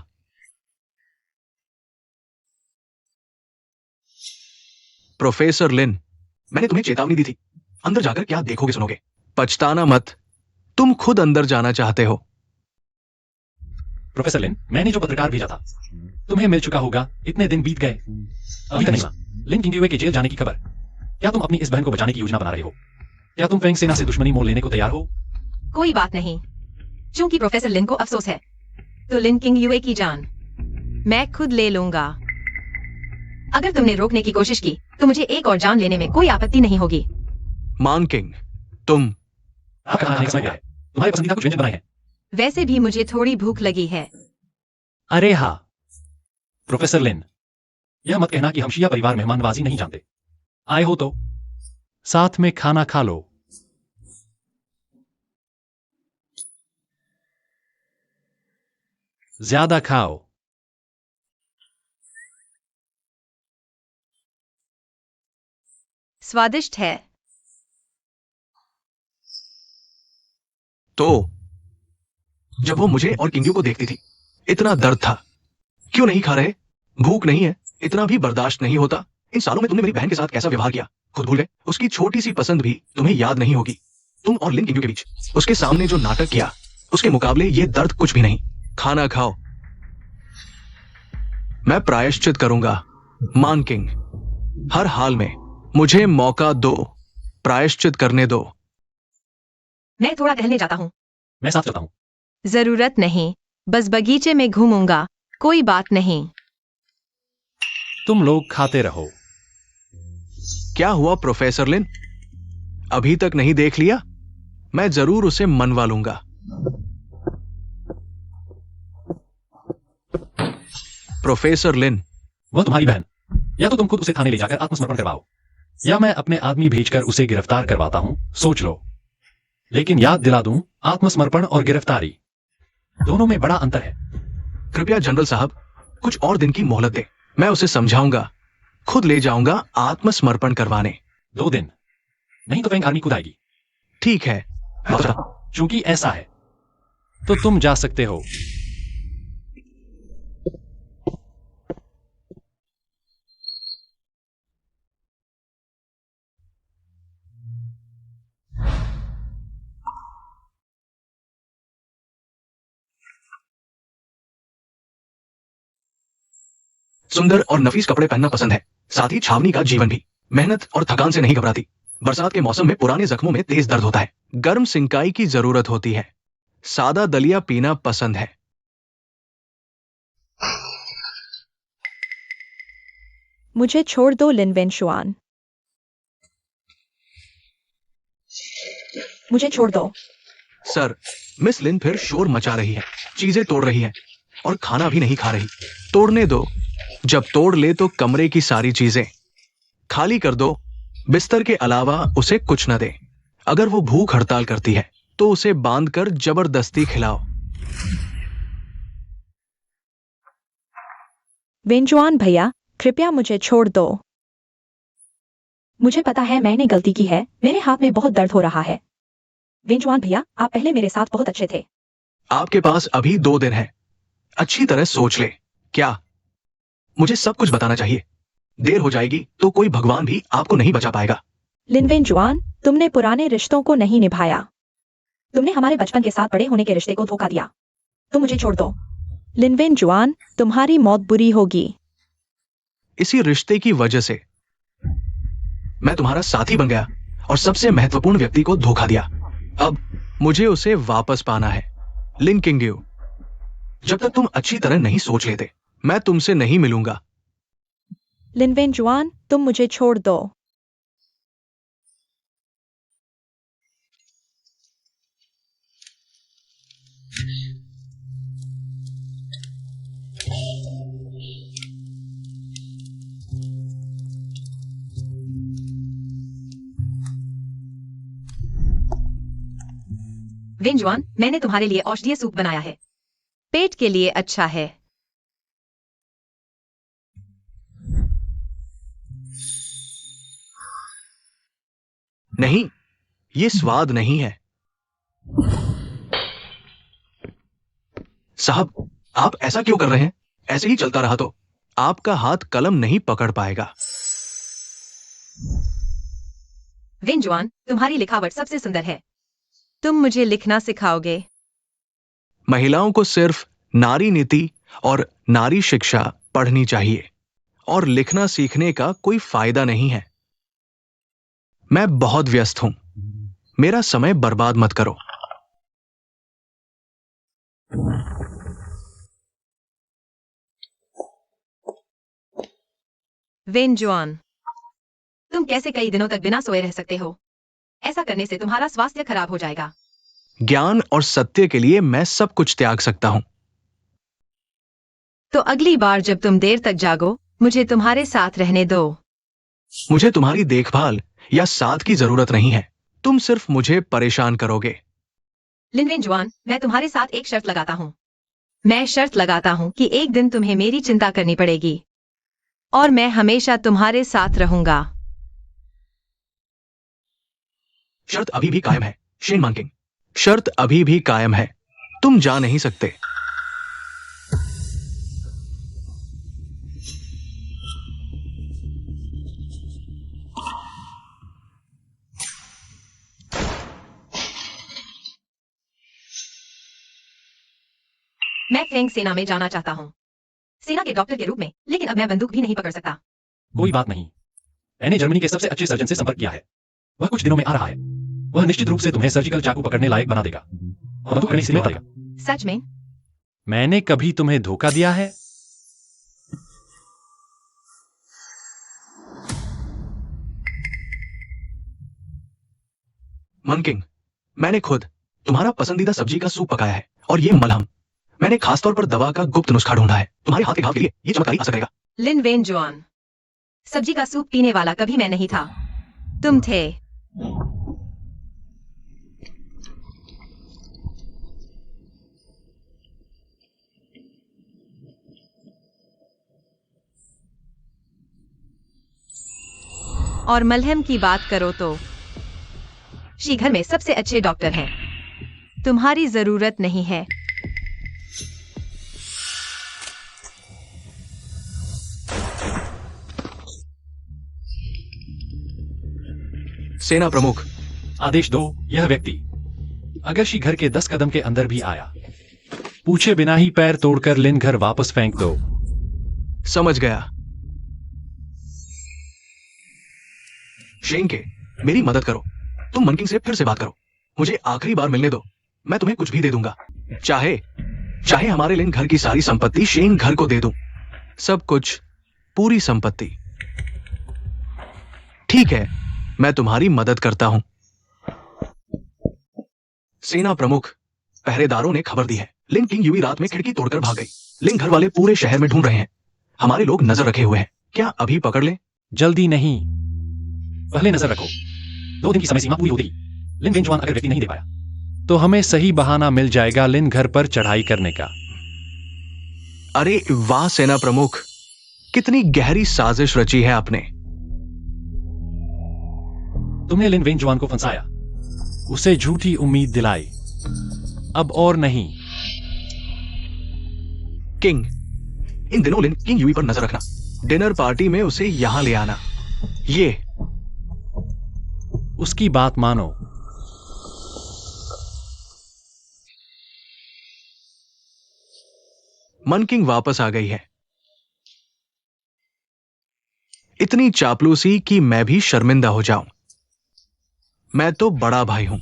प्रोफेसर लिन, मैंने तुम्हें चेतावनी दी थी। अंदर जाकर क्या देखोगे सुनोगे। पछताना मत, तुम खुद अंदर जाना चाहते हो। प्रोफेसर लिन, मैंने जो पत्रकार भेजा था तुम्हें मिल चुका होगा। इतने दिन बीत गए, अभी तक नहीं हुआ। लिन किंग यूए के जेल जाने की खबर। क्या तुम अपनी इस बहन को बचाने की योजना बना रहे हो? क्या तुम फेंग सेना से दुश्मनी मोल लेने को तैयार हो? कोई बात नहीं। चूंकि प्रोफेसर लिन को अफसोस है, तो लिन किंग यूए की जान मैं खुद ले लूंगा। अगर तुमने रोकने की कोशिश की तो मुझे एक और जान लेने में कोई आपत्ति नहीं होगी। मांकिंग, तुम आपका खाना खाने का समय क्या है? तुम्हारे पसंदीदा कुछ व्यंजन बनाए हैं? वैसे भी मुझे थोड़ी भूख लगी है। अरे हाँ प्रोफेसर लिन, यह मत कहना कि हम शिया परिवार मेहमानबाजी नहीं जानते। आए हो तो साथ में खाना खा लो। ज्यादा खाओ। स्वादिष्ट है। तो जब वो मुझे और किंग्यू को देखती थी, इतना दर्द था। क्यों नहीं खा रहे? भूख नहीं है? इतना भी बर्दाश्त नहीं होता? इन सालों में तुमने मेरी बहन के साथ कैसा व्यवहार किया, खुद भूल गए? उसकी छोटी सी पसंद भी तुम्हें याद नहीं होगी। तुम और लिन किंग्यू के बीच उसके सामने जो नाटक किया, उसके मुकाबले ये दर्द कुछ भी नहीं। खाना खाओ, मैं प्रायश्चित करूंगा। मान किंग, हर हाल में मुझे मौका दो, प्रायश्चित करने दो। मैं थोड़ा टहलने जाता हूँ। मैं साथ चलता हूं। जरूरत नहीं, बस बगीचे में घूमूंगा। कोई बात नहीं। तुम लोग खाते रहो। क्या हुआ प्रोफेसर लिन? अभी तक नहीं देख लिया? मैं जरूर उसे मनवा लूंगा। प्रोफेसर लिन, वो तुम्हारी बहन। या तो तुम खुद उसे थाने ले जाकर आत्मसमर्पण करवाओ, या मैं अपने आदमी भेजकर उसे गिरफ्तार करवाता हूं। सोच लो। लेकिन याद दिला दूं, आत्मसमर्पण और गिरफ्तारी दोनों में बड़ा अंतर है। कृपया जनरल साहब कुछ और दिन की मोहलत दें। मैं उसे समझाऊंगा, खुद ले जाऊंगा आत्मसमर्पण करवाने। 2 दिन नहीं तो फेंग आर्मी खुद आएगी। ठीक है। चूंकि ऐसा है तो तुम जा सकते हो। सुंदर और नफीस कपड़े पहनना पसंद है, साथ ही छावनी का जीवन भी। मेहनत और थकान से नहीं घबराती। बरसात के मौसम में पुराने जख्मों में तेज दर्द होता है। गर्म सिंकाई की जरूरत होती है। सादा दलिया पीना पसंद है। मुझे छोड़ दो लिन वेंशुआन, मुझे छोड़ दो। सर, मिस लिन फिर शोर मचा रही है, चीजें तोड़ रही है और खाना भी नहीं खा रही। तोड़ने दो। जब तोड़ ले तो कमरे की सारी चीजें खाली कर दो। बिस्तर के अलावा उसे कुछ न दे। अगर वो भूख हड़ताल करती है तो उसे बांधकर जबरदस्ती खिलाओ। वेंजुआन भैया, कृपया मुझे छोड़ दो। मुझे पता है मैंने गलती की है, मेरे हाथ में बहुत दर्द हो रहा है। वेंजुआन भैया, आप पहले मेरे साथ बहुत अच्छे थे। आपके पास अभी 2 दिन है, अच्छी तरह सोच ले। क्या मुझे सब कुछ बताना चाहिए? देर हो जाएगी तो कोई भगवान भी आपको नहीं बचा पाएगा। लिन वेंजुआन, तुमने पुराने रिश्तों को नहीं निभाया। तुमने हमारे बचपन के साथ बड़े होने के रिश्ते को धोखा दिया। तुम मुझे छोड़ दो। लिन वेंजुआन, तुम्हारी मौत बुरी होगी। इसी रिश्ते की वजह से मैं तुम्हारा साथी बन गया और सबसे महत्वपूर्ण व्यक्ति को धोखा दिया। अब मुझे उसे वापस पाना है। लिन किंगड्यू, जब तक तुम अच्छी तरह नहीं सोच लेते मैं तुमसे नहीं मिलूंगा। लिन वेंजुआन, तुम मुझे छोड़ दो। वेंजुआन, मैंने तुम्हारे लिए औषधीय सूप बनाया है। पेट के लिए अच्छा है। नहीं, ये स्वाद नहीं है। साहब, आप ऐसा क्यों कर रहे हैं? ऐसे ही चलता रहा तो आपका हाथ कलम नहीं पकड़ पाएगा। वेंजुआन, तुम्हारी लिखावट सबसे सुंदर है। तुम मुझे लिखना सिखाओगे? महिलाओं को सिर्फ नारी नीति और नारी शिक्षा पढ़नी चाहिए और लिखना सीखने का कोई फायदा नहीं है। मैं बहुत व्यस्त हूं, मेरा समय बर्बाद मत करो। वेंजुआन, तुम कैसे कई दिनों तक बिना सोए रह सकते हो? ऐसा करने से तुम्हारा स्वास्थ्य खराब हो जाएगा। ज्ञान और सत्य के लिए मैं सब कुछ त्याग सकता हूं। तो अगली बार जब तुम देर तक जागो, मुझे तुम्हारे साथ रहने दो। मुझे तुम्हारी देखभाल या साथ की जरूरत नहीं है। तुम सिर्फ मुझे परेशान करोगे। लिन वेंजुआन, मैं तुम्हारे साथ एक शर्त लगाता हूँ। मैं शर्त लगाता हूँ कि एक दिन तुम्हें मेरी चिंता करनी पड़ेगी और मैं हमेशा तुम्हारे साथ रहूंगा। शर्त अभी भी कायम है, शेन मानकिंग। शर्त अभी भी कायम है। तुम जा नहीं सकते। मैं फेंग सेना में जाना चाहता हूँ, सेना के डॉक्टर के रूप में, लेकिन अब मैं बंदूक भी नहीं पकड़ सकता। कोई बात नहीं, मैंने जर्मनी के सबसे अच्छे सर्जन से संपर्क किया है। वह कुछ दिनों में आ रहा है। वह निश्चित रूप से तुम्हें सर्जिकल चाकू पकड़ने लायक बना देगा और बंदूक करने से बता देगा। सच में? मैंने कभी तुम्हें धोखा दिया है? मनकिंग, मैंने खुद तुम्हारा पसंदीदा सब्जी का सूप पकाया है और ये मलहम मैंने खासतौर पर दवा का गुप्त नुस्खा ढूंढा है। तुम्हारे हाथ के घाव के लिए ये चमत्कारी असर करेगा। लिन वेंजुआन, सब्जी का सूप पीने वाला कभी मैं नहीं था, तुम थे। और मलहम की बात करो तो शीघ्र में सबसे अच्छे डॉक्टर हैं। तुम्हारी जरूरत नहीं है। सेना प्रमुख, आदेश दो। यह व्यक्ति अगर शी घर के 10 कदम के अंदर भी आया, पूछे बिना ही पैर तोड़कर लिन घर वापस फेंक दो। समझ गया। शेंके, मेरी मदद करो। तुम मनकिंग से फिर से बात करो। मुझे आखिरी बार मिलने दो। मैं तुम्हें कुछ भी दे दूंगा। चाहे हमारे लिन घर की सारी संपत्ति शेंग घर को दे दूं। सब कुछ, पूरी संपत्ति। ठीक है, मैं तुम्हारी मदद करता हूं। सेना प्रमुख, पहरेदारों ने खबर दी है लिन किंग यूई रात में खिड़की तोड़कर भाग गई। लिन घर वाले पूरे शहर में ढूंढ रहे हैं। हमारे लोग नजर रखे हुए हैं, क्या अभी पकड़ लें? जल्दी नहीं, पहले नजर रखो। 2 दिन की समय सीमा पूरी होती लिन वेंजुआन अगर व्यक्ति नहीं दे पाया तो हमें सही बहाना मिल जाएगा लिन घर पर चढ़ाई करने का। अरे वाह सेना प्रमुख, कितनी गहरी साजिश रची है आपने। तुमने लिन वेंजुआन को फंसाया, उसे झूठी उम्मीद दिलाई, अब और नहीं। किंग, इन दिनों लिन किंग यूई पर नजर रखना, डिनर पार्टी में उसे यहां ले आना। ये उसकी बात मानो। मन किंग वापस आ गई है। इतनी चापलूसी कि मैं भी शर्मिंदा हो जाऊं। मैं तो बड़ा भाई हूं।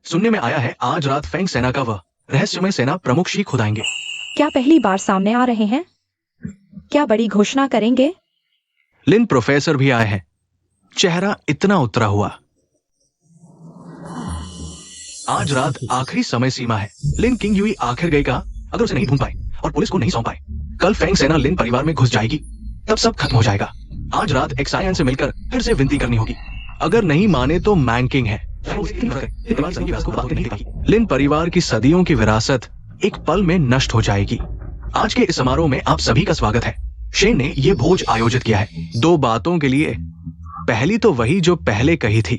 सुनने में आया है आज रात फेंग सेना का वह रहस्यमय सेना प्रमुख शी खुद आएंगे। क्या पहली बार सामने आ रहे हैं? क्या बड़ी घोषणा करेंगे? लिन प्रोफेसर भी आए हैं। चेहरा इतना उतरा हुआ। आज रात आखिरी समय सीमा है। लिन किंग यूई आखिर गई कहा, अगर उसे नहीं ढूंढ पाए और पुलिस को नहीं सौंप पाए, कल फेंग सेना लिन परिवार में घुस जाएगी, तब सब खत्म हो जाएगा। आज रात एक्सायन से मिलकर फिर से विनती करनी होगी। अगर नहीं माने तो मैंकिंग है। लिन परिवार की सदियों की विरासत एक पल में नष्ट हो जाएगी। आज के इस समारोह में आप सभी का स्वागत है। शेन ने यह भोज आयोजित किया है 2 बातों के लिए। पहली तो वही जो पहले कही थी,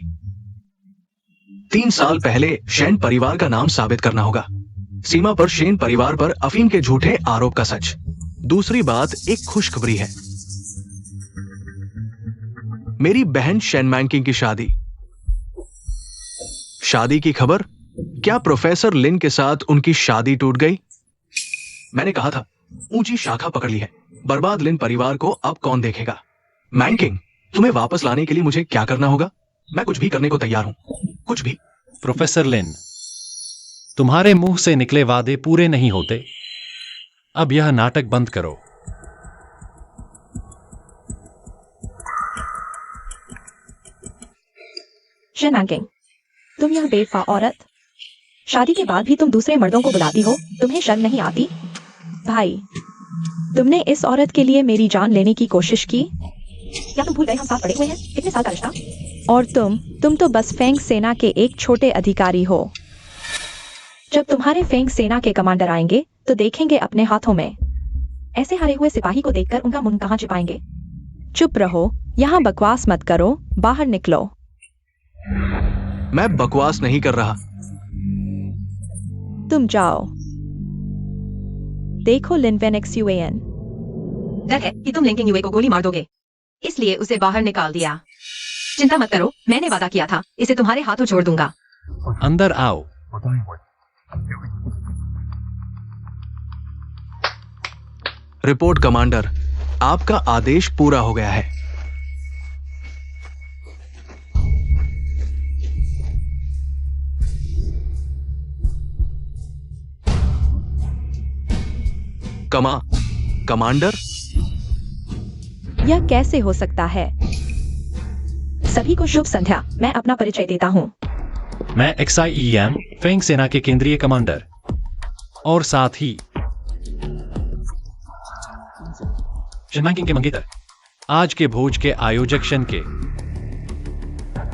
3 साल पहले शेन परिवार का नाम साबित करना होगा। सीमा पर शेन परिवार पर अफीम के झूठे आरोप का सच। दूसरी बात एक खुशखबरी है, मेरी बहन शेन मैंकिंग की शादी। शादी की खबर? क्या प्रोफेसर लिन के साथ उनकी शादी टूट गई? मैंने कहा था, ऊंची शाखा पकड़ ली है। बर्बाद लिन परिवार को अब कौन देखेगा? मैंकिंग, तुम्हें वापस लाने के लिए मुझे क्या करना होगा? मैं कुछ भी करने को तैयार हूं, कुछ भी। प्रोफेसर लिन, तुम्हारे मुंह से निकले वादे पूरे नहीं होते। अब यह नाटक बंद करो। शेन मैंकिंग, तुम यह बेवफा औरत, शादी के बाद भी तुम दूसरे मर्दों को बुलाती हो, तुम्हें शर्म नहीं आती? भाई, तुमने इस औरत के लिए मेरी जान लेने की कोशिश की। क्या तुम भूल गए हम साथ पड़े हुए हैं? कितने साल का रिश्ता? और तुम तो बस फेंग सेना के एक छोटे अधिकारी हो। जब तुम्हारे फेंग सेना के कमांडर आएंगे तो देखेंगे अपने हाथों में। ऐसे हारे हुए सिपाही को देखकर उनका मुंह कहां छिपाएंगे? चुप रहो, यहाँ बकवास मत करो, बाहर निकलो। मैं बकवास नहीं कर रहा। तुम जाओ। देखो लिन एक्सयूएन। डर है कि तुम लिन किंग यूई को गोली मार दोगे, इसलिए उसे बाहर निकाल दिया। चिंता मत करो, मैंने वादा किया था, इसे तुम्हारे हाथों छोड़ दूंगा। अंदर आओ। रिपोर्ट कमांडर, आपका आदेश पूरा हो गया है। कमांडर, यह कैसे हो सकता है? सभी को शुभ संध्या। मैं अपना परिचय देता हूँ। मैं XIEM फेंग सेना के केंद्रीय कमांडर और साथ ही शेन मैंकिंग के मंगेतर, आज के भोज के आयोजक शन के।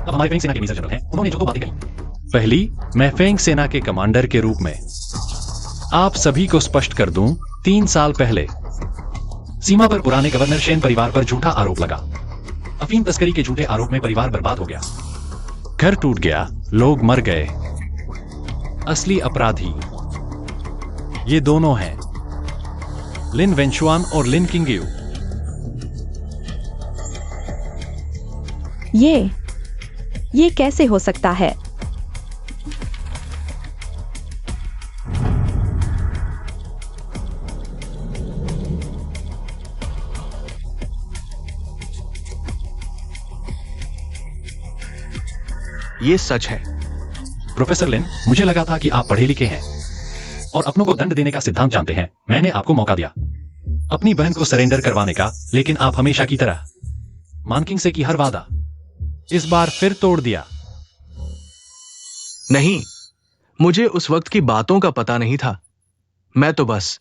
अब हमारे फेंग सेना के मेजर जनरल हैं, उन्होंने जो 2 बातें कही। पहली, मैं फेंग सेना के कमांडर के रूप में आप सभी को स्पष्ट कर दूं, 3 साल पहले सीमा पर पुराने गवर्नर शेन परिवार पर झूठा आरोप लगा। अफीम तस्करी के झूठे आरोप में परिवार बर्बाद हो गया, घर टूट गया, लोग मर गए। असली अपराधी ये दोनों हैं, लिन वेंचुआन और लिन किंगयू। ये कैसे हो सकता है? ये सच है। प्रोफेसर लिन, मुझे लगा था कि आप पढ़े लिखे हैं और अपनों को दंड देने का सिद्धांत जानते हैं। मैंने आपको मौका दिया अपनी बहन को सरेंडर करवाने का, लेकिन आप हमेशा की तरह मानकिंग से की हर वादा इस बार फिर तोड़ दिया। नहीं, मुझे उस वक्त की बातों का पता नहीं था। मैं तो बस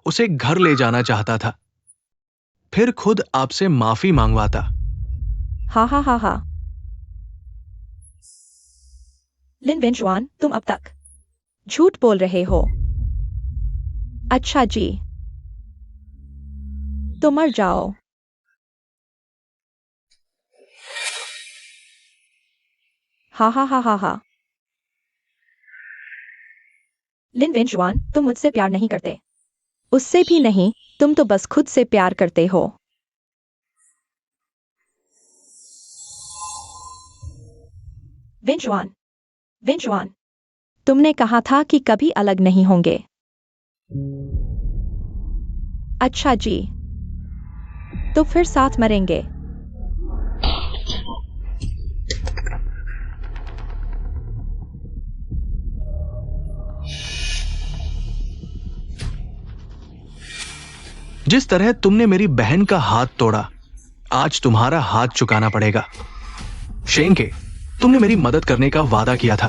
उसे घर ले जाना चाहता था, फिर खुद आपसे माफी मांगवाता। हा हा हा हा। लिन वेंजुआन, तुम अब तक झूठ बोल रहे हो। अच्छा जी, तो मर जाओ। हा हा हा हा हा। लिन वेंजुआन, तुम मुझसे प्यार नहीं करते। उससे भी नहीं, तुम तो बस खुद से प्यार करते हो। वेंजुआन, वेंजुआन, तुमने कहा था कि कभी अलग नहीं होंगे। अच्छा जी, तो फिर साथ मरेंगे। जिस तरह तुमने मेरी बहन का हाथ तोड़ा, आज तुम्हारा हाथ चुकाना पड़ेगा। शेन के, तुमने मेरी मदद करने का वादा किया था।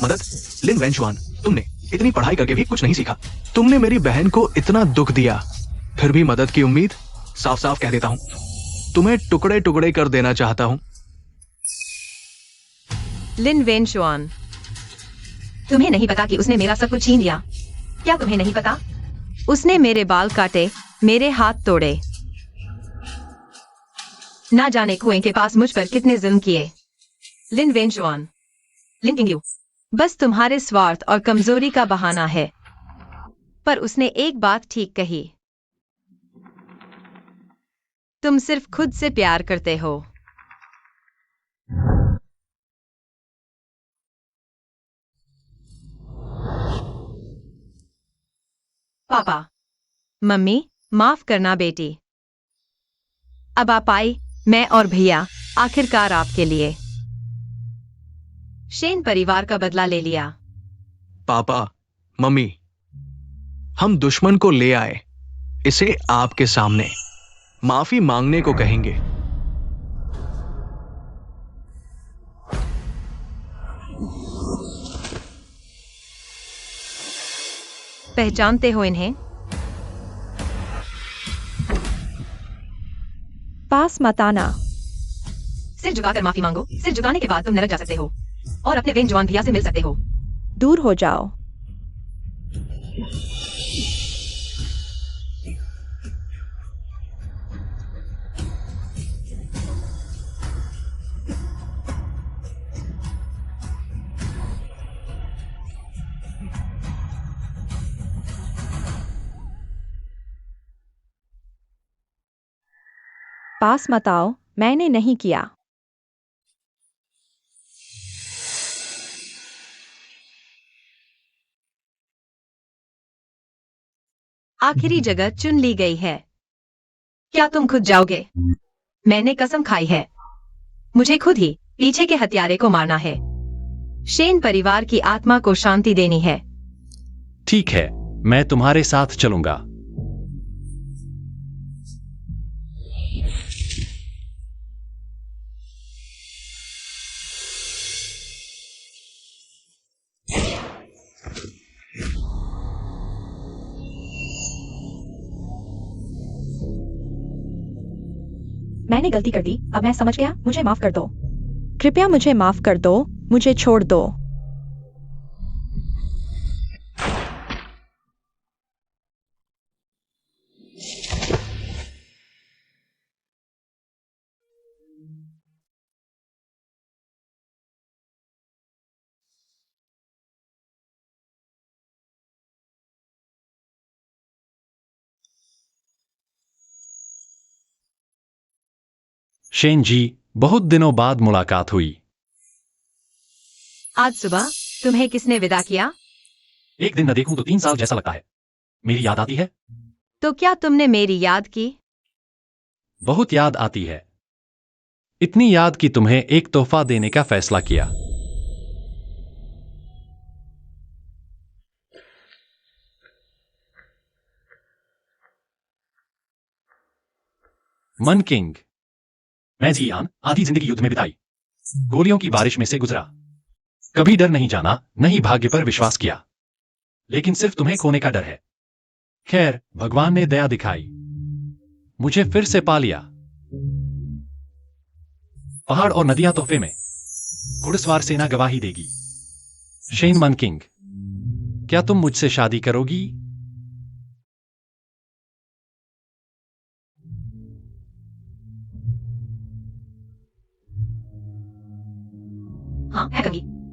मदद? लिन वेंजुआन, तुमने इतनी पढ़ाई करके भी कुछ नहीं सीखा। तुमने मेरी बहन को इतना दुख दिया, फिर भी मदद की उम्मीद? साफ साफ कह देता हूं, तुम्हें टुकड़े टुकड़े कर देना चाहता हूं। लिन वेंजुआन, तुम्हें नहीं पता कि उसने मेरा सब कुछ छीन लिया? क्या तुम्हें नहीं पता? उसने मेरे बाल काटे, मेरे हाथ तोड़े, ना जाने कुएं के पास मुझ पर कितने जुल्म किए। लिन वेंजुआन, लिन किंगयू, बस तुम्हारे स्वार्थ और कमजोरी का बहाना है। पर उसने एक बात ठीक कही, तुम सिर्फ खुद से प्यार करते हो। पापा, मम्मी, माफ करना बेटी। अब आप आई, मैं और भैया, आखिरकार आपके लिए। शेन परिवार का बदला ले लिया। पापा, मम्मी, हम दुश्मन को ले आए, इसे आपके सामने माफी मांगने को कहेंगे। पहचानते हो इन्हें? पास मत आना। सिर झुकाकर माफी मांगो। सिर झुकाने के बाद तुम नरक जा सकते हो और अपने वेंजुआन भैया से मिल सकते हो। दूर हो जाओ। पास मत आओ, मैंने नहीं किया। आखिरी जगह चुन ली गई है। क्या तुम खुद जाओगे? मैंने कसम खाई है, मुझे खुद ही पीछे के हत्यारे को मारना है। शेन परिवार की आत्मा को शांति देनी है। ठीक है, मैं तुम्हारे साथ चलूंगा। मैंने गलती कर दी, अब मैं समझ गया, मुझे माफ कर दो। कृपया मुझे माफ कर दो, मुझे छोड़ दो। शेन जी, बहुत दिनों बाद मुलाकात हुई। आज सुबह तुम्हें किसने विदा किया? एक दिन न देखूं तो 3 साल जैसा लगता है। मेरी याद आती है? तो क्या तुमने मेरी याद की? बहुत याद आती है। इतनी याद कि तुम्हें एक तोहफा देने का फैसला किया। मन किंग, मैं जियान आधी जिंदगी युद्ध में बिताई, गोलियों की बारिश में से गुजरा। कभी डर नहीं जाना, नहीं भाग्य पर विश्वास किया, लेकिन सिर्फ तुम्हें खोने का डर है। खैर, भगवान ने दया दिखाई, मुझे फिर से पा लिया। पहाड़ और नदियां तोहफे में, घुड़सवार सेना गवाही देगी। शेन मन किंग, क्या तुम मुझसे शादी करोगी? हाँ, मैं करूंगी।